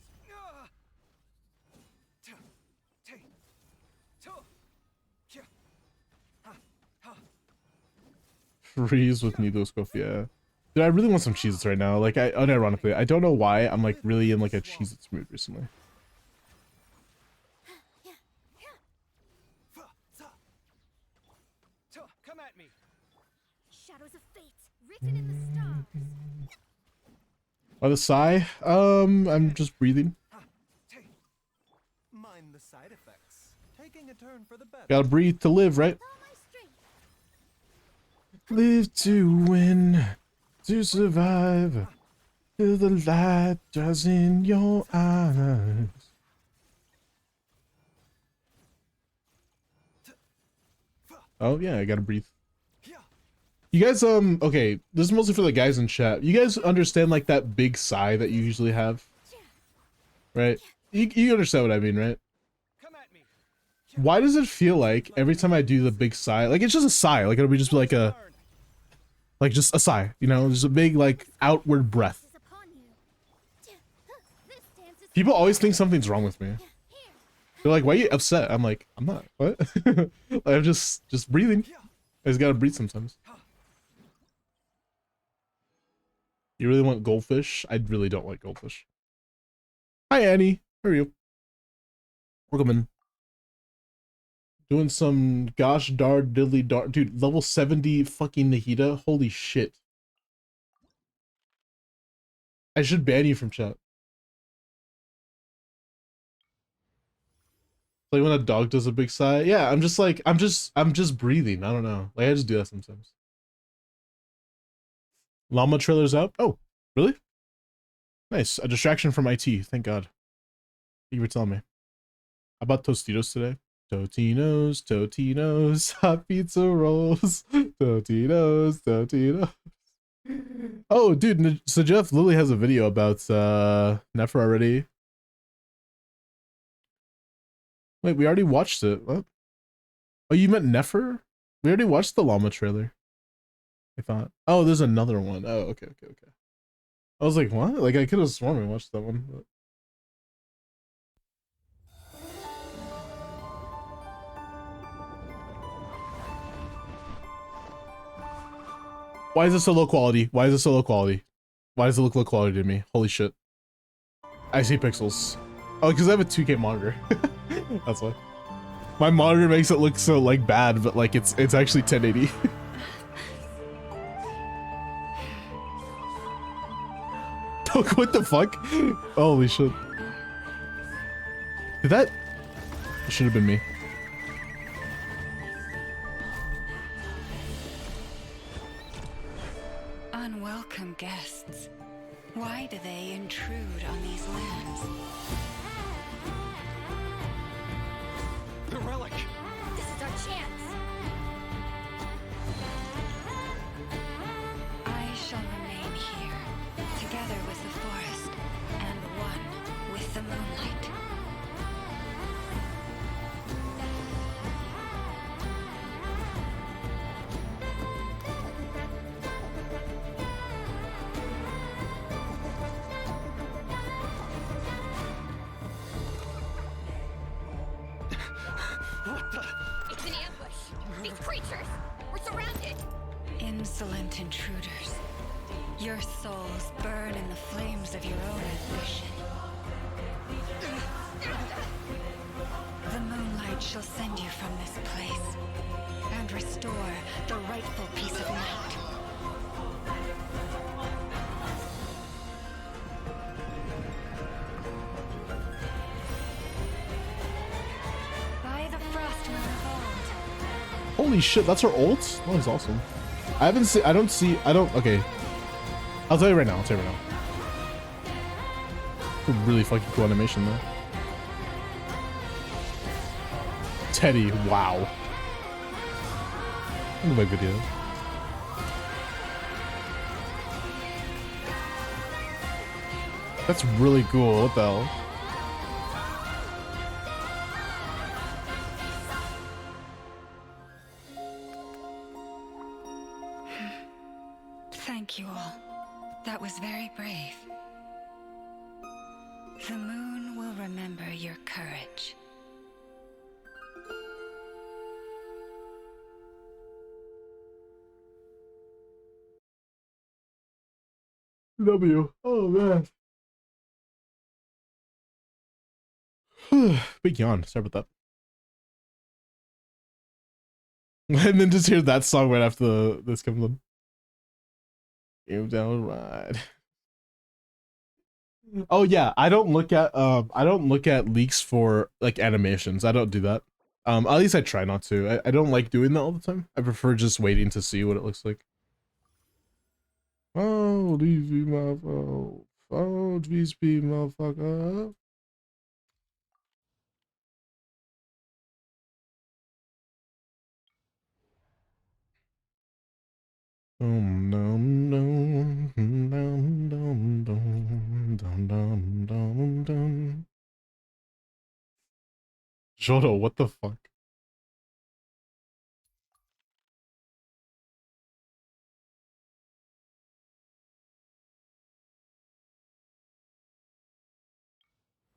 Freeze with Nilu's Scope, yeah. Dude, I really want some Cheez-Its right now. Like, unironically, I don't know why I'm like really in like a Cheez-Its mood recently. Come at me. Shadows of fate. Written in the stars. Oh, the sigh? I'm just breathing. Mind the side effects. Taking a turn for the better. Gotta breathe to live, right? With all my strength. Live to win, to survive, till the light dies in your eyes. Oh yeah, I gotta breathe. You guys, okay, this is mostly for the guys in chat. You guys understand like that big sigh that you usually have? Right? You understand what I mean, right? Why does it feel like every time I do the big sigh, like it's just a sigh, like it'll be just like a, like just a sigh, you know, just a big like outward breath. People always think something's wrong with me. They're like, why are you upset? I'm like, I'm not, what? Like, I'm just breathing. I just gotta breathe sometimes. You really want goldfish? I really don't like goldfish. Hi Annie, how are you? Welcome in. Doing some gosh dar diddly dar, dude, level 70 fucking Nahida, holy shit. I should ban you from chat. Like when a dog does a big sigh. Yeah, I'm just like, I'm just breathing. I don't know. Like I just do that sometimes. Llama trailer's out. Oh, really? Nice. A distraction from IT. Thank God. Thank you for telling me. I bought Tostitos today. Totinos, hot pizza rolls. Totinos. Oh, dude. So Jeff Lilly has a video about Nefer already. Wait, we already watched it. What? Oh, you meant Nefer? We already watched the llama trailer. I thought. Oh, there's another one. Oh, okay. I was like, what? Like, I could have sworn we watched that one. But... Why is it so low quality? Why is it so low quality? Why does it look low quality to me? Holy shit. I see pixels. Oh, because I have a 2K monitor. That's why. My monitor makes it look so, like, bad, but, like, it's actually 1080. What the fuck? Holy shit. Did that... It should have been me. Unwelcome guests. Why do they intrude on these lands? The relic! This is our chance. I shall remain here, together with the forest, and one with the moonlight. What the? It's an ambush. These creatures. We're surrounded. Insolent intruders. Your souls burn in the flames of your own ambition. The moonlight shall send you from this place and restore the rightful peace of night. By the frost moon of old. Holy shit, that's her ult? That was awesome. I don't, okay. I'll tell you right now, A really fucking cool animation though. Teddy, wow. Look at my video. That's really cool, what the hell? Thank you all. That was very brave. The moon will remember your courage. W. Oh man. Big yawn. Sorry about that. And then just hear that song right after this comes on. You don't ride. Oh yeah, I don't look at leaks for like animations. I don't do that. At least I try not to. I don't like doing that all the time. I prefer just waiting to see what it looks like. Oh, leave me, motherfucker. Oh, please be motherfucker. Dum dum dum dum dum dum dum dum dum dum. Jodo, what the fuck?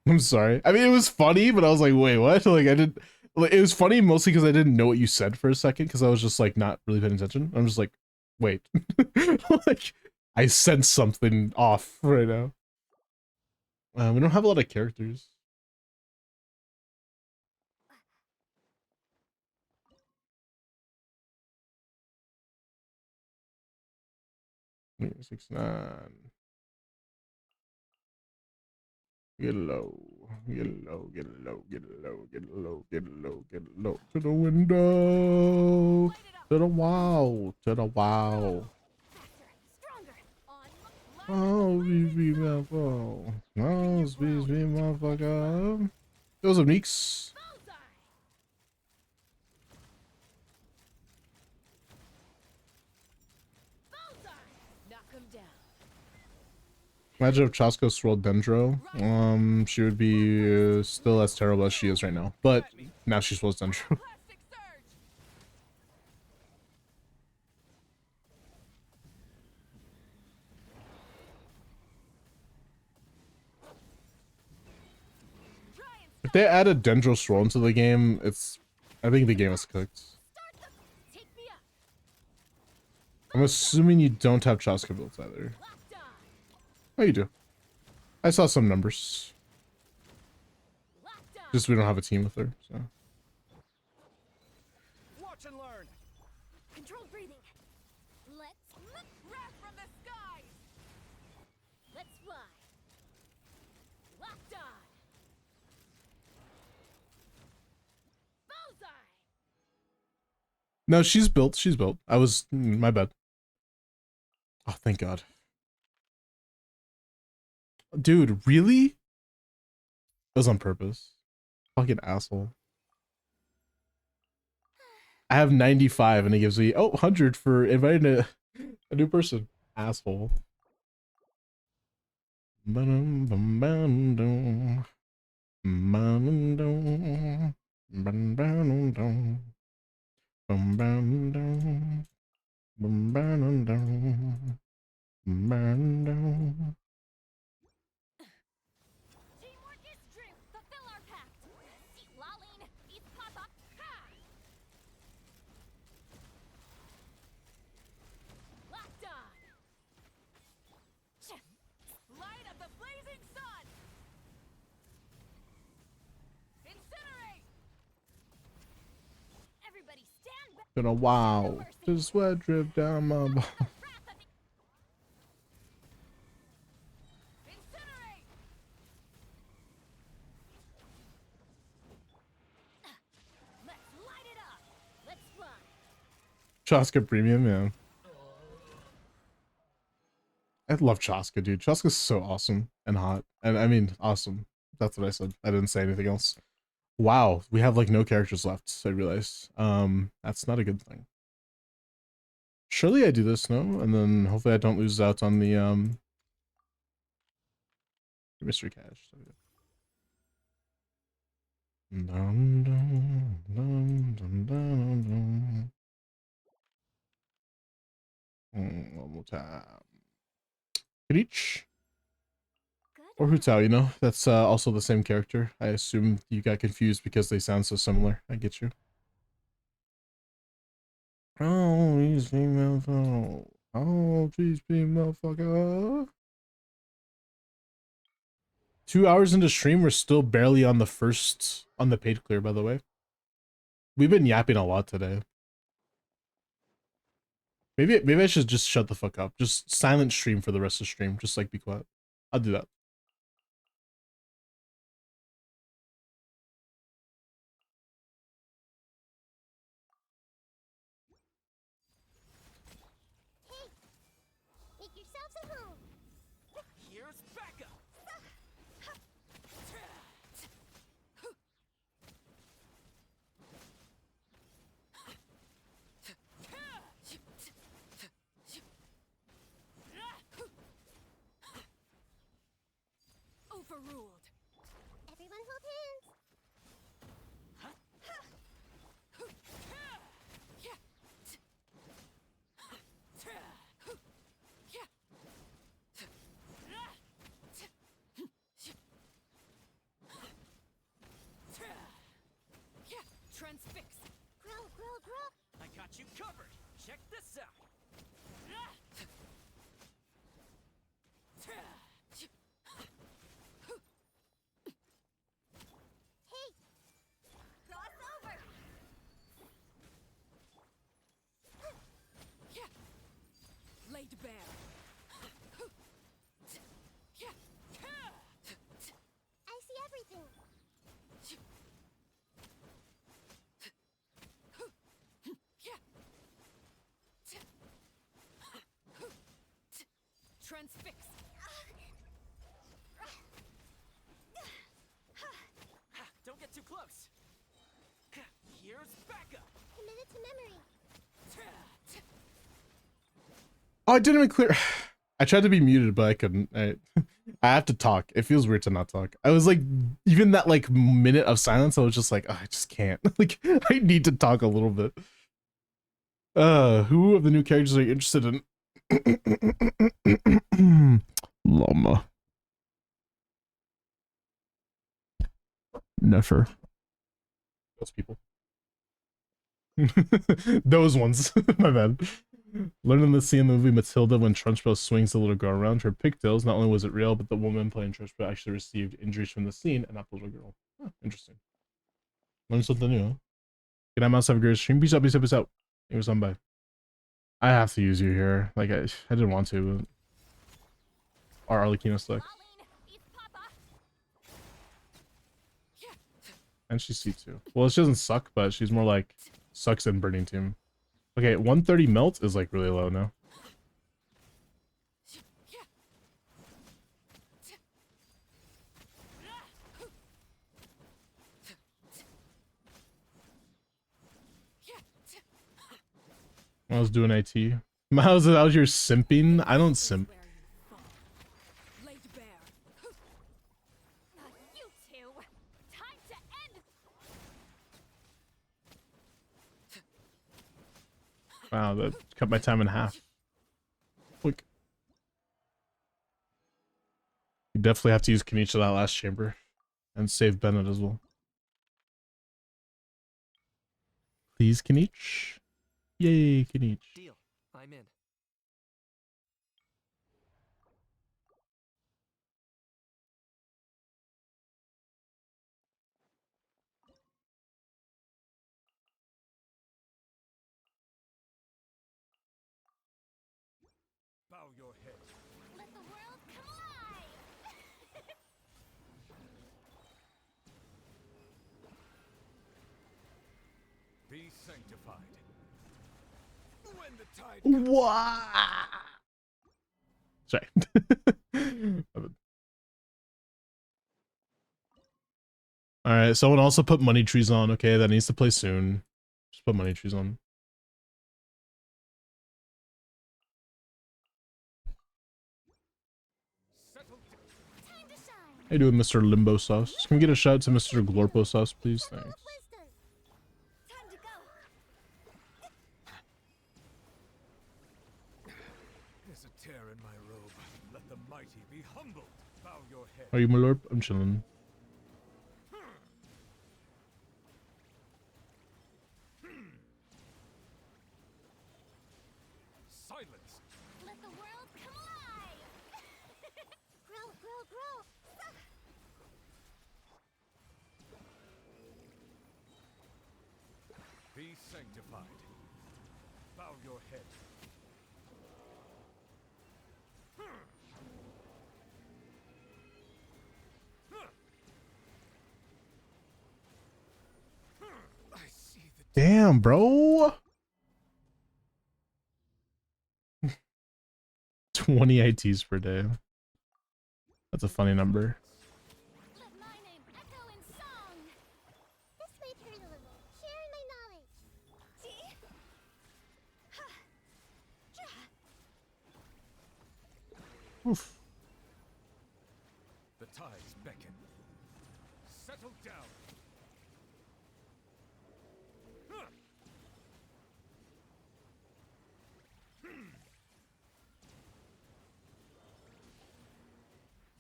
I'm sorry. I mean, it was funny, but I was like, wait, what? Like, I didn't. Like, it was funny mostly because I didn't know what you said for a second because I was just like not really paying attention. I'm just like, wait, like I sense something off right now. We don't have a lot of characters. Wait, 6'9". Get low, get low, get low, get low, get low, get low, get low. To the window, to the wall, to the wall. Oh, be motherfucker. Oh, be motherfucker. Those are Neeks. Imagine if Chasko swirled Dendro. She would be still as terrible as she is right now. But now she swirls Dendro. If they add a Dendro swirl into the game, I think the game is cooked. I'm assuming you don't have Chaska built either. Oh, you do. I saw some numbers. Just we don't have a team with her, so. Watch and learn. Controlled breathing. Let's Wrath from the skies! let's fly. Locked on! Bullseye! No, she's built. She's built. I was my bad. Oh, thank God. Dude, really? That was on purpose. Fucking asshole. I have 95 and it gives me 100 for inviting a new person. Asshole. Teamwork is strength. Fulfill our pact. See Laline, eat Papa. Ha! Locked on! Light up the blazing sun! Incinerate! Everybody stand back. Gonna wow. Just sweat drip down my ball. Incinerate! Let's light it up. Let's fly. Chaska Premium, yeah. I love Chaska, dude. Chaska's so awesome and hot. And I mean, awesome. That's what I said. I didn't say anything else. Wow, we have like no characters left, I realized. That's not a good thing. Surely I do this, no? And then hopefully I don't lose out on the mystery cache. Dum, dum, dum, dum, dum, dum. One more time. Reach. Good. Or Hutao, you know? That's also the same character. I assume you got confused because they sound so similar. I get you. Oh, he's female phone. Oh, please be motherfucker. 2 hours into stream, we're still barely on the paid clear, by the way. We've been yapping a lot today. Maybe I should just shut the fuck up. Just silent stream for the rest of the stream. Just like be quiet. I'll do that. yourselves at home. Here's Becca! Overruled. Everyone hold hands. Transfix. Grow, grow, grow. I got you covered! Check this out! Hey, cross over. Laid bare. I see everything. Transfix. Don't get too close! Here's Becca! Committed to memory. Oh, I didn't even clear. I tried to be muted, but I couldn't. I have to talk. It feels weird to not talk. I was like, even that like minute of silence, I was just like, oh, I just can't. Like, I need to talk a little bit. Who of the new characters are you interested in? Llama. Nefer. Those people. Those ones. My bad. Learning the scene in the movie Matilda when Trunchbull swings the little girl around her pigtails. Not only was it real, but the woman playing Trunchbull actually received injuries from the scene and not the little girl. Huh, interesting. Learn something new, huh? Good night, mouse. Have a great stream. Peace out, peace out, peace out. It was on by. I have to use you here. Like, I didn't want to, but... Our Arlecchino sucks. Pauline, it's Papa. And she's C2. Well, she doesn't suck, but she's more like sucks in Burning Team. Okay, 130 melt is like really low now. I was doing IT. Miles, how's your simping? I don't simp. Where you fall. Laid bare. You two. Time to end. Wow, that cut my time in half. Quick. You definitely have to use Kenichi that last chamber. And save Bennett as well. Please, Kenichi. Yay, Kenichi. Deal. I'm in. Bow your head. Let the world come alive. Be sanctified. When the tide What? Sorry. Alright, someone also put money trees on. Okay, that needs to play soon. Just put money trees on. settled. Time to shine. How you doing, Mr. Limbo Sauce? Can we get a shout out to Mr. Glorpo Sauce, please? Circle Thanks. of wisdom. Time to go. There's a tear in my robe. Let the mighty be humbled. Bow your head. Are you, my lord? I'm chilling. Silence. Let the world come alive. Grow, grow, grow. Be sanctified. Bow your head. I see the Damn, bro. 20 ITs per day. That's a funny number. Let my name echo in song. This may hurt a little. Sharing my knowledge. See? Oof. The tides beckon. Settle down. Huh.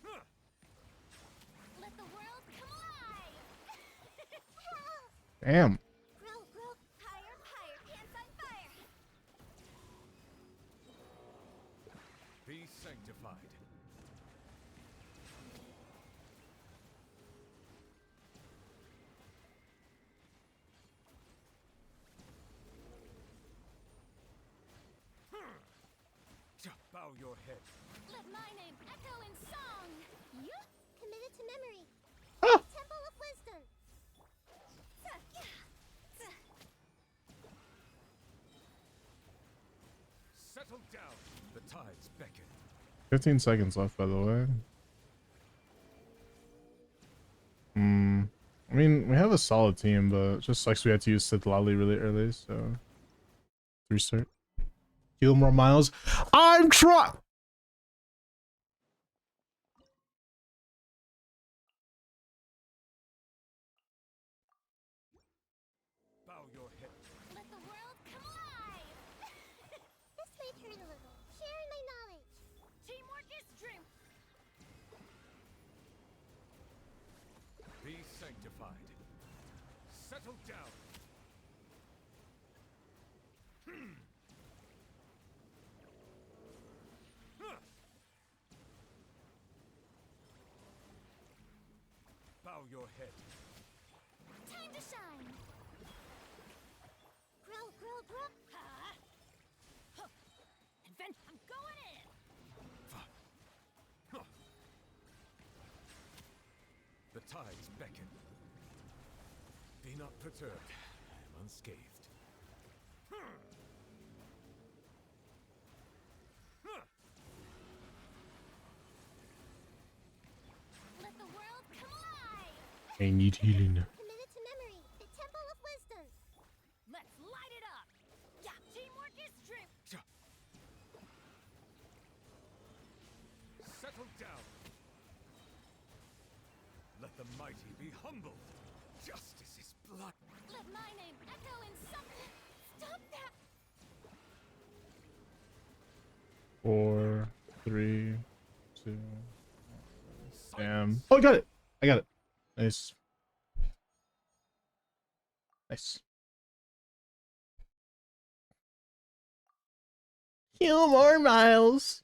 Huh. Let the world come alive. Damn. Grow, grow, higher, higher. Pants on fire. Be sanctified. Bow your head. Let my name echo in song. You committed to memory. Ah. Temple of Wisdom. Settle down. The tides beckon. 15 seconds left, by the way. I mean, we have a solid team, but it just sucks we had to use Sith Lally really early, so... Restart. Heal more miles. I'm trying! Bow your head. Let the world come alive. This may hurt a little. Sharing my knowledge. Teamwork is dream. Be sanctified. Settle down. Huh. Bow your head. Time to shine. Grow, grow, grow. And then I'm going in. Huh. The tides beckon. Be not perturbed. I am unscathed. Let the world come alive. I need healing. Committed to memory. The Temple of Wisdom. Let's light it up. Yeah, teamwork is dream. Settle down. Let the mighty be humbled. Justice is blood. Let my name echo in song. Stop that. 4, 3, 2. Damn. Oh, I got it. I got it. Nice. Nice. Heal more miles.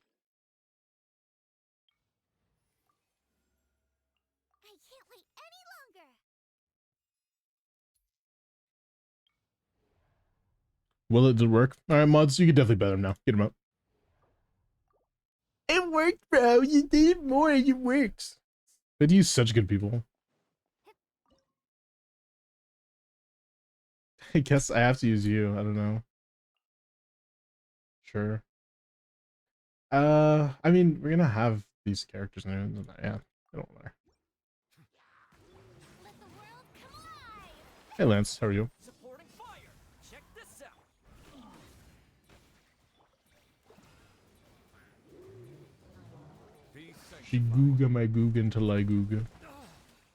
I can't wait any longer. Well, it did work. All right, mods, you can definitely bet him now. Get him up. It worked, bro. You did it more. It works. But he's such good people. I guess I have to use you. I don't know. Sure. I mean, we're gonna have these characters now. Yeah, I don't matter. Let the world come alive. Hey, Lance, how are you? Supporting fire. Check this out. Be sanctified. She googa my googa until I googa.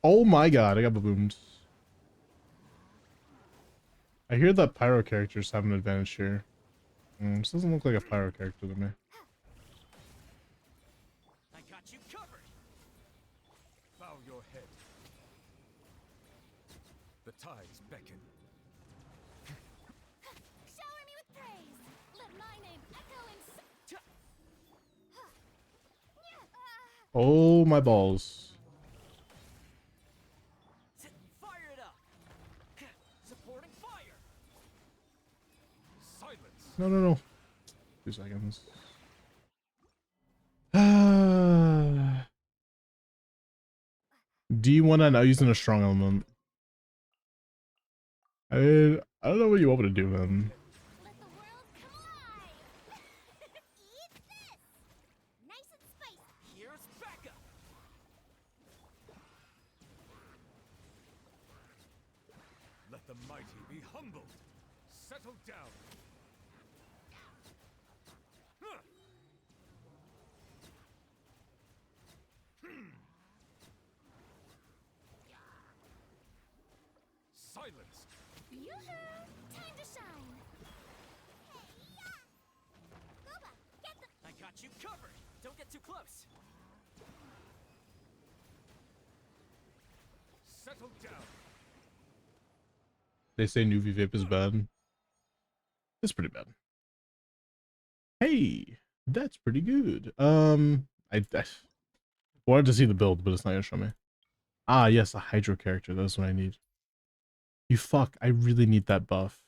Oh my god, I got baboomed. I hear that pyro characters have an advantage here. This doesn't look like a pyro character to me. I got you covered. Bow your head. The tides beckon. Shower me with praise. Let my name echo in song. Oh my balls. Fire it up. Supporting fire. Silence. No, no, no. 2 seconds. Do you want to now using a strong element? I don't know what you want me to do, man. Let the world come alive. Eat this. the mighty be humbled. Settle down. Huh. Silence. Yoo-hoo! Time to shine! Hey-ya! Boba, get the... I got you covered. Don't get too close. Settle down. They say Nuvi Vape is bad. It's pretty bad. Hey, that's pretty good. I wanted to see the build, but it's not gonna show me. Ah, yes, a Hydro character. That's what I need. You fuck, I really need that buff.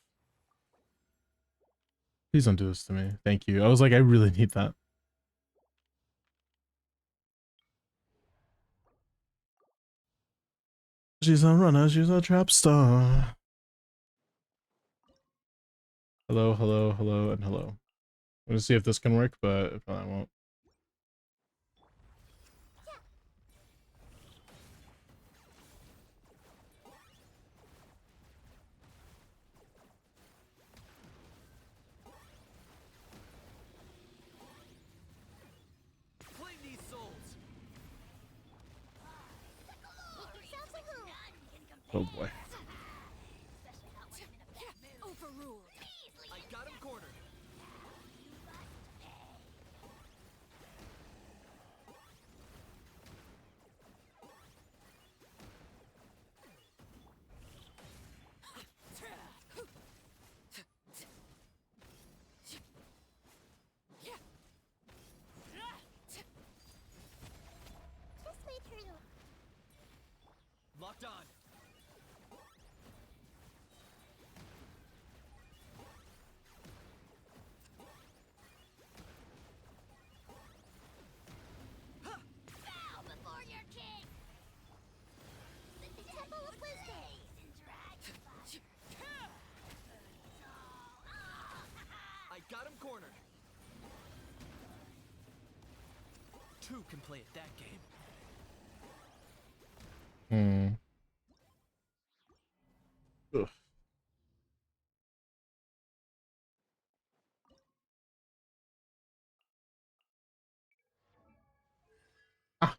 Please don't do this to me. Thank you. I was like, I really need that. She's a runner, she's a trap star. Hello, hello, hello, and hello. I'm gonna see if this can work, but it probably won't. Claim these souls. Make yourselves a move! Oh boy. Overruled. I got him cornered. This way through. Locked on. Bow before your king! The Temple of Wisdom! I got him cornered. Two can play at that game. Ugh. Ah,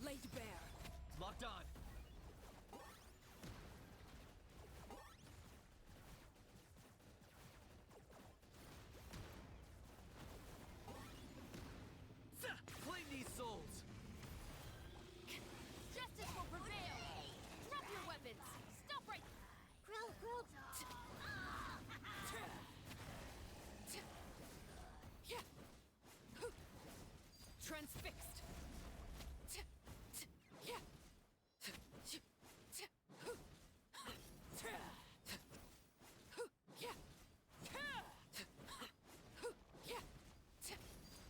Laid bare. Locked on. Claim these souls. Justice will prevail. Drop your weapons. Stop right. Grow, grow! Transfixed.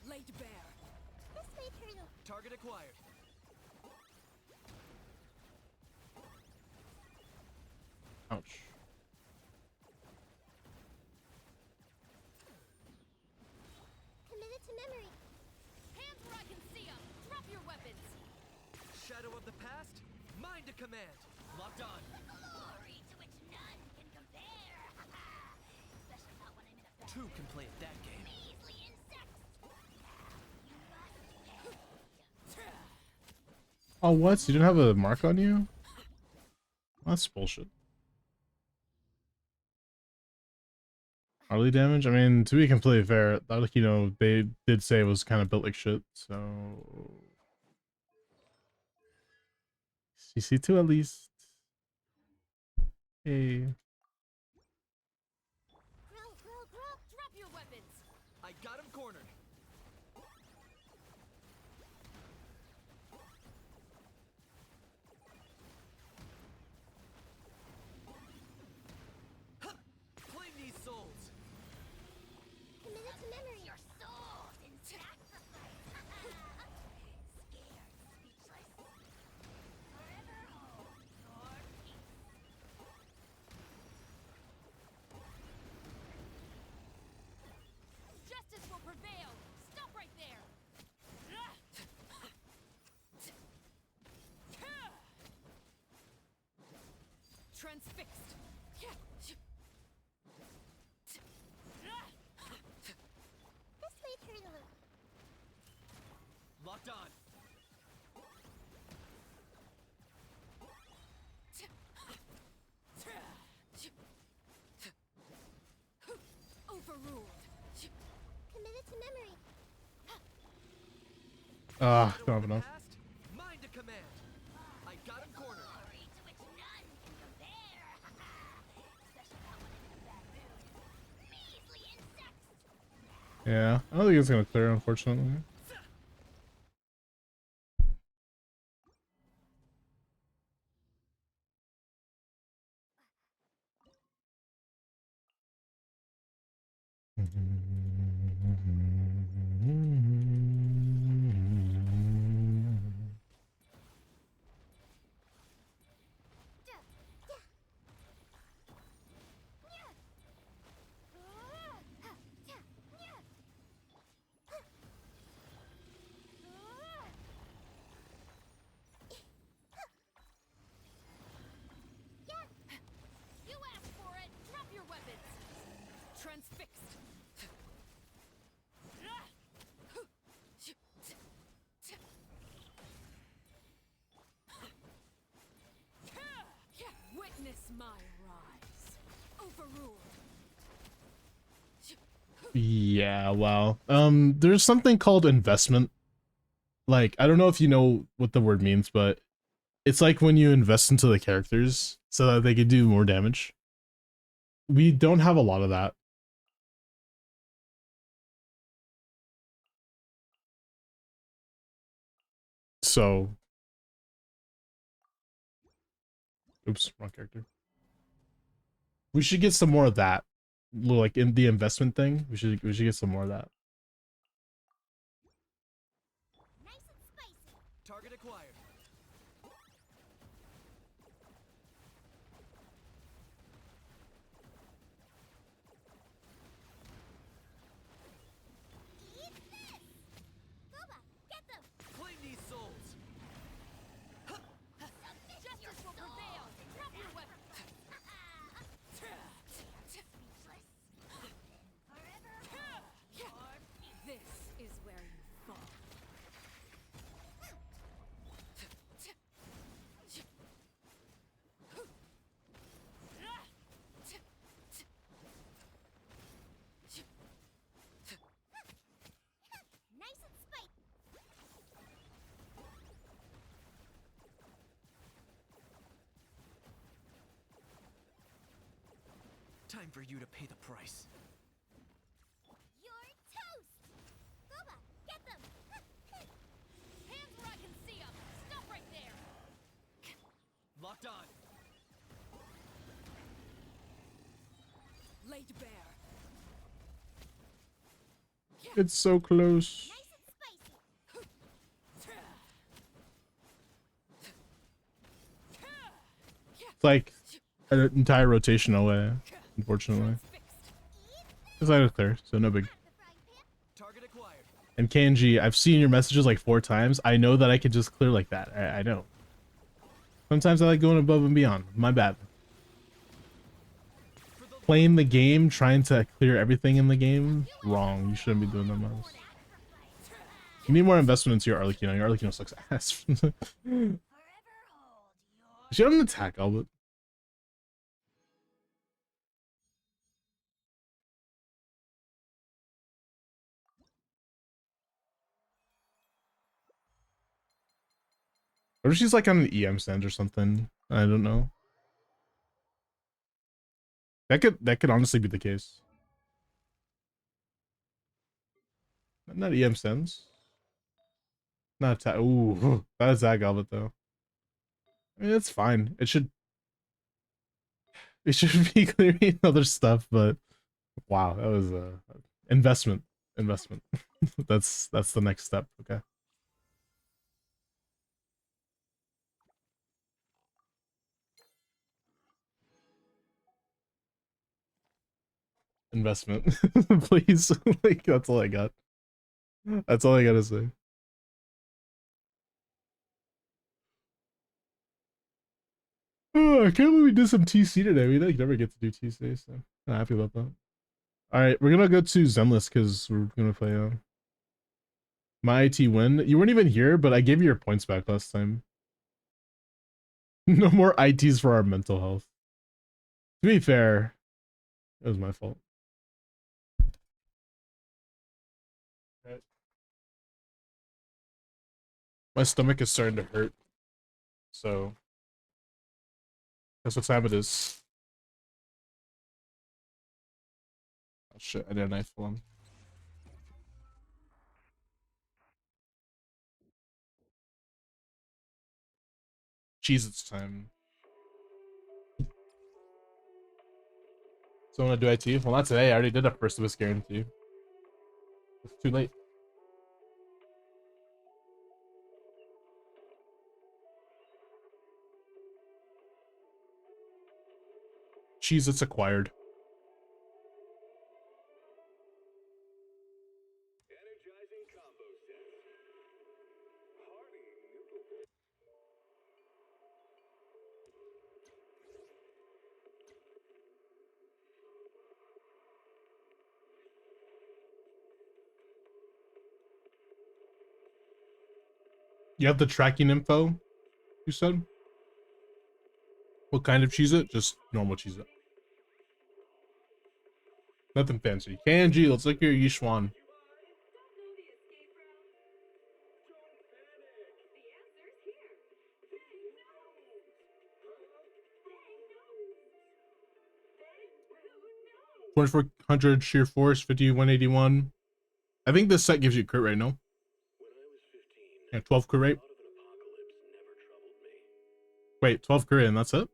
Laid bare. This way through. Target acquired. ouch. Committed to memory. Hands where I can see them. Drop your weapons. Shadow of the past, mind to command. Locked on. Glory to which none can compare. Especially not when I'm in a Two can play at that game. measly insect. Oh, what? You didn't have a mark on you? That's bullshit. Early damage? I mean, to be completely fair, like, you know, they did say it was kind of built like shit, so... CC2 at least. Hey. Grow, grow, grow. Drop your weapons. I got him cornered. Huh! Claim these souls. Committed to memory. Your soul in sacrifice. Scared, speechless. Forever hold your peace. Justice will prevail. Transfixed. This way, Turtle. Locked on. Overruled. Committed to memory. Ah, don't have enough. Past, mind to command. I got him cornered. Yeah, I don't think it's gonna clear, unfortunately. You asked for it. Drop your weapons. Transfixed. Witness my rise. Overruled. Yeah, wow. There's something called investment. Like, I don't know if you know what the word means, but it's like when you invest into the characters so that they can do more damage. We don't have a lot of that. So, oops, wrong character. We should get some more of that. Like in the investment thing, we should get some more of that. Nice and spicy. Target acquired. Eat this. Boba, get them. Claim these souls. Justice will prevail. Drop your weapons. This is where you fall. Nice and spicy. Time for you to pay the price. You're toast. Boba, get them. Hands where I can see them. Stop right there. Locked on. Laid bare. It's so close. Nice and spicy. It's like an entire rotation away, unfortunately. It's not clear, so no big. The frying pan. Target acquired. And KNG, I've seen your messages like 4 times. I know that I could just clear like that. I know. Sometimes I like going above and beyond. My bad. Playing the game, trying to clear everything in the game, wrong. You shouldn't be doing that much. You need more investment into your Arlecchino. Your Arlecchino sucks ass. She had an attack, Albert. Or she's like on an EM stand or something. I don't know. That could honestly be the case. Not EM stands. Not attack. Ooh, that attack Albert though. I mean, it's fine. It should be clearing other stuff, but wow, that was investment. That's the next step. Okay. Investment, please. Like, that's all I got. That's all I gotta say. Oh, I can't believe we did some TC today. We like never get to do TC, so I'm happy about that. All right, we're gonna go to Zenless because we're gonna play my IT win. You weren't even here, but I gave you your points back last time. No more ITs for our mental health. To be fair, it was my fault. Right. My stomach is starting to hurt, so that's what time it is. Oh shit, I did a knife one. Jeez, it's time. So I want to do IT? Well, not today. I already did a first of us guarantee. It's too late. Jeez, it's acquired. You have the tracking info, you said? What kind of cheese it? Just normal cheese it. Nothing fancy. Kanji, let's look at your Yishuan. $2,400 sheer force, 5181. I think this set gives you crit rate, no? Yeah, 12 crit rate. Wait, 12 crit and that's it?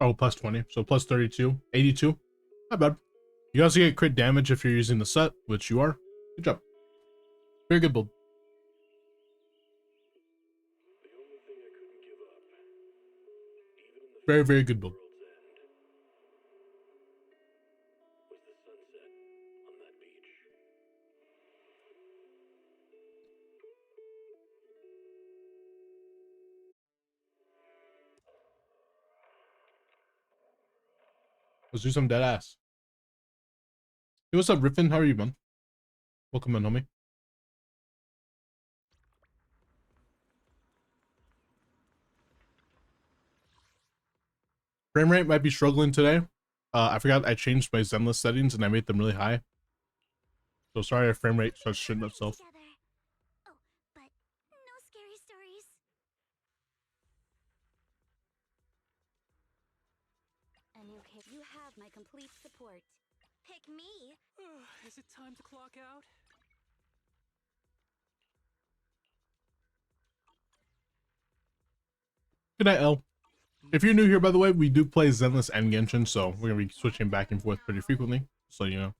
Oh, plus 20. So plus 32. 82. Not bad. You also get crit damage if you're using the set, which you are. Good job. Very good build. Very, very good build. Let's do some dead ass. Hey, what's up, Riffin? How are you, man? Welcome in, homie. Frame rate might be struggling today. I forgot I changed my Zenless settings and I made them really high. So sorry if frame rate starts shitting itself. Oh, but no scary stories. A new kid. You have my complete support. Pick me. Is it time to clock out? Good night, L. If you're new here, by the way, we do play Zenless and Genshin, so we're gonna be switching back and forth pretty frequently. So you know.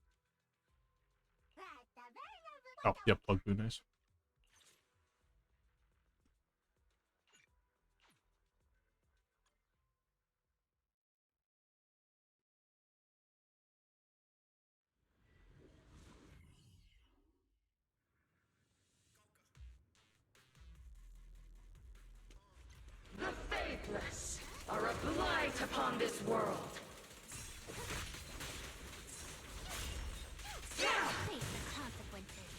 Oh, yep, plug blue, nice. The faithless are a blight upon this world. Face the consequences.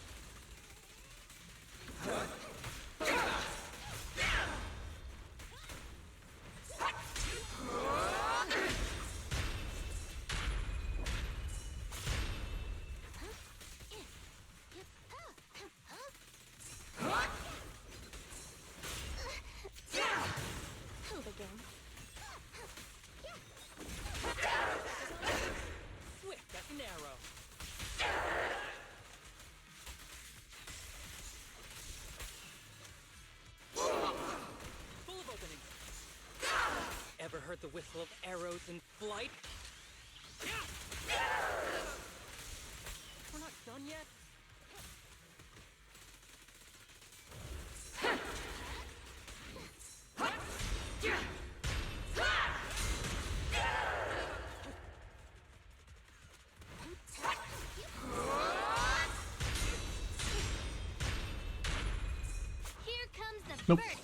Hold again. Swift as an arrow. Full of openings. Ever heard the whistle of arrows in flight? We're not done yet? Here comes the Nope. burst.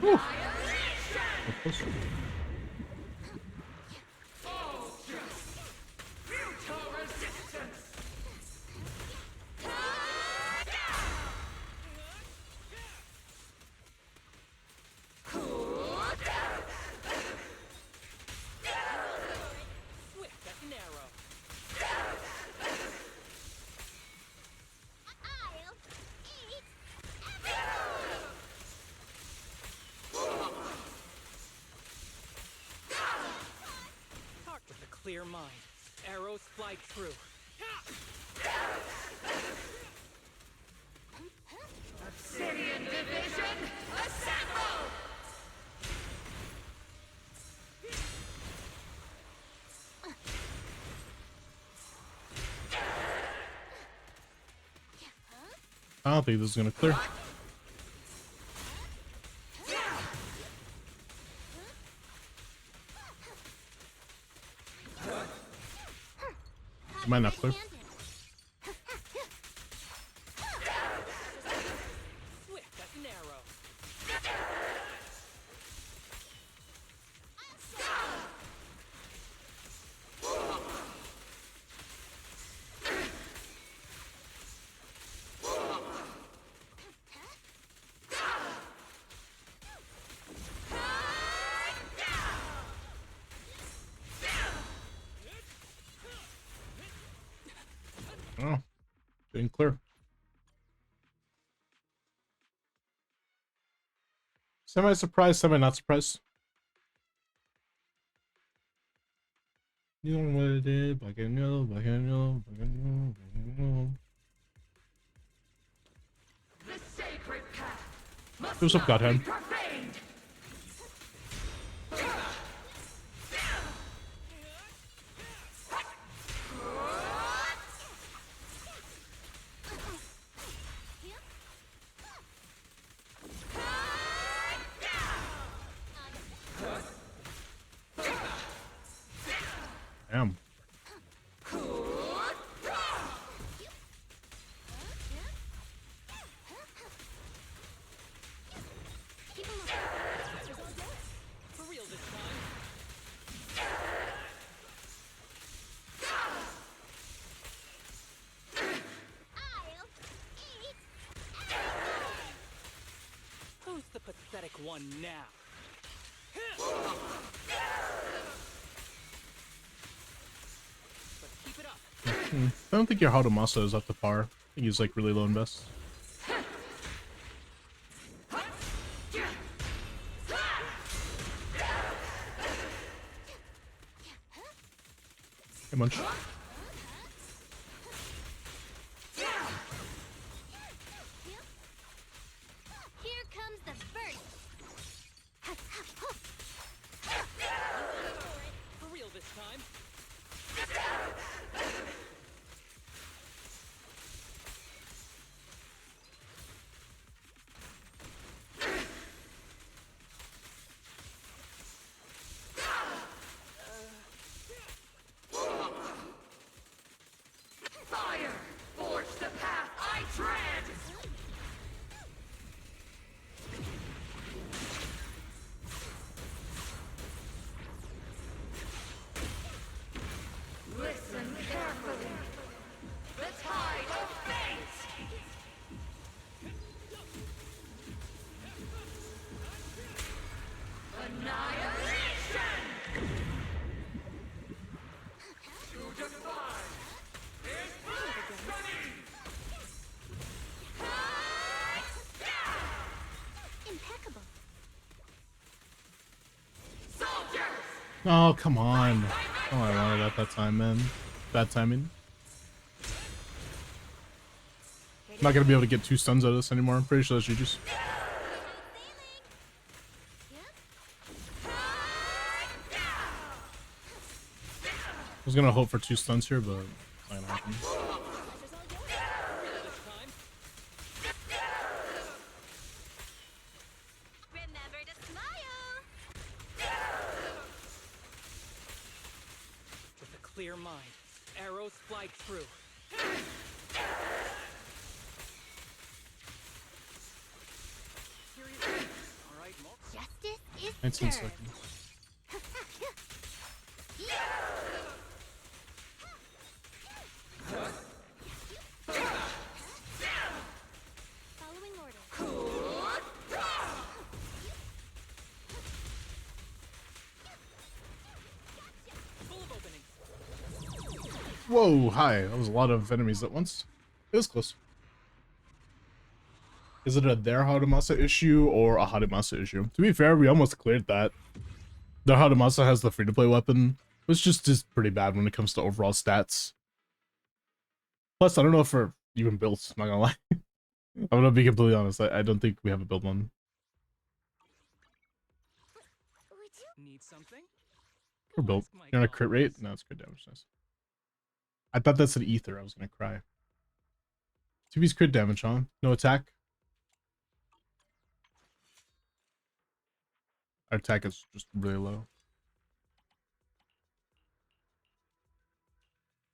Whew. Swift as an arrow. I'll eat Heart with a clear mind. Arrows fly true. Obsidian Division, assemble! I don't think this is gonna clear. Might not clear. Swift as an arrow. Oh, didn't clear. Semi surprised, semi not surprised. You know what it is, black and yellow, black and yellow, black and yellow, black and yellow. The sacred path must Who's up, not Godhead? be profaned. Damn. For real this time. I'll eat Who's the pathetic one now? But keep it up. I don't think your Haudamasa is up to par. I think he's like really low in best. Hey, Munch. Here comes the first. For real this time. Fire! Forge the path I tread! Listen carefully. The tide of fate! Annihilation! To defy is blasphemy! Impeccable. Soldiers! Oh, come on. Oh, I wanted at that time, man. Bad timing. Not gonna be able to get 2 stuns out of this anymore. I'm pretty sure that's GG's. I was gonna hope for 2 stuns here, but it's not gonna happen. This time. Remember to smile. With a clear mind. Arrows fly true. Seriously? Alright, Mark. Yeah. 19 seconds. Following order. Full of openings. Whoa, hi. That was a lot of enemies at once. It was close. Is it a their Hadamasa issue or a Hadamasa issue? To be fair, we almost cleared that. Their Hadamasa has the free-to-play weapon, which just is pretty bad when it comes to overall stats. Plus, I don't know if we're even built, I'm not gonna lie. I'm gonna be completely honest, I don't think we have a build one. Would you? Need something? We're Go built. ask my You're on a crit rate? colleagues. No, it's crit damage, nice. I thought that's an ether, I was gonna cry. 2B's crit damage, huh? No attack? Our attack is just really low.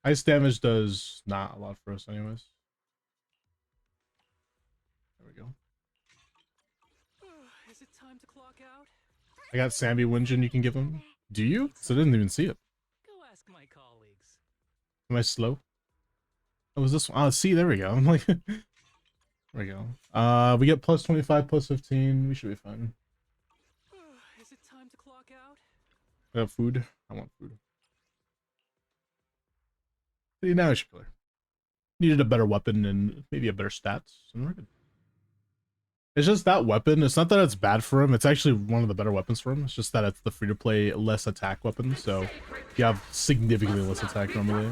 Ice damage does not a lot for us anyways. There we go. Is it time to clock out? I got Sammy Winjin you can give him. Do you? So I didn't even see it. Go ask my colleagues. Am I slow? Oh, was this one? Oh, see, there we go. I'm like, there we go. We get plus 25, plus 15. We should be fine. Is it time to clock out? I got food. I want food. See, now I should clear. Needed a better weapon and maybe a better stats, and we're good. It's just that weapon. It's not that it's bad for him. It's actually one of the better weapons for him. It's just that it's the free-to-play less attack weapon, so you have significantly less attack normally.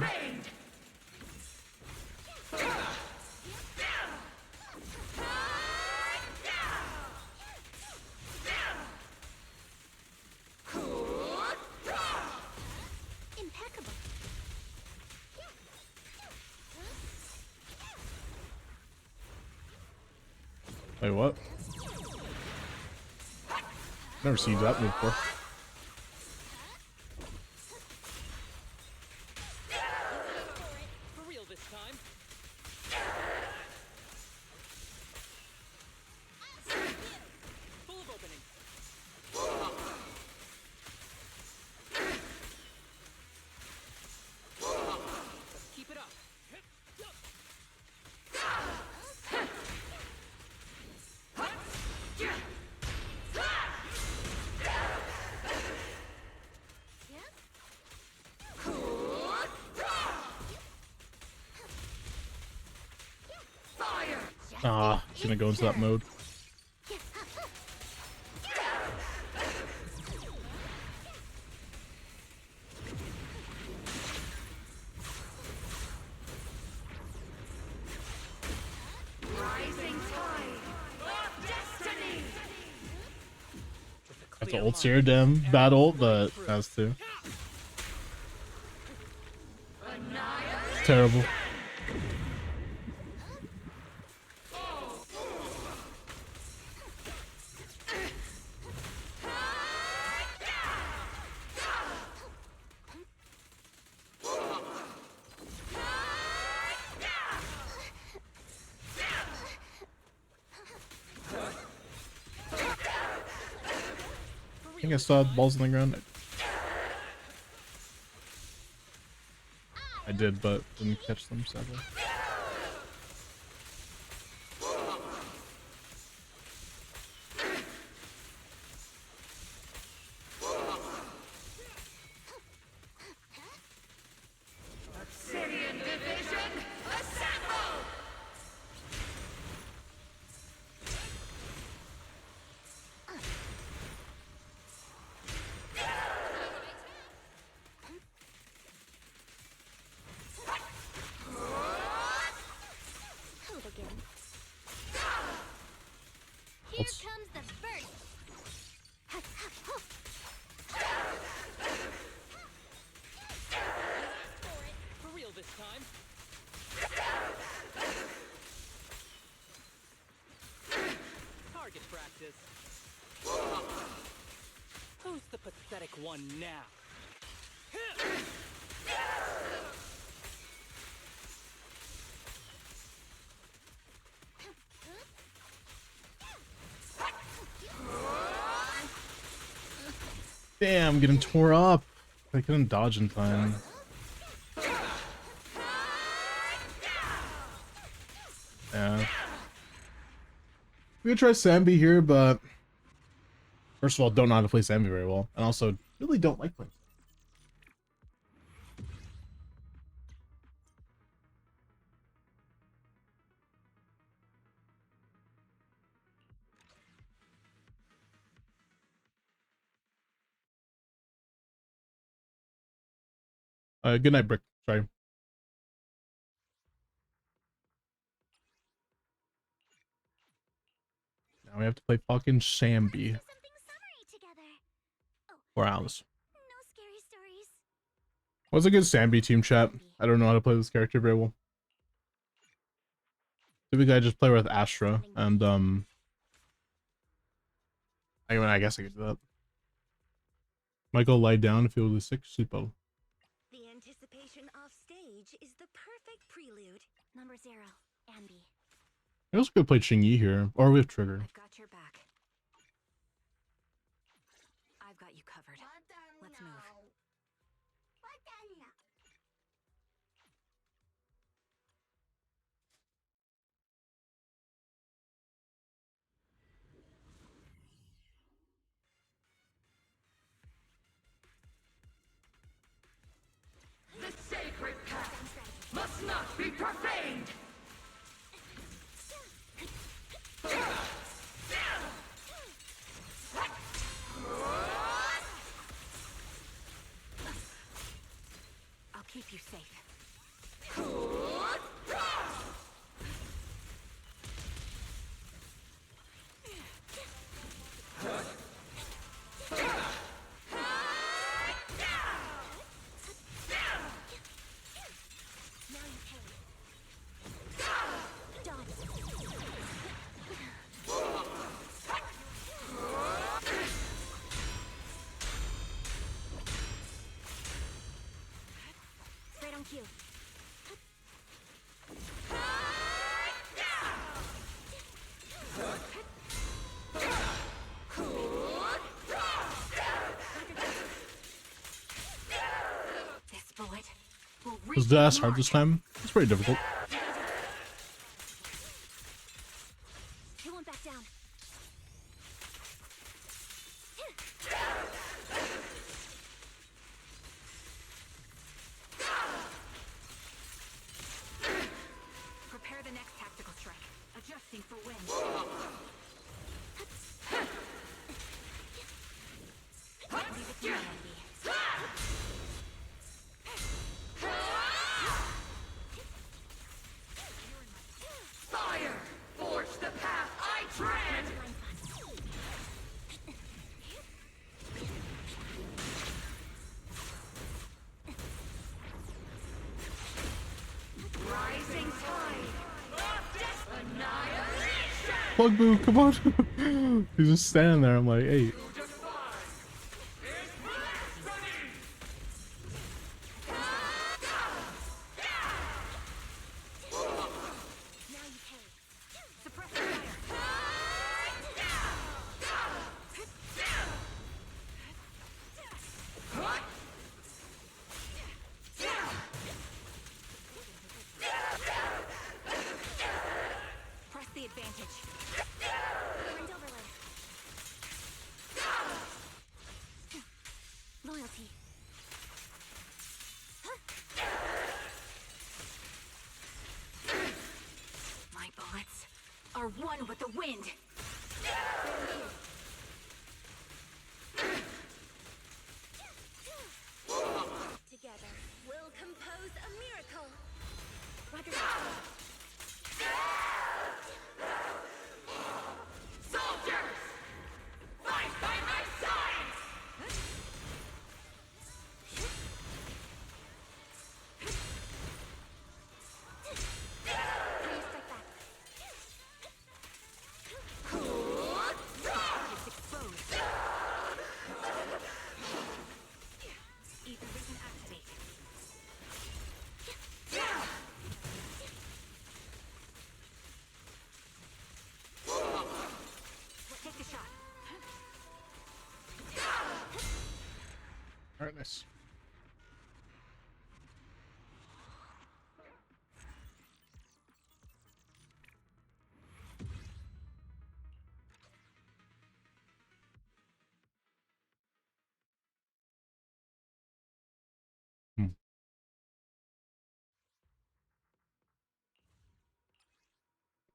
Impeccable. Wait, what? Never seen that move before. For real this time. Full of openings. Let's keep it up. Ah, gonna go into that mode. Rising tide of destiny. That's an old Seer Dem battle, but has to. Terrible. I think I saw balls on the ground. I did, but didn't catch them, sadly. Obsidian division, assemble! Hello again. Here Let's- comes the burst. For real this time. Target practice. Who's the pathetic one now? Damn, getting tore up. I couldn't dodge in time. Yeah. We could try Sambi here, but first of all, don't know how to play Sambi very well, and also really don't like playing. Good night, Brick. Sorry. Now we have to play fucking Sambi. Something summery together. Oh, 4 hours. no scary stories. What's a good Sambi team chat? I don't know how to play this character very well. Typically I just play with Astra and I guess I could do that. Michael, lie down if you lose sick, sleep well. The anticipation off stage is the perfect prelude. Number 0, Ambi. I also could play Ching-Yi here, or we have Trigger. I've got your back. I've got you covered. Let's move. The sacred path must not be profaned! I'll keep you safe. Now you pay. Dodge. Straight on cue. This bullet will reach Was Dash hard this time? It's pretty difficult. He won't back down. Prepare the next tactical strike. Adjusting for wind. Leave it to me, Andy. Fire! Forge the path I tread! Rising tide! Annihilation! Plug Boo, come on! He's just standing there, I'm like, hey. Now you pay. Suppress the fire. Press the advantage. Wind overlay. Loyalty. My bullets are one with the wind. Together, we'll compose a miracle. Roger that. Soldiers! Fight by my side! Please strike back. Nice.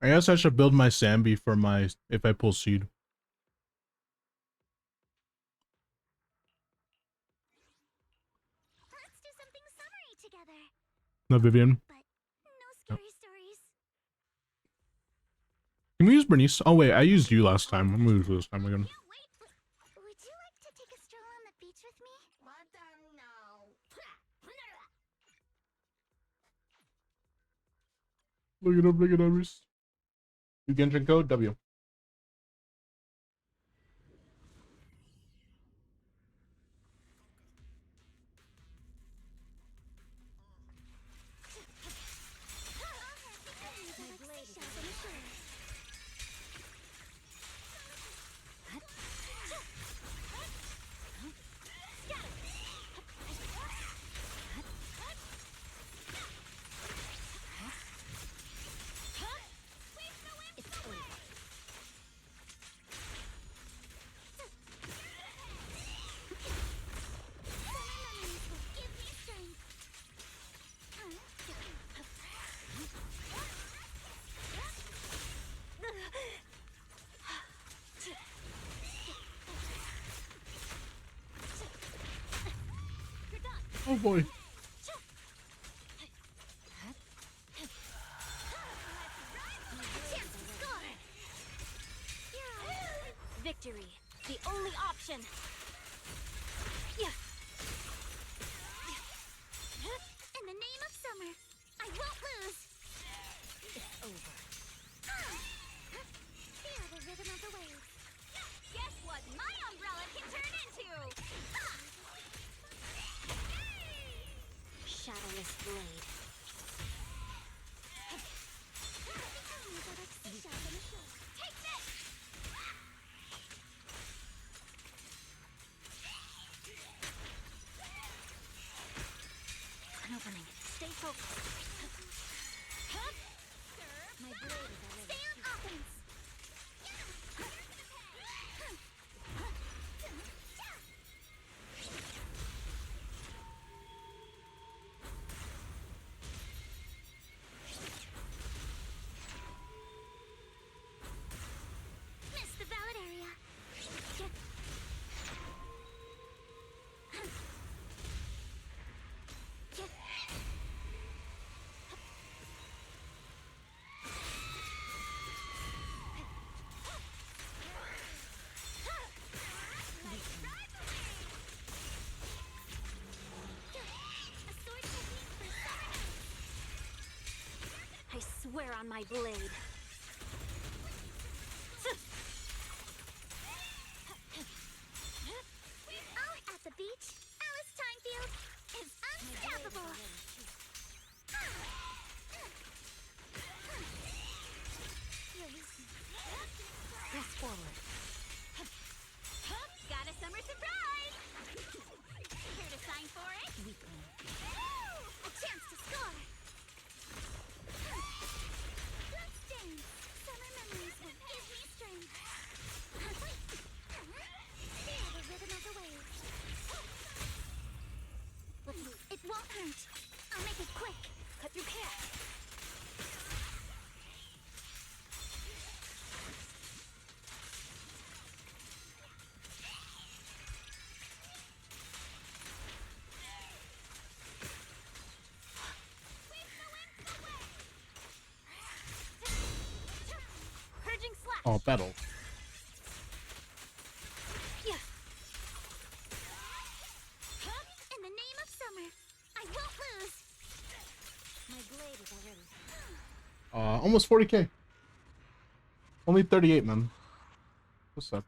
I guess I should build my Sambi for my if I pull seed. Let's do something summery together. No, Vivian. But no scary stories. Can we use Bernice? Oh wait, I used you last time. I'm gonna use you this time again. Can't wait. Would you like to take a stroll on the beach with me? No. Look it up, Reese. You Genshin code W. Oh boy. Victory, the only option. In the name of summer, I won't lose. It's over. Feel the rhythm of the waves. Guess what my umbrella can turn into? Shadowless blade. Take this! An opening. Stay focused. My blade is already. Stay on offense. Miss the ballad area. I swear on my blade. Out at the beach, Alice Timefield is unstoppable. Press forward. Got a summer surprise! Here to sign for it? Weakling. A chance to score! Let's dance! Summer memories will give me strength. Feel the rhythm of the waves. It won't hurt. I'll make it quick. Cut through chaos. Purging slash. Oh, battle. Yeah. In the name of summer, I won't lose. My blade is already. Almost 40k. Only 38, man. What's up?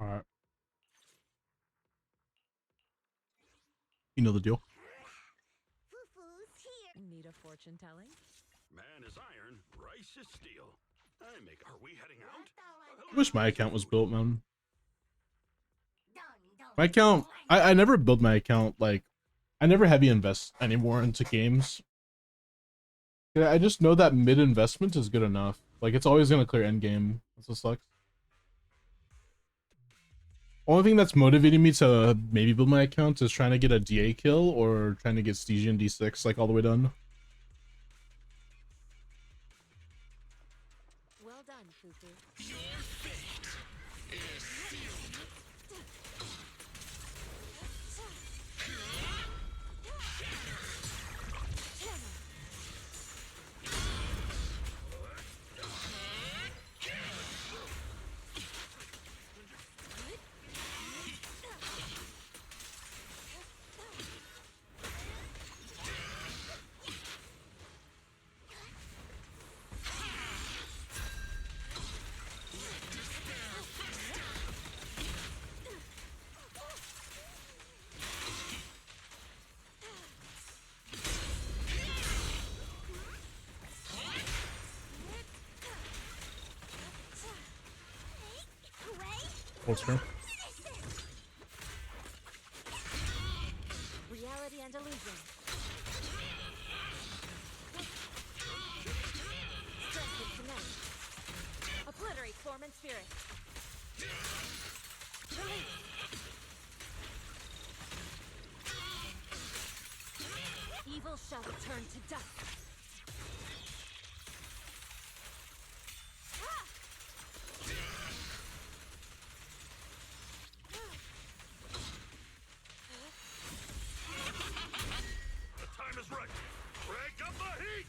All right. You know the deal. Foo-foo's here. Need a fortune telling? Man is iron, rice is steel. Are we heading out? I wish my account was built, man. My account, I never build my account, like, I never heavy invest anymore into games. Yeah, I just know that mid investment is good enough. Like, it's always gonna clear endgame. That's what sucks. Only thing that's motivating me to maybe build my account is trying to get a DA kill or trying to get Stygian D6 like all the way done. Well done, Fufu. Holster. Reality and illusion. Strength and finesse. Obliterate form and spirit. Release. Evil shall return to dust. The time is right. Crank up the heat!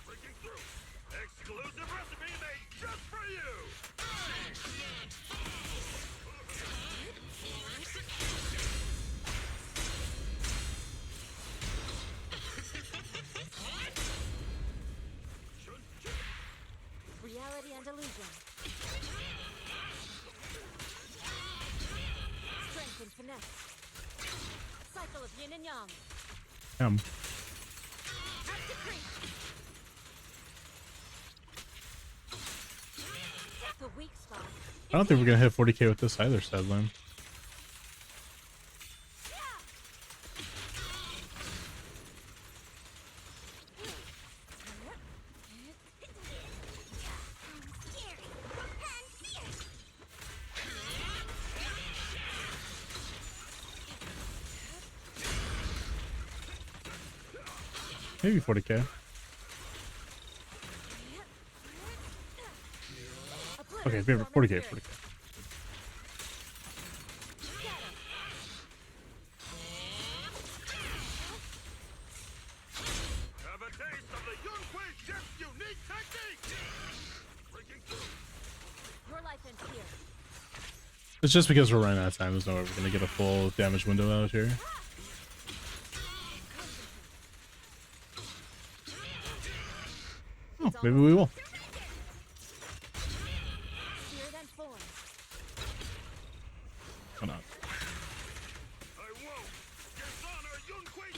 Breaking through. Exclusive recipe made just for you! Reality and illusion. Strength and finesse. Cycle of yin and yang. Act decree. The weak spot. I don't think we're gonna hit 40k with this either, sadly. Maybe 40k. Okay, 40k, 40k. Have a taste of the Yunhui Chef's unique technique! Breaking through. Your life ends here. It's just because we're running out of time. There's no way we're gonna get a full damage window out here. Oh, maybe we will. Spirit and form. Why not? I won't! Dishonor Yunhui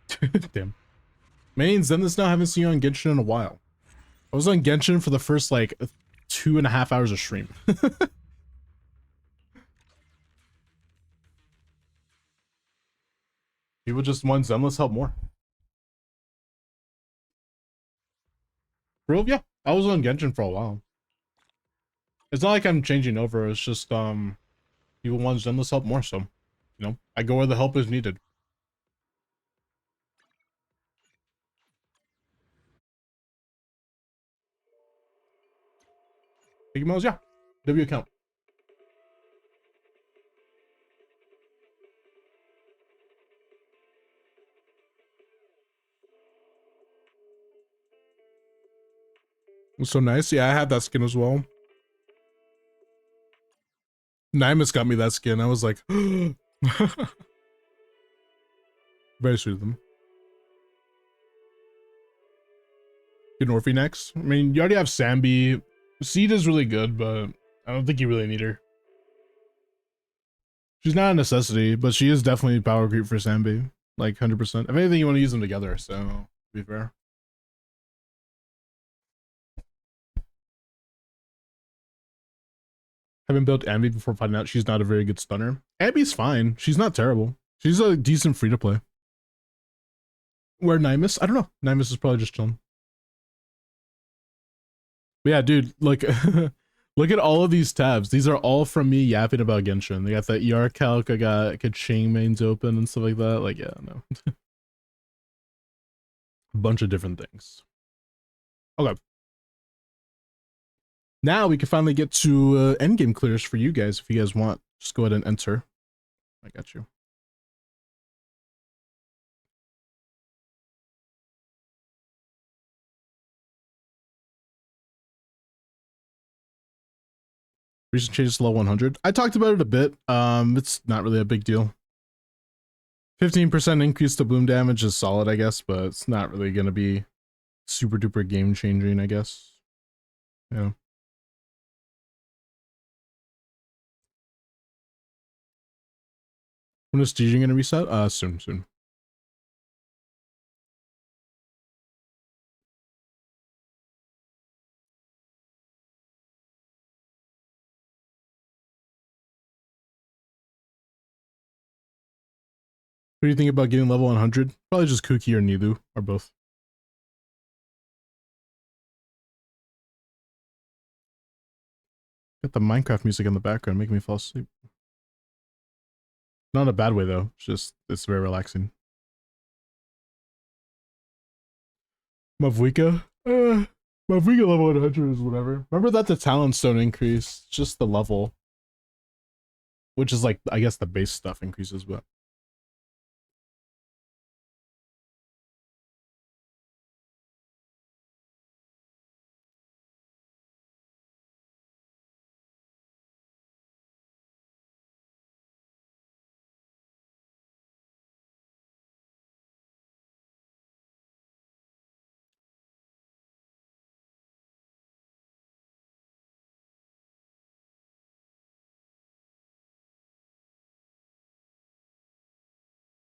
Summit! Damn. Mains, then this now, haven't seen you on Genshin in a while. I was on Genshin for the first like 2.5 hours of stream. People just want Zenless help more. Bro, yeah, I was on Genshin for a while. It's not like I'm changing over, it's just people want Zenless help more, so You know, I go where the help is needed. Big emails, yeah. W account. It's so nice. Yeah, I had that skin as well. Nymus got me that skin. I was like, very sweet of them. Get Orphe next. I mean, you already have Sambi. Seed is really good, but I don't think you really need her. She's not a necessity, but she is definitely power creep for Sambi. Like 100%. If anything, you want to use them together, so to be fair. Haven't built Ambi before finding out she's not a very good stunner. Ambi's fine. She's not terrible. She's a decent free to play. Where Nymus? I don't know. Nymus is probably just chilling. But yeah, dude, like, look at all of these tabs. These are all from me yapping about Genshin. They got that ER calc, I got Kaching mains open and stuff like that. Like, yeah, no. A bunch of different things. Okay. Now we can finally get to endgame clears for you guys. If you guys want, just go ahead and enter. I got you. Recent changes to level 100. I talked about it a bit. It's not really a big deal. 15% increase to bloom damage is solid, I guess, but it's not really going to be super duper game changing, I guess. Yeah. When is staging going to reset? Soon. What do you think about getting level 100? Probably just Kuki or Nilu, or both. Got the Minecraft music in the background, making me fall asleep. Not in a bad way though, it's very relaxing. Mavuika? Mavuika level 100 is whatever. Remember that the talent stone increase, just the level. Which is like, I guess the base stuff increases, but.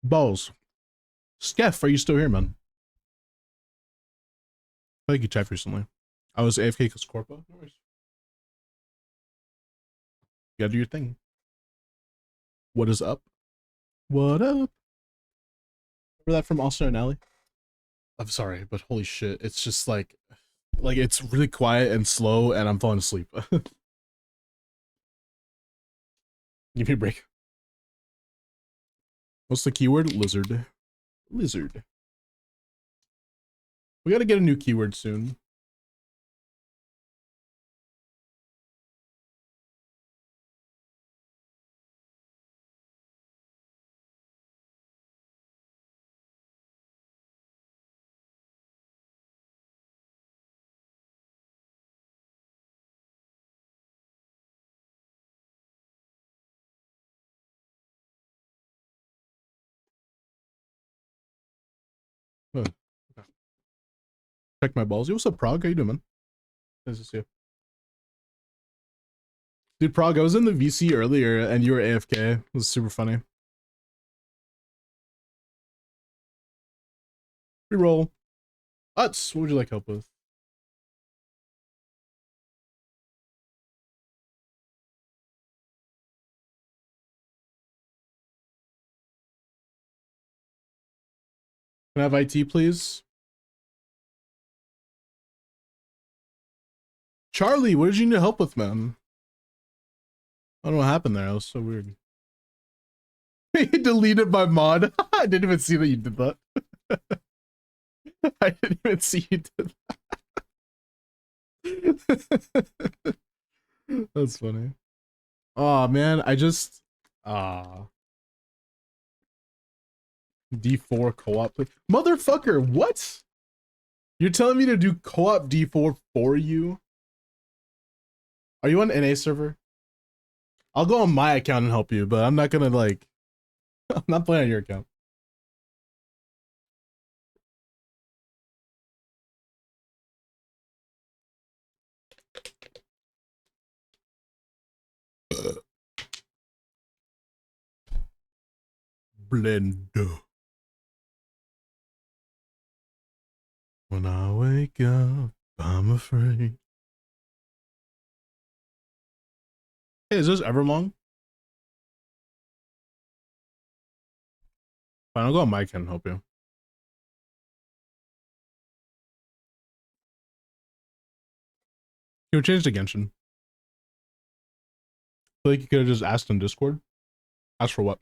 Balls. Skeff, are you still here, man? I think you checked recently. I was AFK because Corpa. No worries. You gotta do your thing. What is up? What up? Remember that from Austin and Alley? I'm sorry, but holy shit, it's just like it's really quiet and slow, and I'm falling asleep. Give me a break. What's the keyword? Lizard. Lizard. We gotta get a new keyword soon. Oh, okay. Check my balls. Yo, what's up, Prague? How you doing, man? Nice to see you. Dude, Prague, I was in the VC earlier and you were AFK. It was super funny. Reroll. Utz, what would you like help with? Can I have IT, please? Charlie, what did you need help with, man? I don't know what happened there. That was so weird. He deleted my mod. I didn't even see that you did that. I didn't even see you did that. That's funny. Oh man, I just D4 co-op. Motherfucker, what? You're telling me to do co-op D4 for you? Are you on NA server? I'll go on my account and help you, but I'm not gonna like I'm not playing on your account. Blender. When I wake up, I'm afraid. Hey, is this Everlong? Fine, I'll go on my account and help you. You change to Genshin. I feel like you could have just asked in Discord. Ask for what?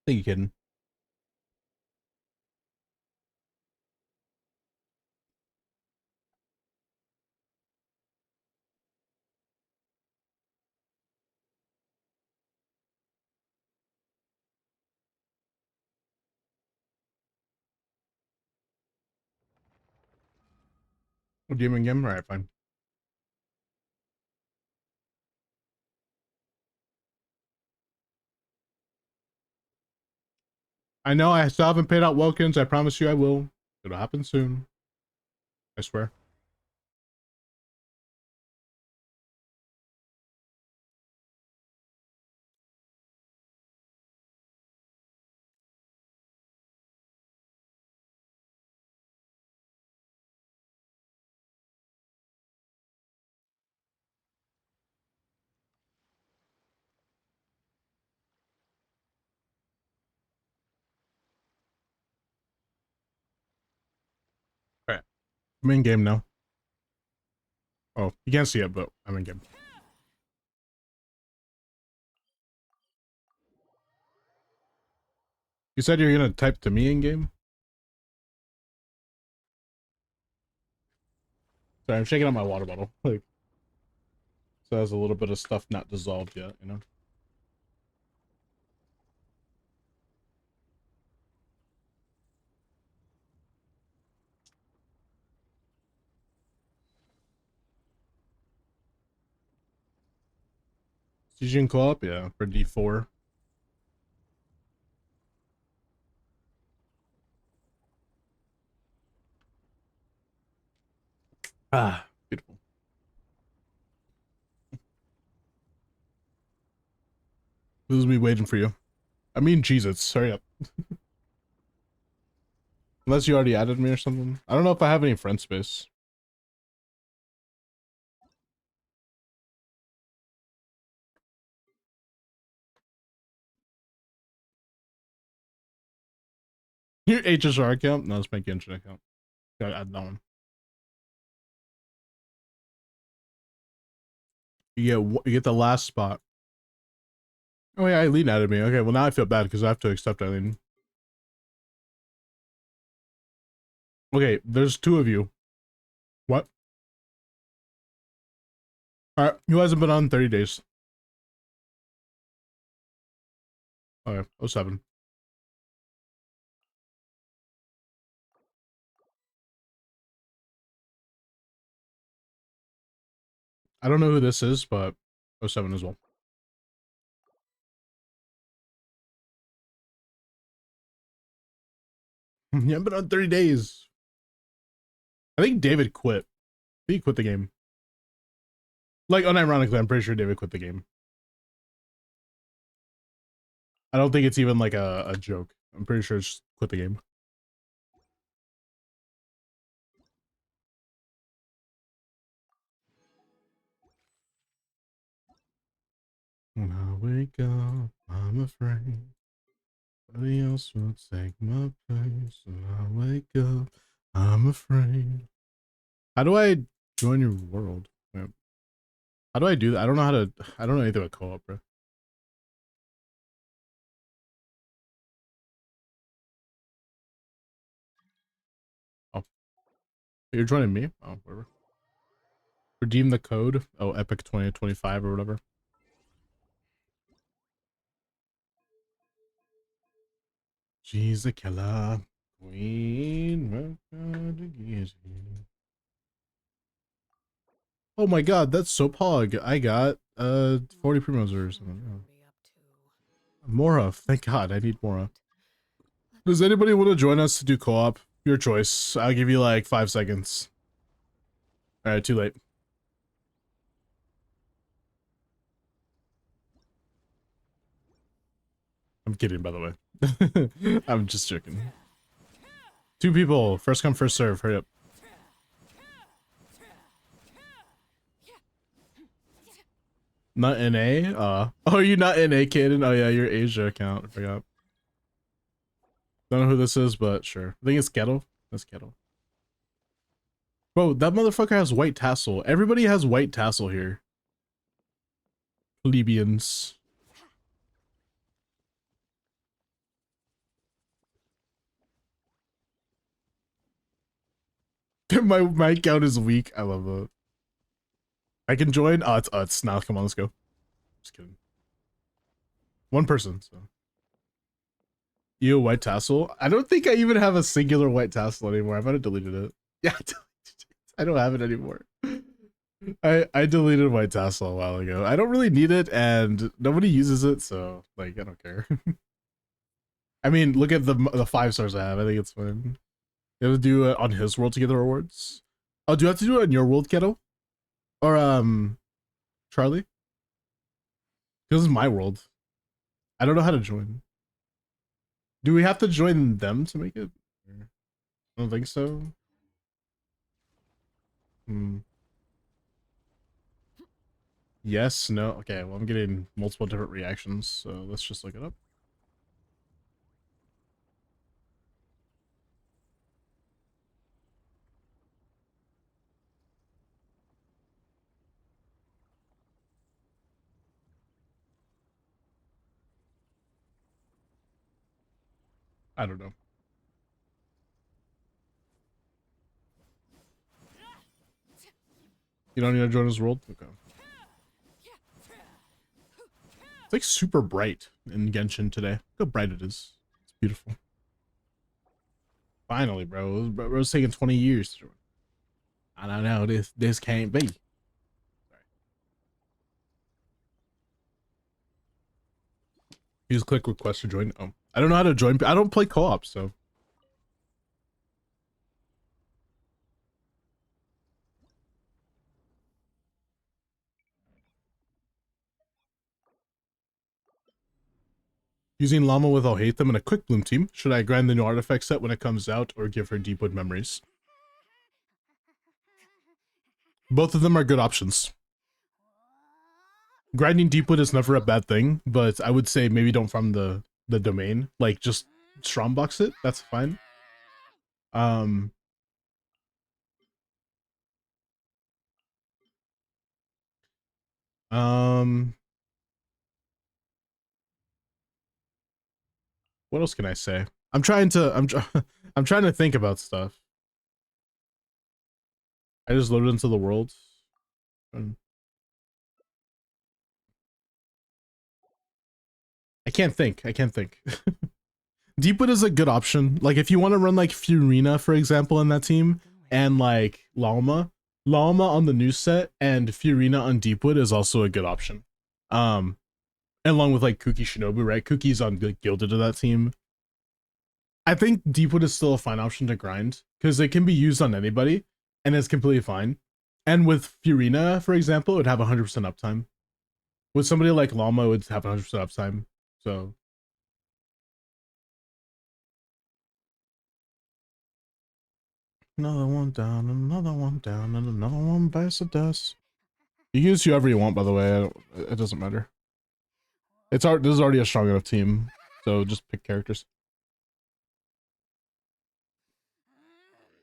I think you're kidding. Demon game? Alright, fine. I know I still haven't paid out Welkins. I promise you I will. It'll happen soon. I swear. Alright. I'm in game now. Oh, you can't see it, but I'm in game. You said you're gonna type to me in game? Sorry, I'm shaking out my water bottle. Like, so there's a little bit of stuff not dissolved yet, you know? Fusion co-op? Yeah, for D4. Ah, beautiful. This is me waiting for you. I mean, Jesus, hurry up. Unless you already added me or something. I don't know if I have any friend space. Your HSR account? No, it's my Genshin account. Gotta add that one. You get the last spot. Oh yeah, Eileen added me. Okay, well now I feel bad because I have to accept Eileen. Okay, there's two of you. What? Alright, who hasn't been on 30 days? Okay, 07. I don't know who this is, but 07 as well. You haven't been on 30 days. I think David quit. He quit the game. Like, unironically, I'm pretty sure David quit the game. I don't think it's even like a joke. I'm pretty sure it's quit the game. When I wake up, I'm afraid. Nobody else will take my place when I wake up. I'm afraid. How do I join your world? Wait, how do I do that? I don't know how to. I don't know anything about co-op, bro. Oh, you're joining me? Oh, whatever. Redeem the code. Oh, Epic 2025 or whatever. She's a killer queen. Oh my god, that's so pog. I got 40 primos or something. Mora, thank god, I need Mora. Does anybody want to join us to do co-op? Your choice. I'll give you like 5 seconds. Alright, too late. I'm kidding, by the way. I'm just joking. 2 people. First come, first serve. Hurry up. Not NA? Oh, you're not NA, Kaden? Oh, yeah, your Asia account. I forgot. Don't know who this is, but sure. I think it's Ghetto. That's Ghetto. Bro, that motherfucker has white tassel. Everybody has white tassel here. Plebeians. my account is weak. I love that. I can join. Oh, it's now. Come on, let's go. Just kidding. 1 person. So. You white tassel? I don't think I even have a singular white tassel anymore. I might have deleted it. Yeah, I don't have it anymore. I deleted white tassel a while ago. I don't really need it, and nobody uses it, so like I don't care. I mean, look at the 5 stars I have. I think it's fine. You have to do it on his world to get the rewards. Oh, do you have to do it on your world, Keto? Or Charlie? This is my world. I don't know how to join. Do we have to join them to make it? I don't think so. Yes, no. Okay, well, I'm getting multiple different reactions, so let's just look it up. I don't know. You don't need to join his world? Okay. It's like super bright in Genshin today. Look how bright it is. It's beautiful. Finally, bro. Bro's taking 20 years to join. I don't know. This can't be. Sorry. You just click request to join. Oh, I don't know how to join. I don't play co-op, so. Using Llama with I'll hate them in a quick bloom team. Should I grind the new artifact set when it comes out or give her Deepwood memories? Both of them are good options. Grinding Deepwood is never a bad thing, but I would say maybe don't farm the domain. Like just strongbox it. That's fine. What else can I say? I'm trying to think about stuff. I just loaded into the world. I can't think. Deepwood is a good option. Like if you want to run like Furina, for example, in that team, and like Llama on the new set and Furina on Deepwood is also a good option. Along with like Kuki Shinobu, right? Kuki's on like, Gilded to that team. I think Deepwood is still a fine option to grind because it can be used on anybody and it's completely fine. And with Furina, for example, it would have 100% uptime. With somebody like Llama, it would have 100% uptime. So another one down, another one down, and another one bites the dust. You can use whoever you want, by the way. It doesn't matter. This is already a strong enough team. So just pick characters.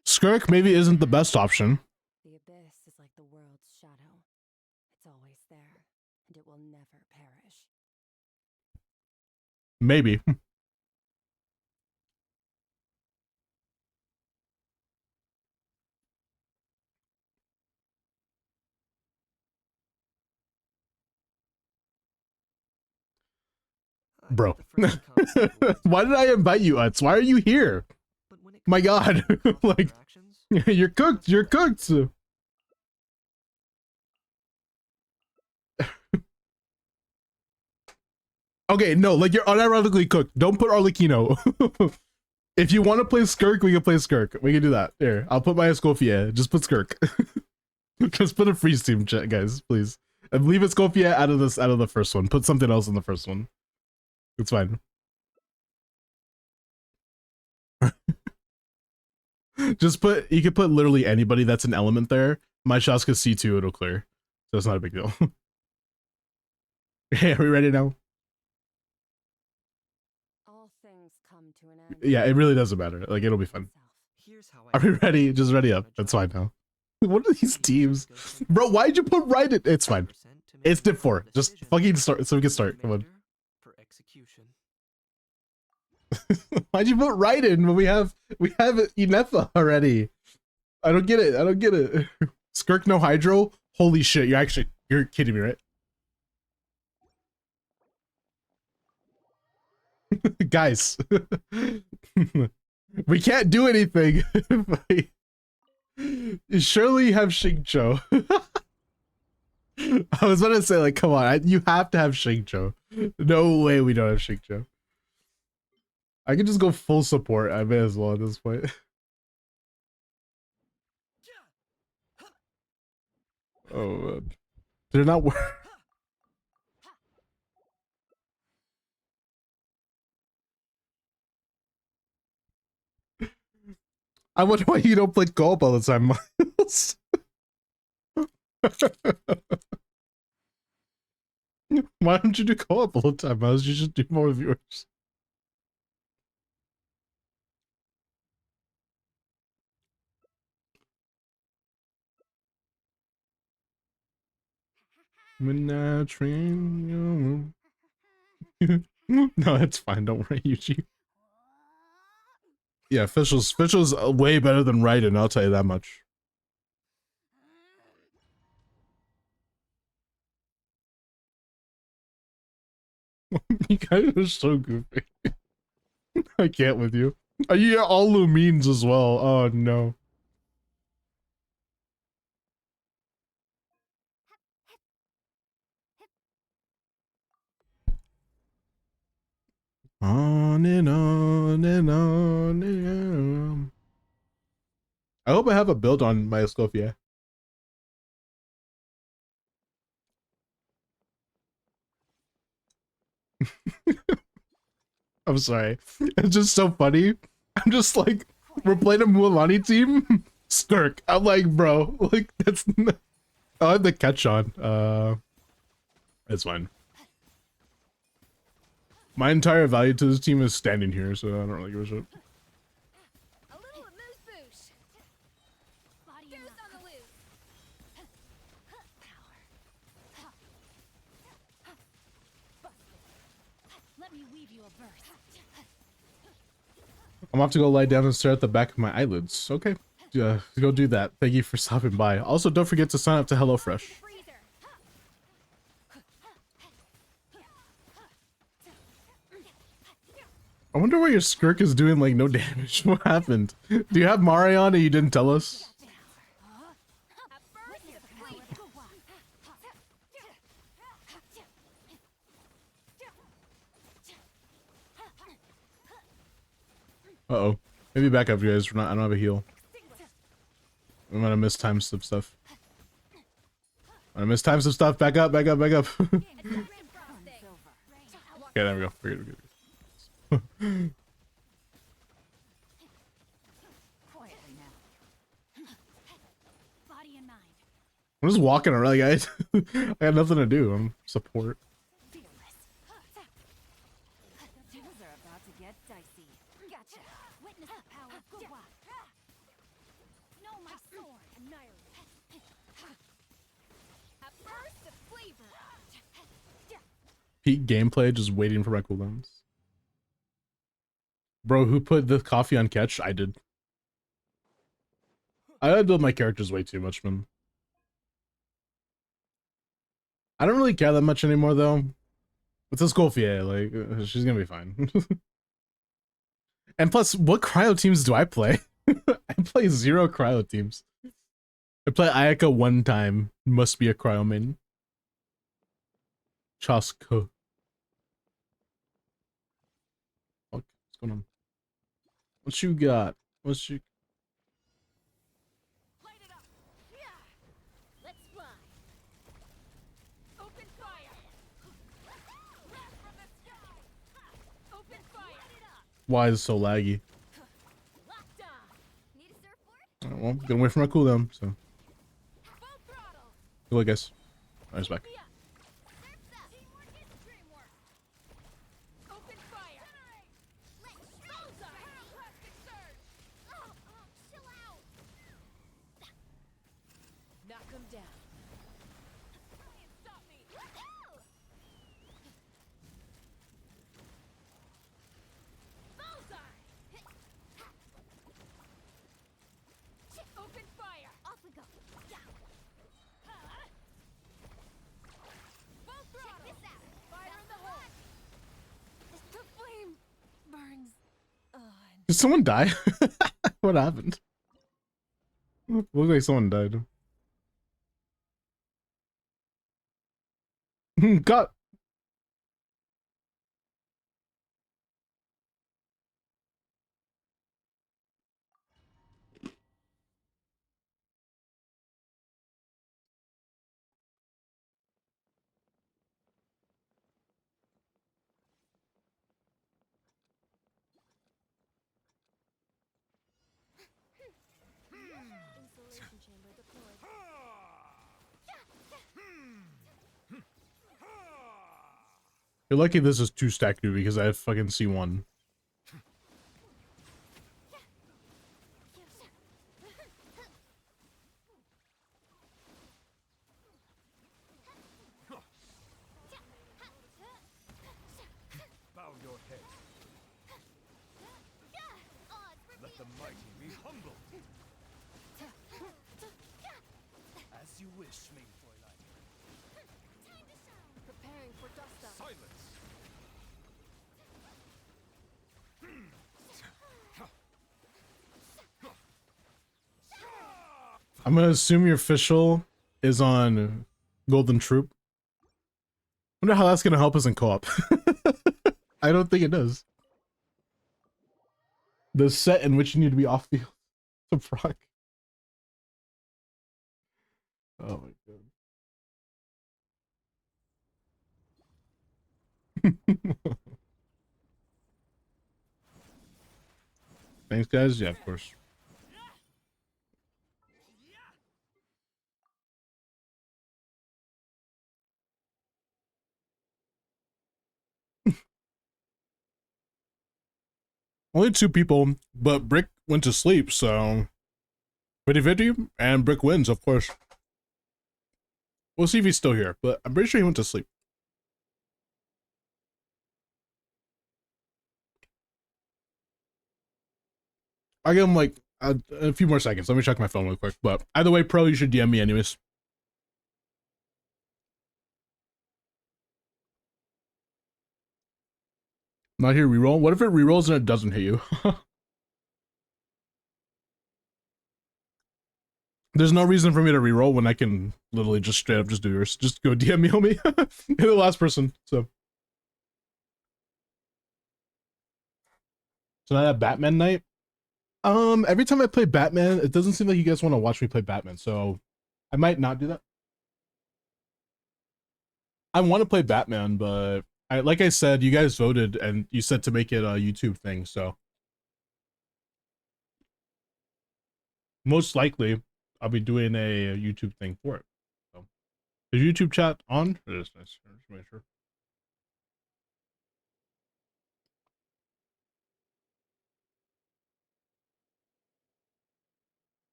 Skirk maybe isn't the best option. The abyss is like the world's shadow. It's always there, and it will never perish. Maybe. Bro. Why did I invite you, Utz? Why are you here? My god. Like, you're cooked. You're cooked. Okay, no, like you're unironically cooked. Don't put Arlecchino. If you want to play Skirk, we can play Skirk. We can do that. Here, I'll put my Escoffier. Just put Skirk. Just put a freeze team chat, guys, please. And leave Escoffier out of this, out of the first one. Put something else in the first one. It's fine. Just put, you could put literally anybody that's an element there. My Shaska C2, it'll clear. So it's not a big deal. Hey, are we ready now? All things come to an end. Yeah, it really doesn't matter. Like, it'll be fun. Are we ready? Just ready up. That's fine now. What are these teams? Bro, why'd you put right in? It's fine. It's dip 4. Just fucking start so we can start. Come on. Why'd you put right in when we have Inefa already? I don't get it. I don't get it. Skirk no hydro? Holy shit, you're kidding me, right? Guys. We can't do anything. Surely you have Xingqiu. I was about to say, like, come on, you have to have Xingqiu. No way we don't have Xingqiu. I can just go full support. I may as well at this point. Oh man. They're not work. I wonder why you don't play co-op all the time, Miles. Why don't you do co-op all the time, Miles? You should do more of yours. Midnight train. No, it's fine. Don't worry, Yuji. Yeah, Fischl's way better than Raiden, I'll tell you that much. You guys are so goofy. I can't with you. You all Lumines as well. Oh no. On and on and on and on. I hope I have a build on my Escoffier. I'm sorry. It's just so funny. I'm just like, we're playing a Mualani team. Skirk. I'm like, bro, like that's. I have the catch on. It's fine. My entire value to this team is standing here, so I don't really give a shit. A little amuse bouche. Body on the loose. Let me weave you a burst. I'm off to go lie down and stare at the back of my eyelids. Okay, go do that. Thank you for stopping by. Also, don't forget to sign up to HelloFresh. I wonder why your Skirk is doing like no damage. What happened? Do you have Marion and you didn't tell us? Uh-oh. Maybe back up, you guys. I don't have a heal. I'm gonna miss time some stuff. I'm gonna miss time some stuff. Back up, back up, back up. Okay, there we go. We're good. I'm just walking around, guys. I got nothing to do. I'm support. peak gameplay, just waiting for my cooldowns. Bro, who put the coffee on catch? I did. I build my characters way too much, man. I don't really care that much anymore, though. With this Golfia, like, she's gonna be fine. And plus, what cryo teams do I play? I play 0 cryo teams. I play Ayaka 1 time. Must be a cryo main. Chasko. What's going on? What you got? What's you... Light it up. Yeah. Let's fly. Open fire. Wrath from the sky. Open fire. Light it up. Why is it so laggy? Locked on. Need a surfboard? Alright, well, gonna wait for my cooldown, so. Full throttle. Good luck, guys. I was back. Be up. Surf's up. Teamwork is dreamwork. Open fire. Generate. Let's bullseye. Plastic surge. Oh, chill out. Knock him down. Try and stop me. Woohoo! Bullseye. Open fire. Off we go. Yeah. Full throttle. Check this out. Fire in the hole. The flame burns on. Did someone die? What happened? Looks like someone died. God. Insulation chamber deployed. You're lucky this is 2-stack new because I have fucking C1. Bow your head. Let the mighty be humble. As you wish, main Fräulein. Preparing for dust up. Silence. I'm gonna assume your official is on Golden Troop. Wonder how that's gonna help us in co-op. I don't think it does. The set in which you need to be off field to proc. Oh my god. Thanks, guys. Yeah, of course. Only 2 people, but Brick went to sleep, so 50-50, and Brick wins, of course. We'll see if he's still here, but I'm pretty sure he went to sleep. I give him like a few more seconds. Let me check my phone real quick. But either way, Pro, you should DM me anyways. Not here, reroll. What if it rerolls and it doesn't hit you? There's no reason for me to reroll when I can literally just straight up just do yours. Just go DM me on me. You're the last person, so. Tonight at Batman night? Every time I play Batman, it doesn't seem like you guys want to watch me play Batman, so I might not do that. I want to play Batman, but like I said, you guys voted and you said to make it a YouTube thing, so most likely I'll be doing a YouTube thing for it. So, is YouTube chat on? It is nice. Just make sure.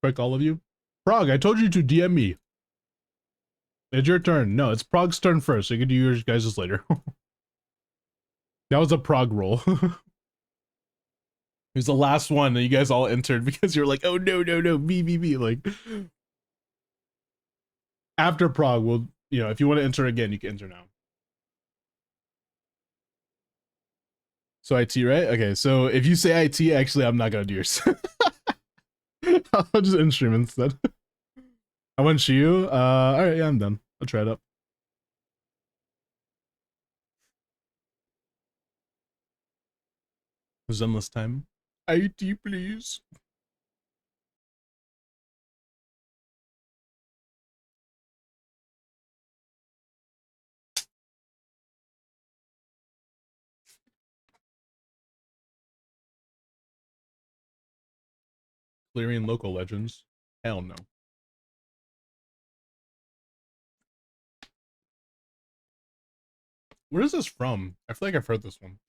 Break all of you. Prague, I told you to DM me. It's your turn. No, it's Prague's turn first, so you can do yours guys' later. That was a prog roll. It was the last one that you guys all entered because you're like, oh no, no, no, me. Like after prog, we'll, you know, if you want to enter again, you can enter now. So IT, right? Okay, so if you say IT, actually, I'm not gonna do yours. I'll just in-stream instead. I went Shiyu. Alright, yeah, I'm done. I'll try it up. Zenless time. IT, please. Clearing local legends. Hell no. Where is this from? I feel like I've heard this one.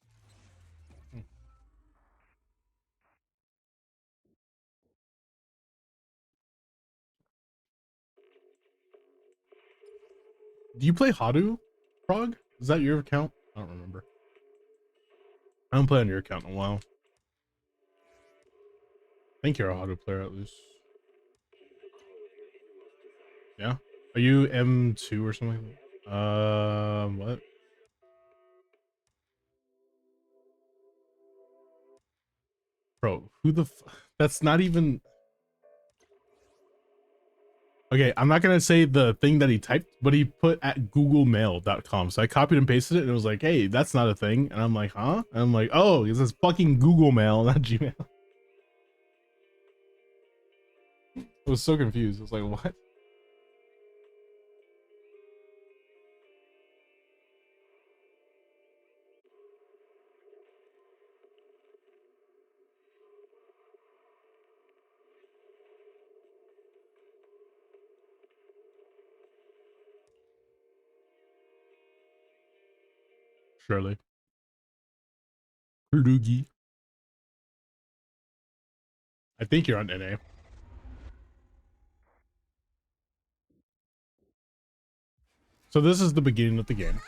Do you play Hadu, Prog? Is that your account? I don't remember. I haven't played on your account in a while. I think you're a Hadu player at least. Yeah? Are you M2 or something? What? Bro, who the that's not even... Okay, I'm not gonna say the thing that he typed, but he put at googlemail.com. So I copied and pasted it and it was like, hey, that's not a thing. And I'm like, huh? And I'm like, oh, it says fucking Google Mail, not Gmail. I was so confused. I was like, what? Surely. Klugi. I think you're on NA. So this is the beginning of the game.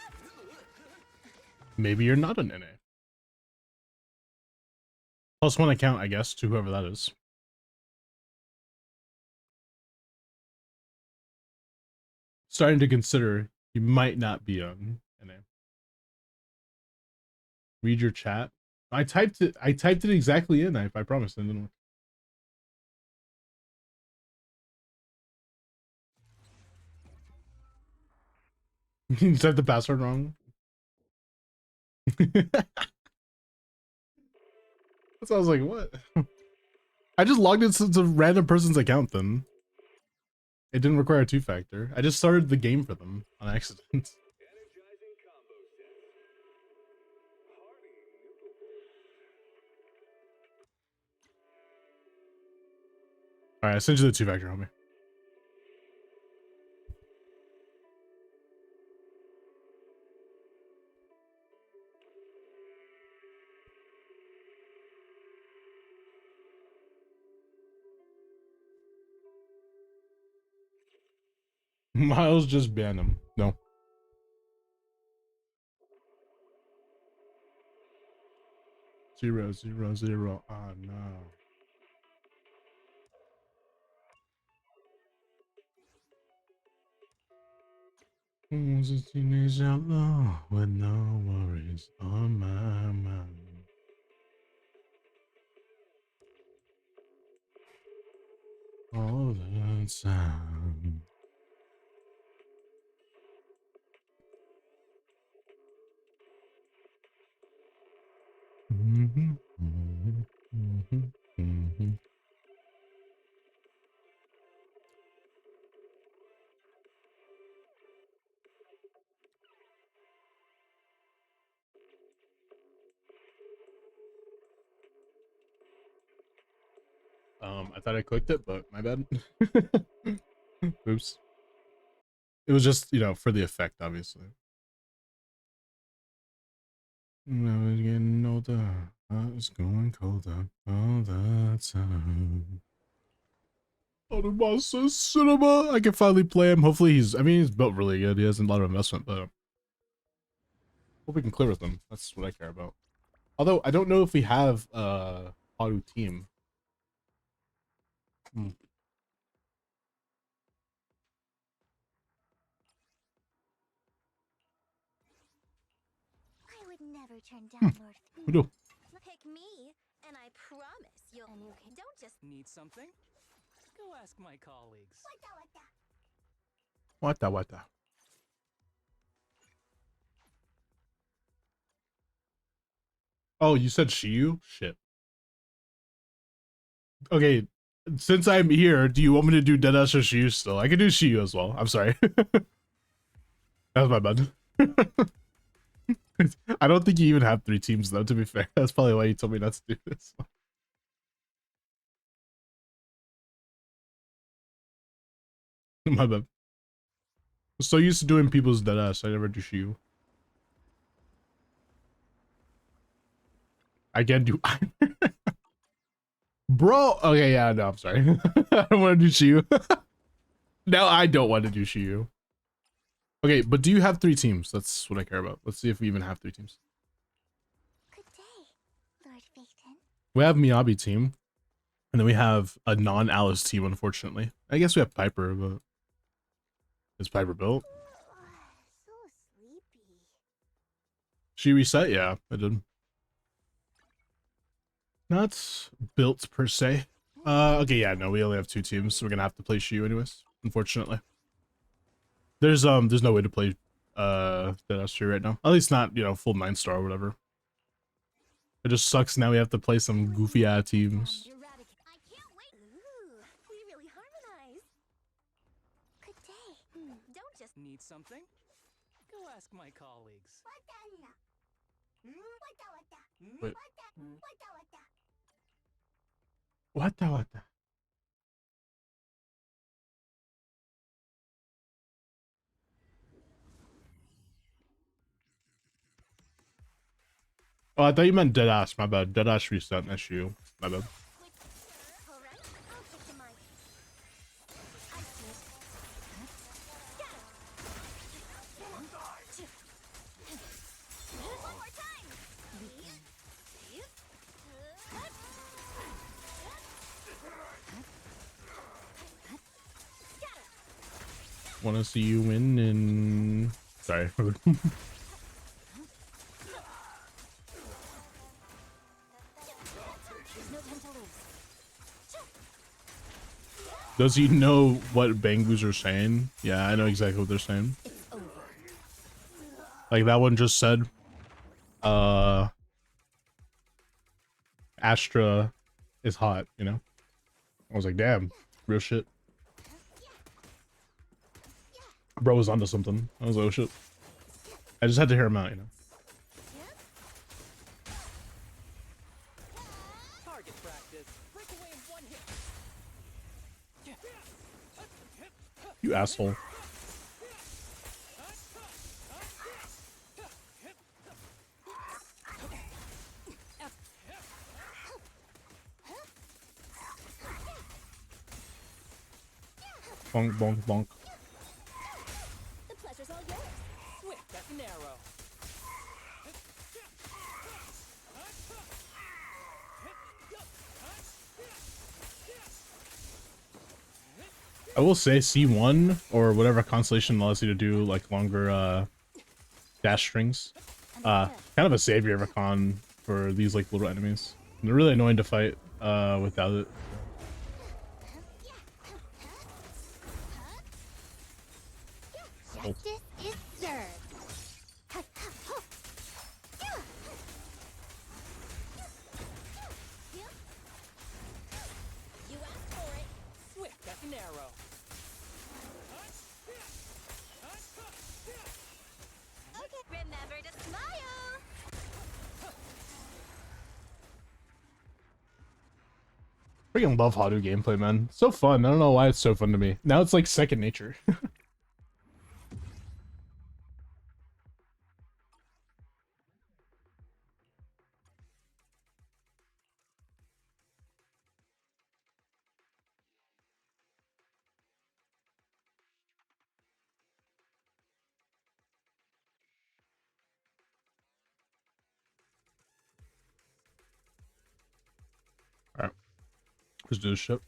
Maybe you're not an NA. +1 account, I guess, to whoever that is. Starting to consider you might not be on NA. Read your chat. I typed it exactly in, I promise. It didn't work. You typed the password wrong. So I was like, what? I just logged into a random person's account then. It didn't require a 2-factor. I just started the game for them on accident. Alright, I sent you the 2-factor, homie. Miles just banned him. No. Zero, zero, zero. Ah, no. Was a teenage outlaw with no worries on my mind. All the time. I thought I clicked it, but my bad. Oops. It was just, you know, for the effect, obviously. I was getting older. I was going colder all the time. Oh, the Monster Cinema! I can finally play him. Hopefully he's, I mean, he's built really good. He has a lot of investment, but Hope we can clear with them. That's what I care about. Although I don't know if we have auto team. Hmm. I would never turn down Lord. We do. Pick me, and I promise you'll. And you can don't just. Need something? Go ask my colleagues. What the what the? Oh, you said Shiyu? Shit. Okay, since I'm here, do you want me to do Deadass or Shiyu still? I can do Shiyu as well. I'm sorry. That was my bad. I don't think you even have 3 teams though, to be fair. That's probably why you told me not to do this. My bad. I'm so used to doing people's Deadass, I never do Shiyu. I can do Bro, okay, yeah, no, I'm sorry. I don't want to do Shiyu. Now I don't want to do Shiyu. Okay, but do you have 3 teams? That's what I care about. Let's see if we even have 3 teams. Good day, Lord Phaeton. We have Miyabi team. And then we have a non-Alice team, unfortunately. I guess we have Piper, but... Is Piper built? So sleepy. She reset? Yeah, I did. Not built per se. Okay, yeah, no, we only have 2 teams, so we're gonna have to play Shiyu anyways, unfortunately. There's no way to play Deadass right now. At least not, you know, full 9-star or whatever. It just sucks now we have to play some goofy ass teams. I can't wait. Ooh, we really harmonize. Good day. Don't just. Need something? Go ask my colleagues. Wait. What the what the? Oh, I thought you meant Deadass. My bad. Deadass reset an issue. My bad. All right, I'll take the mic. I see it. One more time. Want to see you win in... Sorry. Does he know what Bangus are saying? Yeah, I know exactly what they're saying. Like that one just said, Astra is hot, you know? I was like, damn, real shit. Bro was onto something. I was like, oh shit. I just had to hear him out, you know? Target practice. Break away in one hit. You asshole. Bonk, bonk, bonk. The pleasure's all yours. Swift as an arrow. I will say C1 or whatever constellation allows you to do like longer dash strings. Kind of a savior of a con for these like little enemies. And they're really annoying to fight without it. Justice is served. You asked for it. Swift as an arrow. Okay. Remember to smile. Freaking love Hadu gameplay, man. So fun. I don't know why it's so fun to me. Now it's like second nature. Let's do this shit.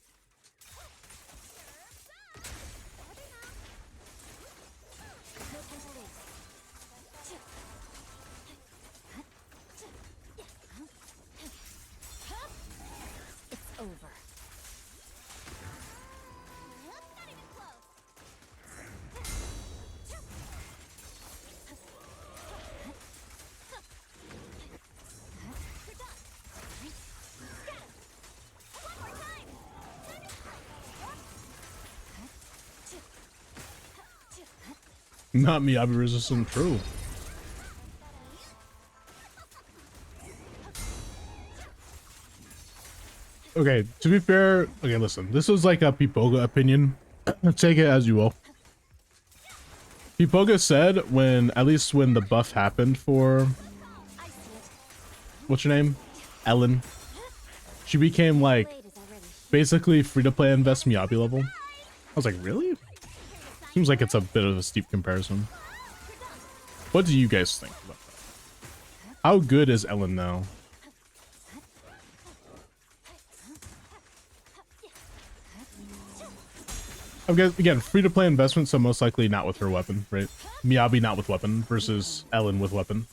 It's over. Not even close. You're done. Get him. One more time. Not me, I'll be resistant. True. Okay, to be fair, okay, listen. This is like a Pipoga opinion. Take it as you will. Pipoga said when, at least when the buff happened for, what's her name? Ellen. She became like, basically free-to-play invest Miyabi level. I was like, really? Seems like it's a bit of a steep comparison. What do you guys think about that? How good is Ellen now? I guess, again, free-to-play investment, so most likely not with her weapon, right? Miyabi not with weapon versus Ellen with weapon.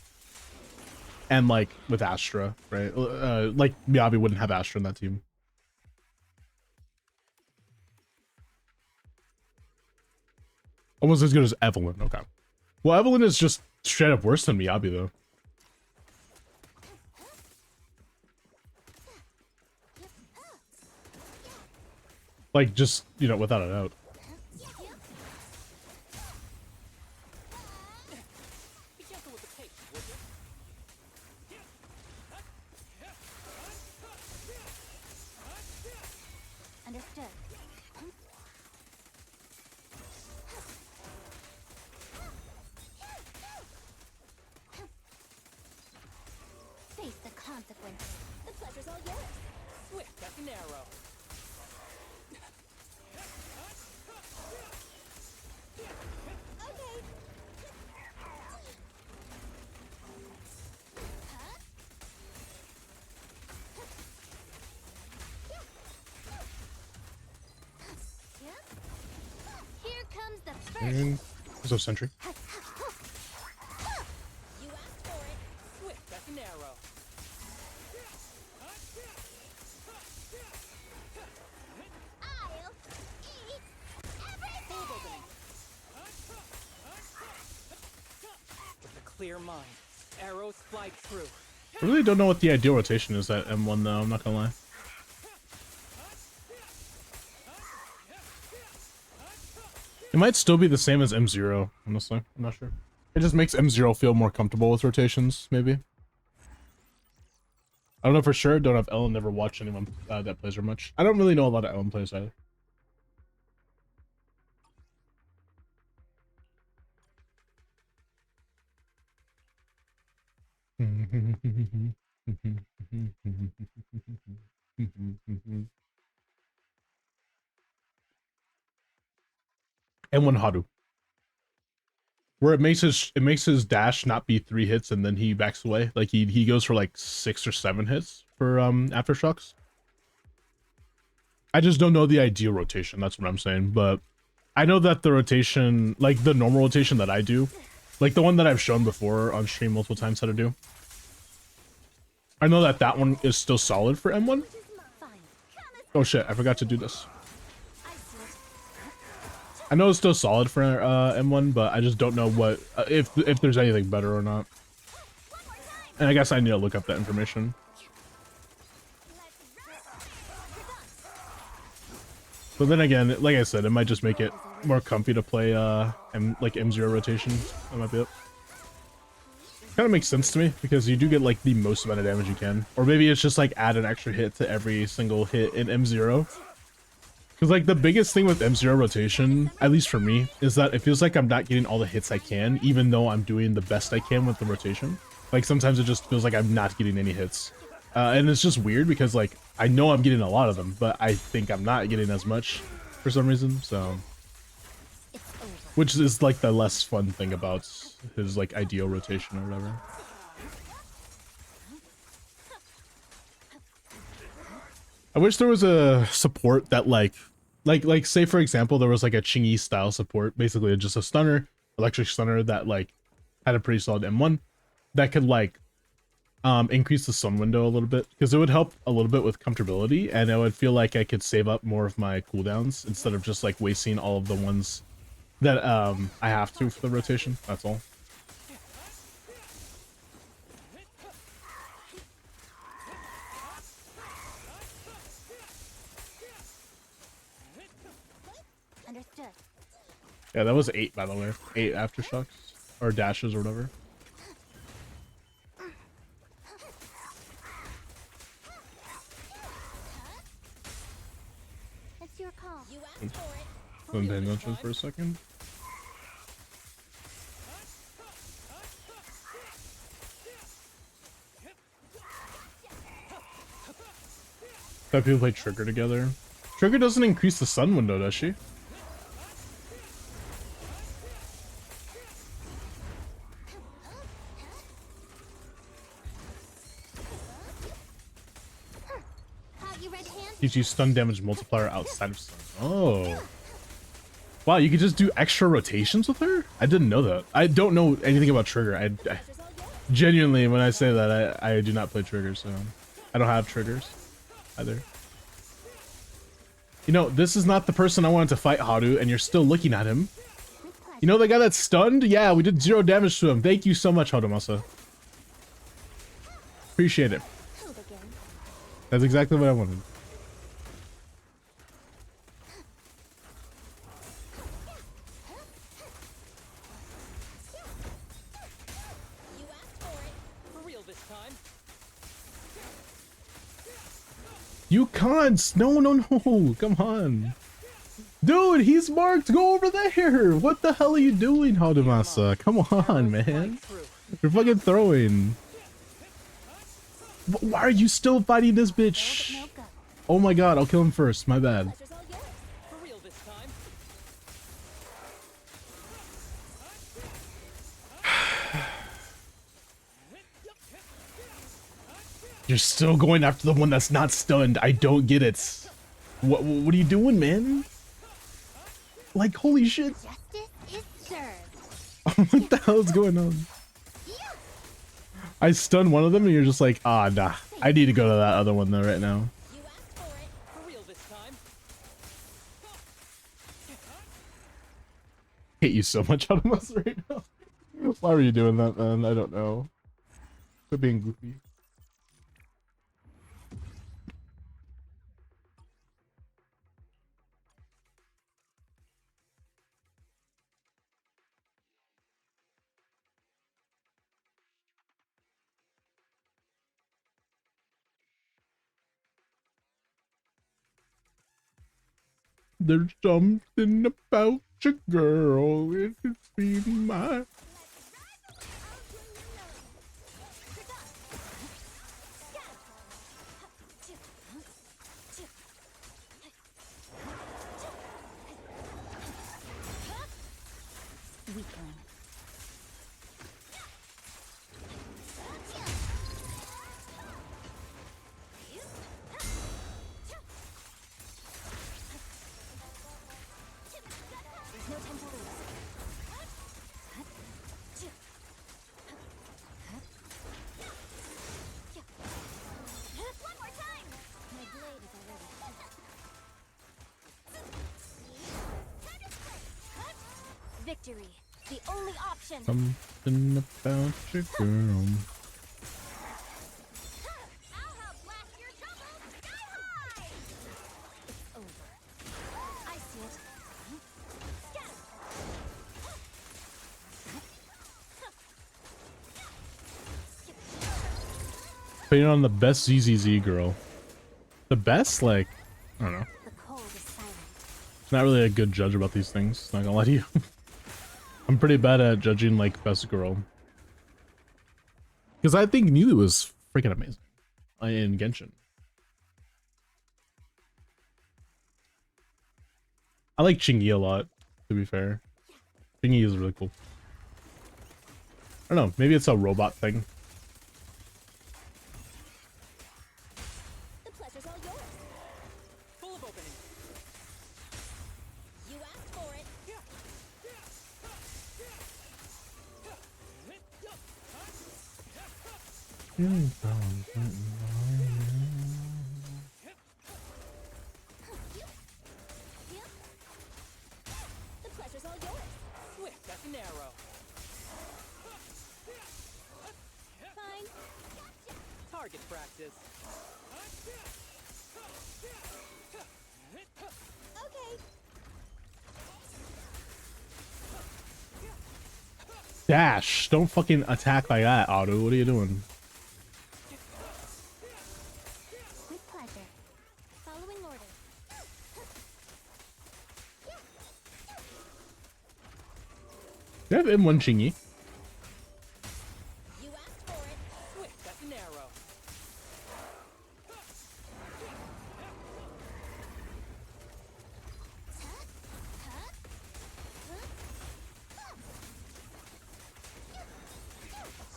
And, like, with Astra, right? Like, Miyabi wouldn't have Astra in that team. Almost as good as Evelyn, okay. Well, Evelyn is just straight up worse than Miyabi, though. Like, just, you know, without a doubt. Be careful with the pace, would you? Understood. Face the consequences. The pleasure's all yours. Swift like an arrow. Okay. Here comes the first. And there's no sentry. You asked for it. Swift like an arrow. I'll eat everything. With a clear mind, arrows fly true. I really don't know what the ideal rotation is at M1 though, I'm not gonna lie. It might still be the same as M0, honestly. I'm not sure. It just makes M0 feel more comfortable with rotations, maybe. I don't know for sure. Don't have Ellen, never watched anyone that plays her much. I don't really know a lot of Ellen players either. M1 Haru. Where it makes his dash not be 3 hits and then he backs away. Like he goes for like 6 or 7 hits for aftershocks. I just don't know the ideal rotation, that's what I'm saying. But I know that the rotation, like the normal rotation that I do, like the one that I've shown before on stream multiple times how to do, I know that that one is still solid for M1. Oh shit, I forgot to do this. I know it's still solid for M1, but I just don't know what if there's anything better or not. And I guess I need to look up that information. But then again, like I said, it might just make it more comfy to play M0 rotation. That might be it. Kind of makes sense to me because you do get like the most amount of damage you can. Or maybe it's just like add an extra hit to every single hit in M0. Because like the biggest thing with M0 rotation, at least for me, is that it feels like I'm not getting all the hits I can, even though I'm doing the best I can with the rotation. Like sometimes it just feels like I'm not getting any hits. And it's just weird because like I know I'm getting a lot of them, but I think I'm not getting as much for some reason, so. Which is like the less fun thing about his like ideal rotation or whatever. I wish there was a support that like say for example there was like a Chingy style support, basically just a stunner, electric stunner that like had a pretty solid M1 that could like increase the stun window a little bit, because it would help a little bit with comfortability, and I would feel like I could save up more of my cooldowns instead of just like wasting all of the ones that I have to for the rotation. That's all. Understood. Yeah, that was 8 by the way. 8 aftershocks or dashes or whatever. It's your call. You asked for it. Wasn't paying attention for a second. Thought people play Trigger together. Trigger doesn't increase the sun window, does she? Caught you red-handed. Gives you stun damage multiplier outside of stun. Oh. Wow, you could just do extra rotations with her? I didn't know that. I don't know anything about Trigger. I genuinely, when I say that, I do not play Triggers, so I don't have Triggers either. You know, this is not the person I wanted to fight, Haru, and you're still looking at him. You know the guy that's stunned? Yeah, we did 0 damage to him. Thank you so much, Harumasa. Appreciate it. That's exactly what I wanted. You asked for it. For real this time. You can't! No, no, no! Come on! Dude, he's marked! Go over there! What the hell are you doing, Harumasa? Come on, man! You're fucking throwing! Why are you still fighting this bitch? Oh my god, I'll kill him first. My bad. For real this time. You're still going after the one that's not stunned. I don't get it. What are you doing, man? Like, holy shit. Justice is served. What the hell is going on? I stunned one of them and you're just like, ah, nah. I need to go to that other one though right now. You asked for it. For real this time. Hate you so much out of us right now. Why were you doing that, man? I don't know. Quit being goofy. There's something about your girl, it's been my... Weakling. There's no time to lose. One more time! My blade is already victory, the only option. Something about your girl. I'll help blast your double sky high! It's over. I see it. Scatter! Putting on the best ZZZ girl. The best? Like, I don't know. The cold is silent. Not really a good judge about these things, not gonna lie to you. I'm pretty bad at judging like best girl. Because I think Nilu was freaking amazing in Genshin. I like Chingy a lot, to be fair. Chingy is really cool. I don't know, maybe it's a robot thing. The pleasure's all yours. The pleasure's all yours. Swift as an arrow. Fine. Target practice. Okay. Dash! Don't fucking attack like that, Otto. What are you doing? With pleasure. Following orders. You have M1 Chingy. You asked for it. Swift as an arrow.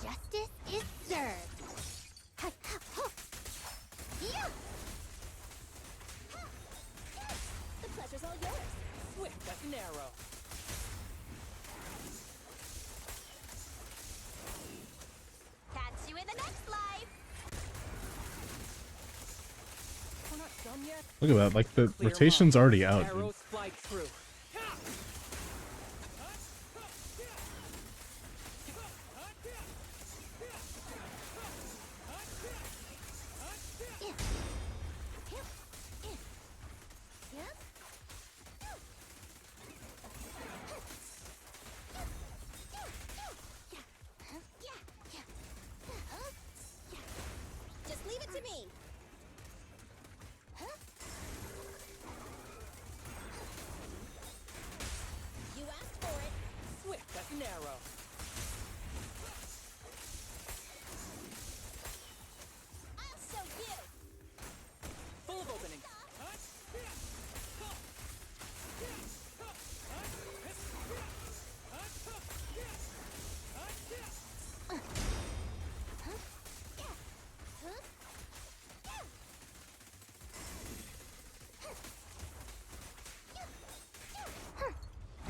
Justice is served. Yeah. The pleasure's all yours. Swift as an arrow. Catch you in the next life. We're not done yet. Look at that. Like the Clear rotation's line. already out, dude. Arrows fly through. Just leave it to me. You asked for it. Swift as an arrow. I'll show you. Full of openings.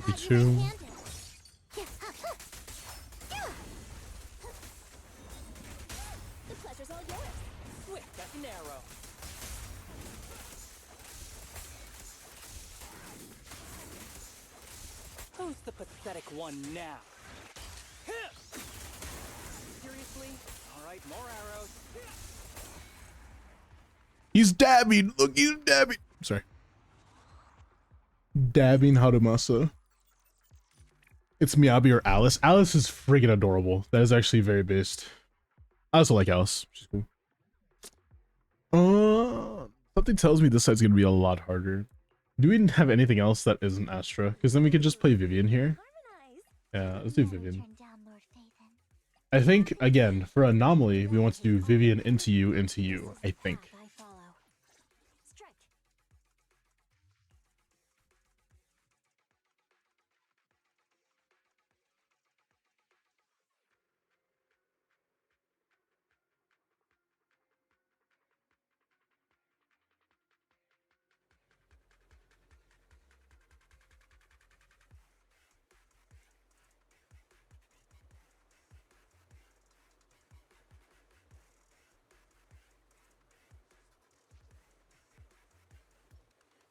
Me too. The pleasure's all yours. Swift as an arrow. Who's the pathetic one now? Seriously? Alright, more arrows. He's dabbing. Look, he's dabbing. Sorry. Dabbing Harumasa. It's Miyabi or Alice. Alice is friggin' adorable. That is actually very based. I also like Alice. She's cool. Something tells me this side's gonna be a lot harder. Do we have anything else that isn't Astra? Because then we could just play Vivian here. Yeah, let's do Vivian. Turn down Lord Phaethon. I think, again, for Anomaly, we want to do Vivian into you, I think. Path I follow. Strike.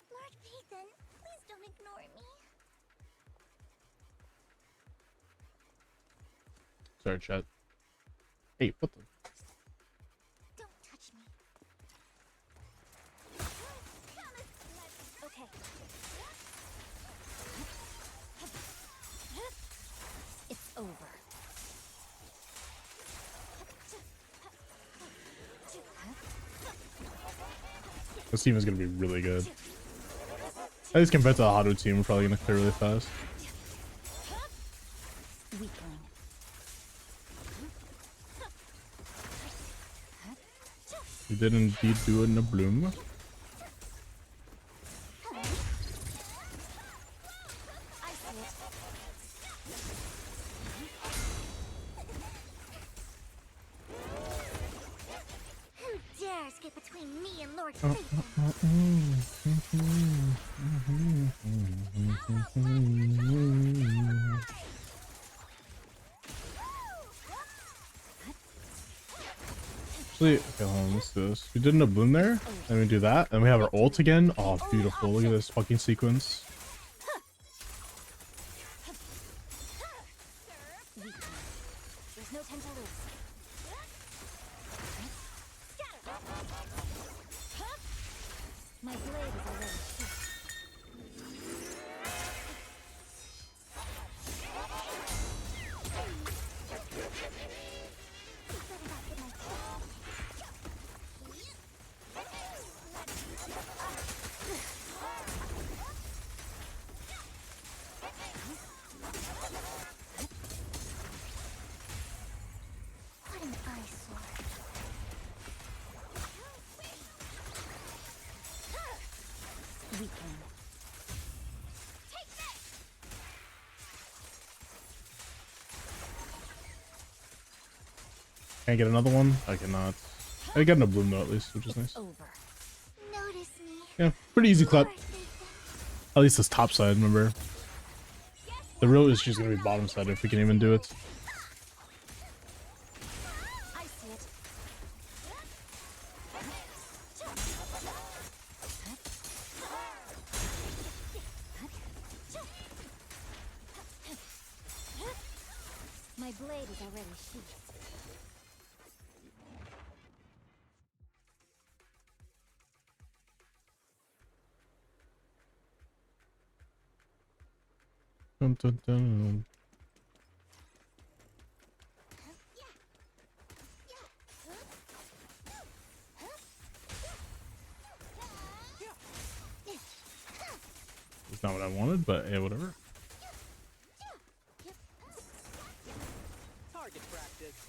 Lord Phaethon, please don't ignore me. Sorry, chat. Hey, what the? Don't touch me. Okay. It's over. This team is gonna be really good. At least compared to the Haru team, we're probably gonna clear really fast. Weakling. We did indeed do it in a bloom. I see it. Who dares get between me and Lord Phaethon? Actually, okay, hold on, let's do this. We did a bloom there, and we do that, and we have our ult again. Oh, beautiful. Look at this fucking sequence. There's no time to lose. My blade is already shut. What an eyesore. Weaken. Take this! Can I get another one? I cannot. I got no bloom though, at least, which is nice. Over. Notice me. Yeah, pretty easy clip. At least this top side, remember. The real issue is going to be bottom side if we can even do it. I see it. My blade is already sheathed. Dun, dun, dun. It's not what I wanted, but yeah, whatever. Target practice.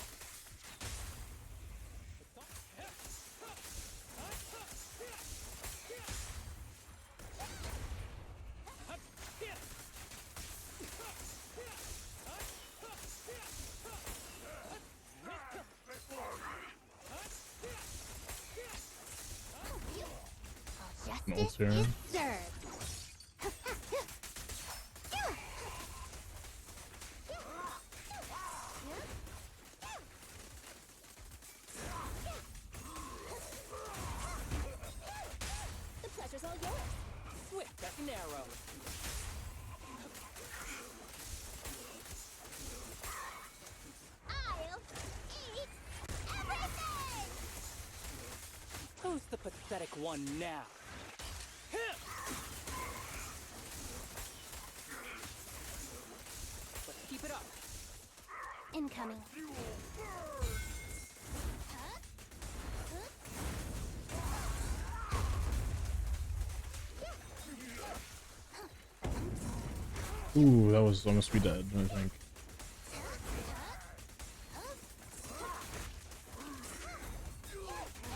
Ult's Justice here. is served. The pleasure's all yours. Swift as an arrow. I'll eat everything! Who's the pathetic one now? Let's keep it up. Incoming. Ooh, that was almost be dead, I think.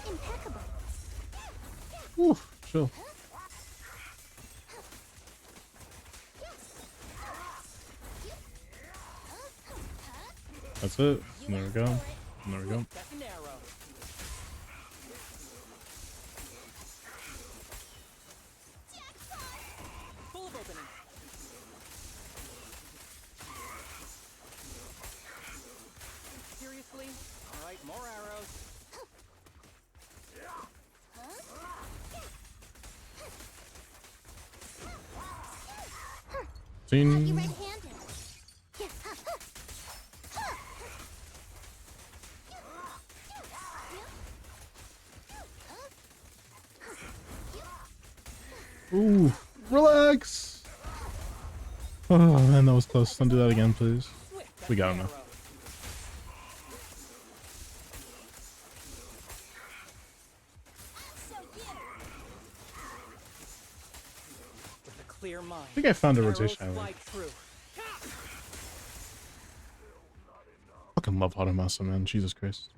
Impeccable. Ooh, chill. That's it. And there we go. And there we go. That's an arrow. Full of openings. Seriously? Alright, more arrows. Got you Ding. red-handed. Ooh, relax. Oh man, that was close. Don't do that again, please. Swift as We got an him now. arrow. With a clear mind. I think I found a arrows rotation I fly like. through. Fucking love Automassa, man. Jesus Christ.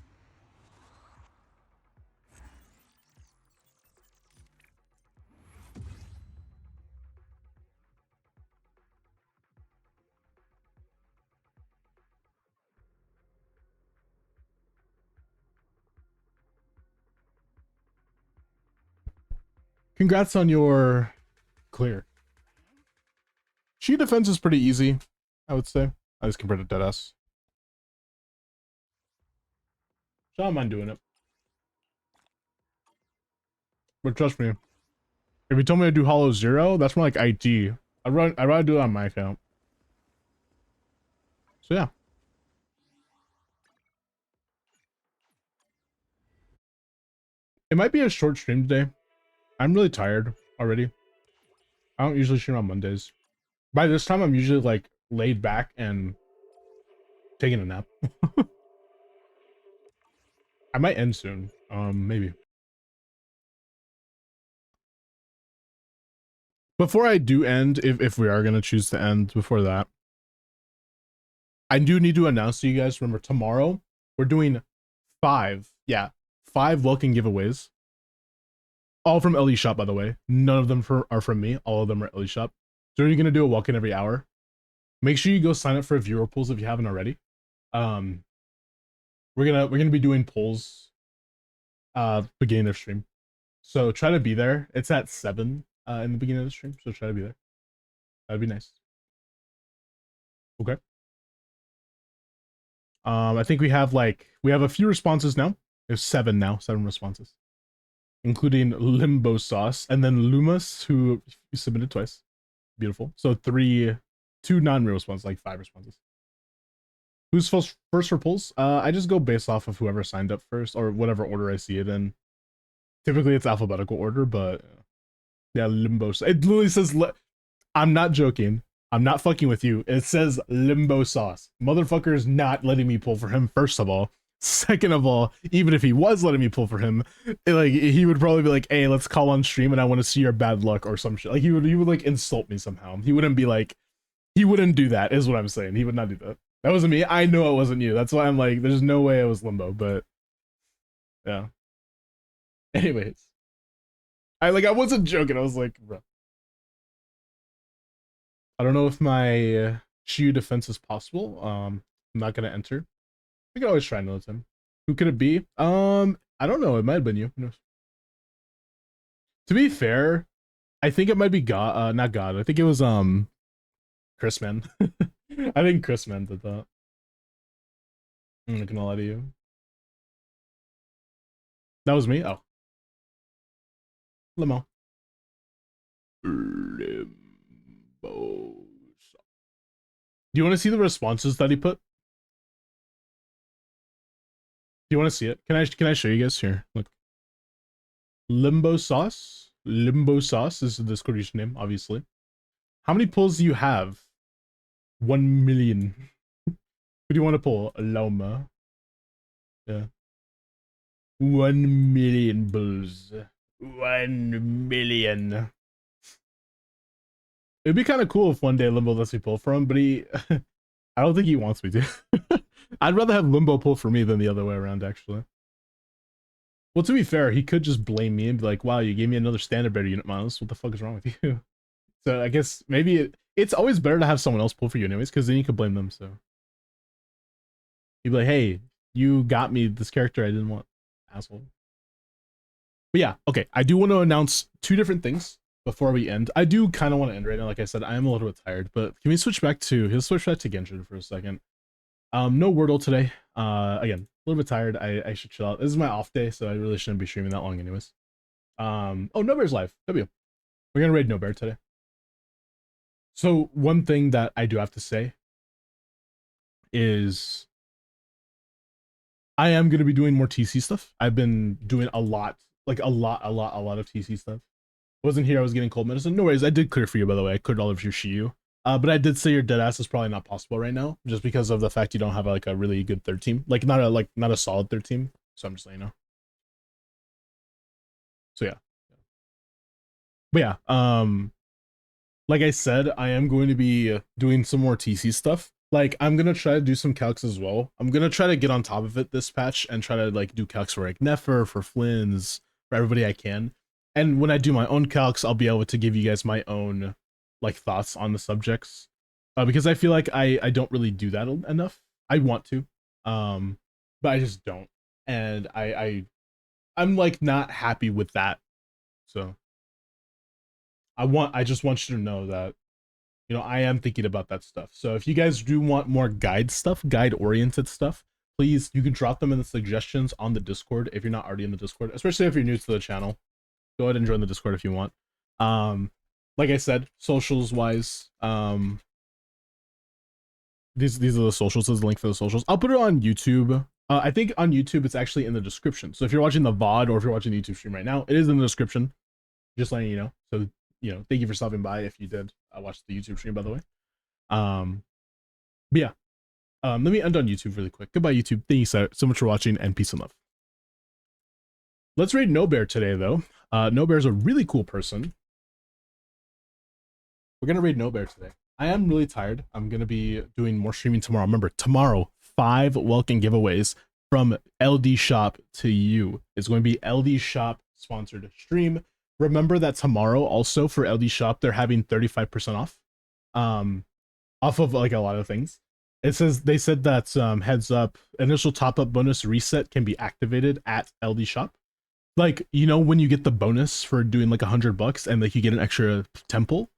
Congrats on your clear. She defense is pretty easy, I would say. I just compared to Deadass. So I don't mind doing it. But trust me, if you told me to do Hollow Zero, that's more like IT. I'd rather do it on my account. So yeah. It might be a short stream today. I'm really tired already. I don't usually stream on Mondays. By this time, I'm usually like laid back and taking a nap. I might end soon. Maybe. Before I do end, if we are gonna choose to end before that, I do need to announce to you guys, remember, tomorrow we're doing 5 welcome giveaways. All from LE Shop, by the way. None of them are from me. All of them are LE Shop. So we're gonna do a walk-in every hour. Make sure you go sign up for viewer polls if you haven't already. We're gonna be doing polls beginning of stream. So try to be there. It's at 7 in the beginning of the stream, so try to be there. That'd be nice. Okay. I think we have a few responses now. There's 7 now, 7 responses, including Limbo Sauce and then Lumas, who submitted twice. Beautiful. So 2 non-real responses, like 5 responses. Who's first for polls? I just go based off of whoever signed up first or whatever order I see it in. Typically it's alphabetical order, but yeah, Limbo. It literally says, I'm not joking. I'm not fucking with you. It says Limbo Sauce. Motherfucker is not letting me pull for him, first of all. Second of all, even if he was letting me pull for him, he would probably be like, hey, let's call on stream and I want to see your bad luck or some shit. Like he would like insult me somehow. He wouldn't be like, he wouldn't do that, is what I'm saying. He would not do that. That wasn't me. I know it wasn't you. That's why I'm like, there's no way it was Limbo, but yeah. Anyways. I wasn't joking. I was like, bro. I don't know if my Shiyu defense is possible. I'm not gonna enter. We can always try another time. Who could it be? I don't know. It might have been you. Who knows? To be fair, I think it might be God. Not God. I think it was Chris Man. I think Chris Man did that. I'm not gonna lie to you. That was me. Oh, Limo. Limbo. Do you want to see the responses that he put? Do you want to see it? Can I show you guys here? Look. Limbo Sauce. Limbo Sauce is the Discord username, obviously. How many pulls do you have? 1 million. Who do you want to pull? Loma. Yeah. 1 million bulls. 1 million. It'd be kind of cool if one day Limbo lets me pull for him, but I don't think he wants me to. I'd rather have Limbo pull for me than the other way around, actually. Well, to be fair, he could just blame me and be like, wow, you gave me another standard bearer unit, Miles. What the fuck is wrong with you? So I guess maybe it's always better to have someone else pull for you anyways, because then you could blame them, so. You'd be like, hey, you got me this character I didn't want, asshole. But yeah, okay, I do want to announce 2 different things before we end. I do kind of want to end right now. Like I said, I am a little bit tired, but can we switch back to Genshin for a second? No Wordle today. Again, a little bit tired. I should chill out. This is my off day, so I really shouldn't be streaming that long anyways. Oh, No Bear's live. W. We're gonna raid No Bear today. So one thing that I do have to say is I am gonna be doing more TC stuff. I've been doing a lot of TC stuff. Wasn't here, I was getting cold medicine. No worries, I did clear for you, by the way. I cleared all of your Shiyu. But I did say your dead ass is probably not possible right now, just because of the fact you don't have like a really good third team. Like not a solid third team. So I'm just letting you know. So yeah. But yeah, like I said, I am going to be doing some more TC stuff. Like I'm gonna try to do some calcs as well. I'm gonna try to get on top of it this patch and try to like do calcs for like Nefer, for Flynn's, for everybody I can. And when I do my own calcs, I'll be able to give you guys my own like thoughts on the subjects, because I feel like I don't really do that enough. I want to, but I just don't, and I'm like not happy with that. So I just want you to know that, you know, I am thinking about that stuff. So if you guys do want more guide oriented stuff, please, you can drop them in the suggestions on the Discord if you're not already in the Discord, especially if you're new to the channel. Go ahead and join the Discord if you want. Like I said, socials wise, these are the socials. There's a link for the socials. I'll put it on YouTube. I think on YouTube it's actually in the description. So if you're watching the VOD or if you're watching the YouTube stream right now, it is in the description. Just letting you know. So thank you for stopping by if you did watch the YouTube stream, by the way. But yeah. Let me end on YouTube really quick. Goodbye, YouTube. Thank you so much for watching, and peace and love. Let's raid No Bear today, though. No Bear's a really cool person. We're gonna raid No Bear today. I am really tired. I'm gonna be doing more streaming tomorrow. Remember, tomorrow, 5 welcome giveaways from LD Shop to you. It's going to be LD Shop sponsored stream. Remember that tomorrow also for LD Shop, they're having 35% off. Off of like a lot of things. They said that heads up, initial top up bonus reset can be activated at LD Shop. Like, when you get the bonus for doing like $100 and like you get an extra temple,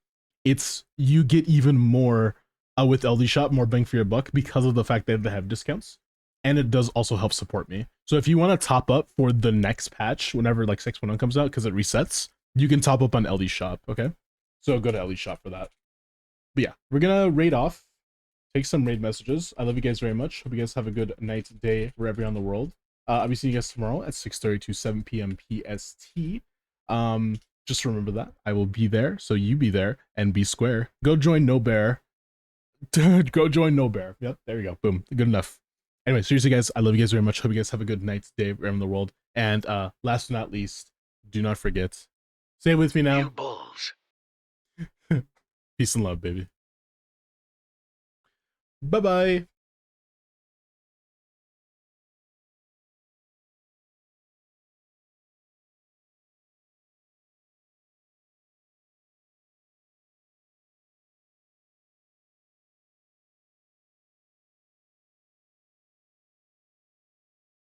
you get even more with LD Shop, more bang for your buck because of the fact that they have discounts, and it does also help support me. So if you want to top up for the next patch, whenever like 6.1 comes out, because it resets, you can top up on LD Shop. Okay, so go to LD Shop for that. But yeah, we're gonna raid off. Take some raid messages. I love you guys very much. Hope you guys have a good night, day, wherever you're on the world. I'll be seeing you guys tomorrow at 6:30 to 7 p.m. PST. Just remember that. I will be there, so you be there, and be square. Go join No Bear. Go join No Bear. Yep, there we go. Boom. Good enough. Anyway, seriously, guys, I love you guys very much. Hope you guys have a good night, day, wherever in the world. And last but not least, do not forget, say it with me now. You bulls. Peace and love, baby. Bye-bye.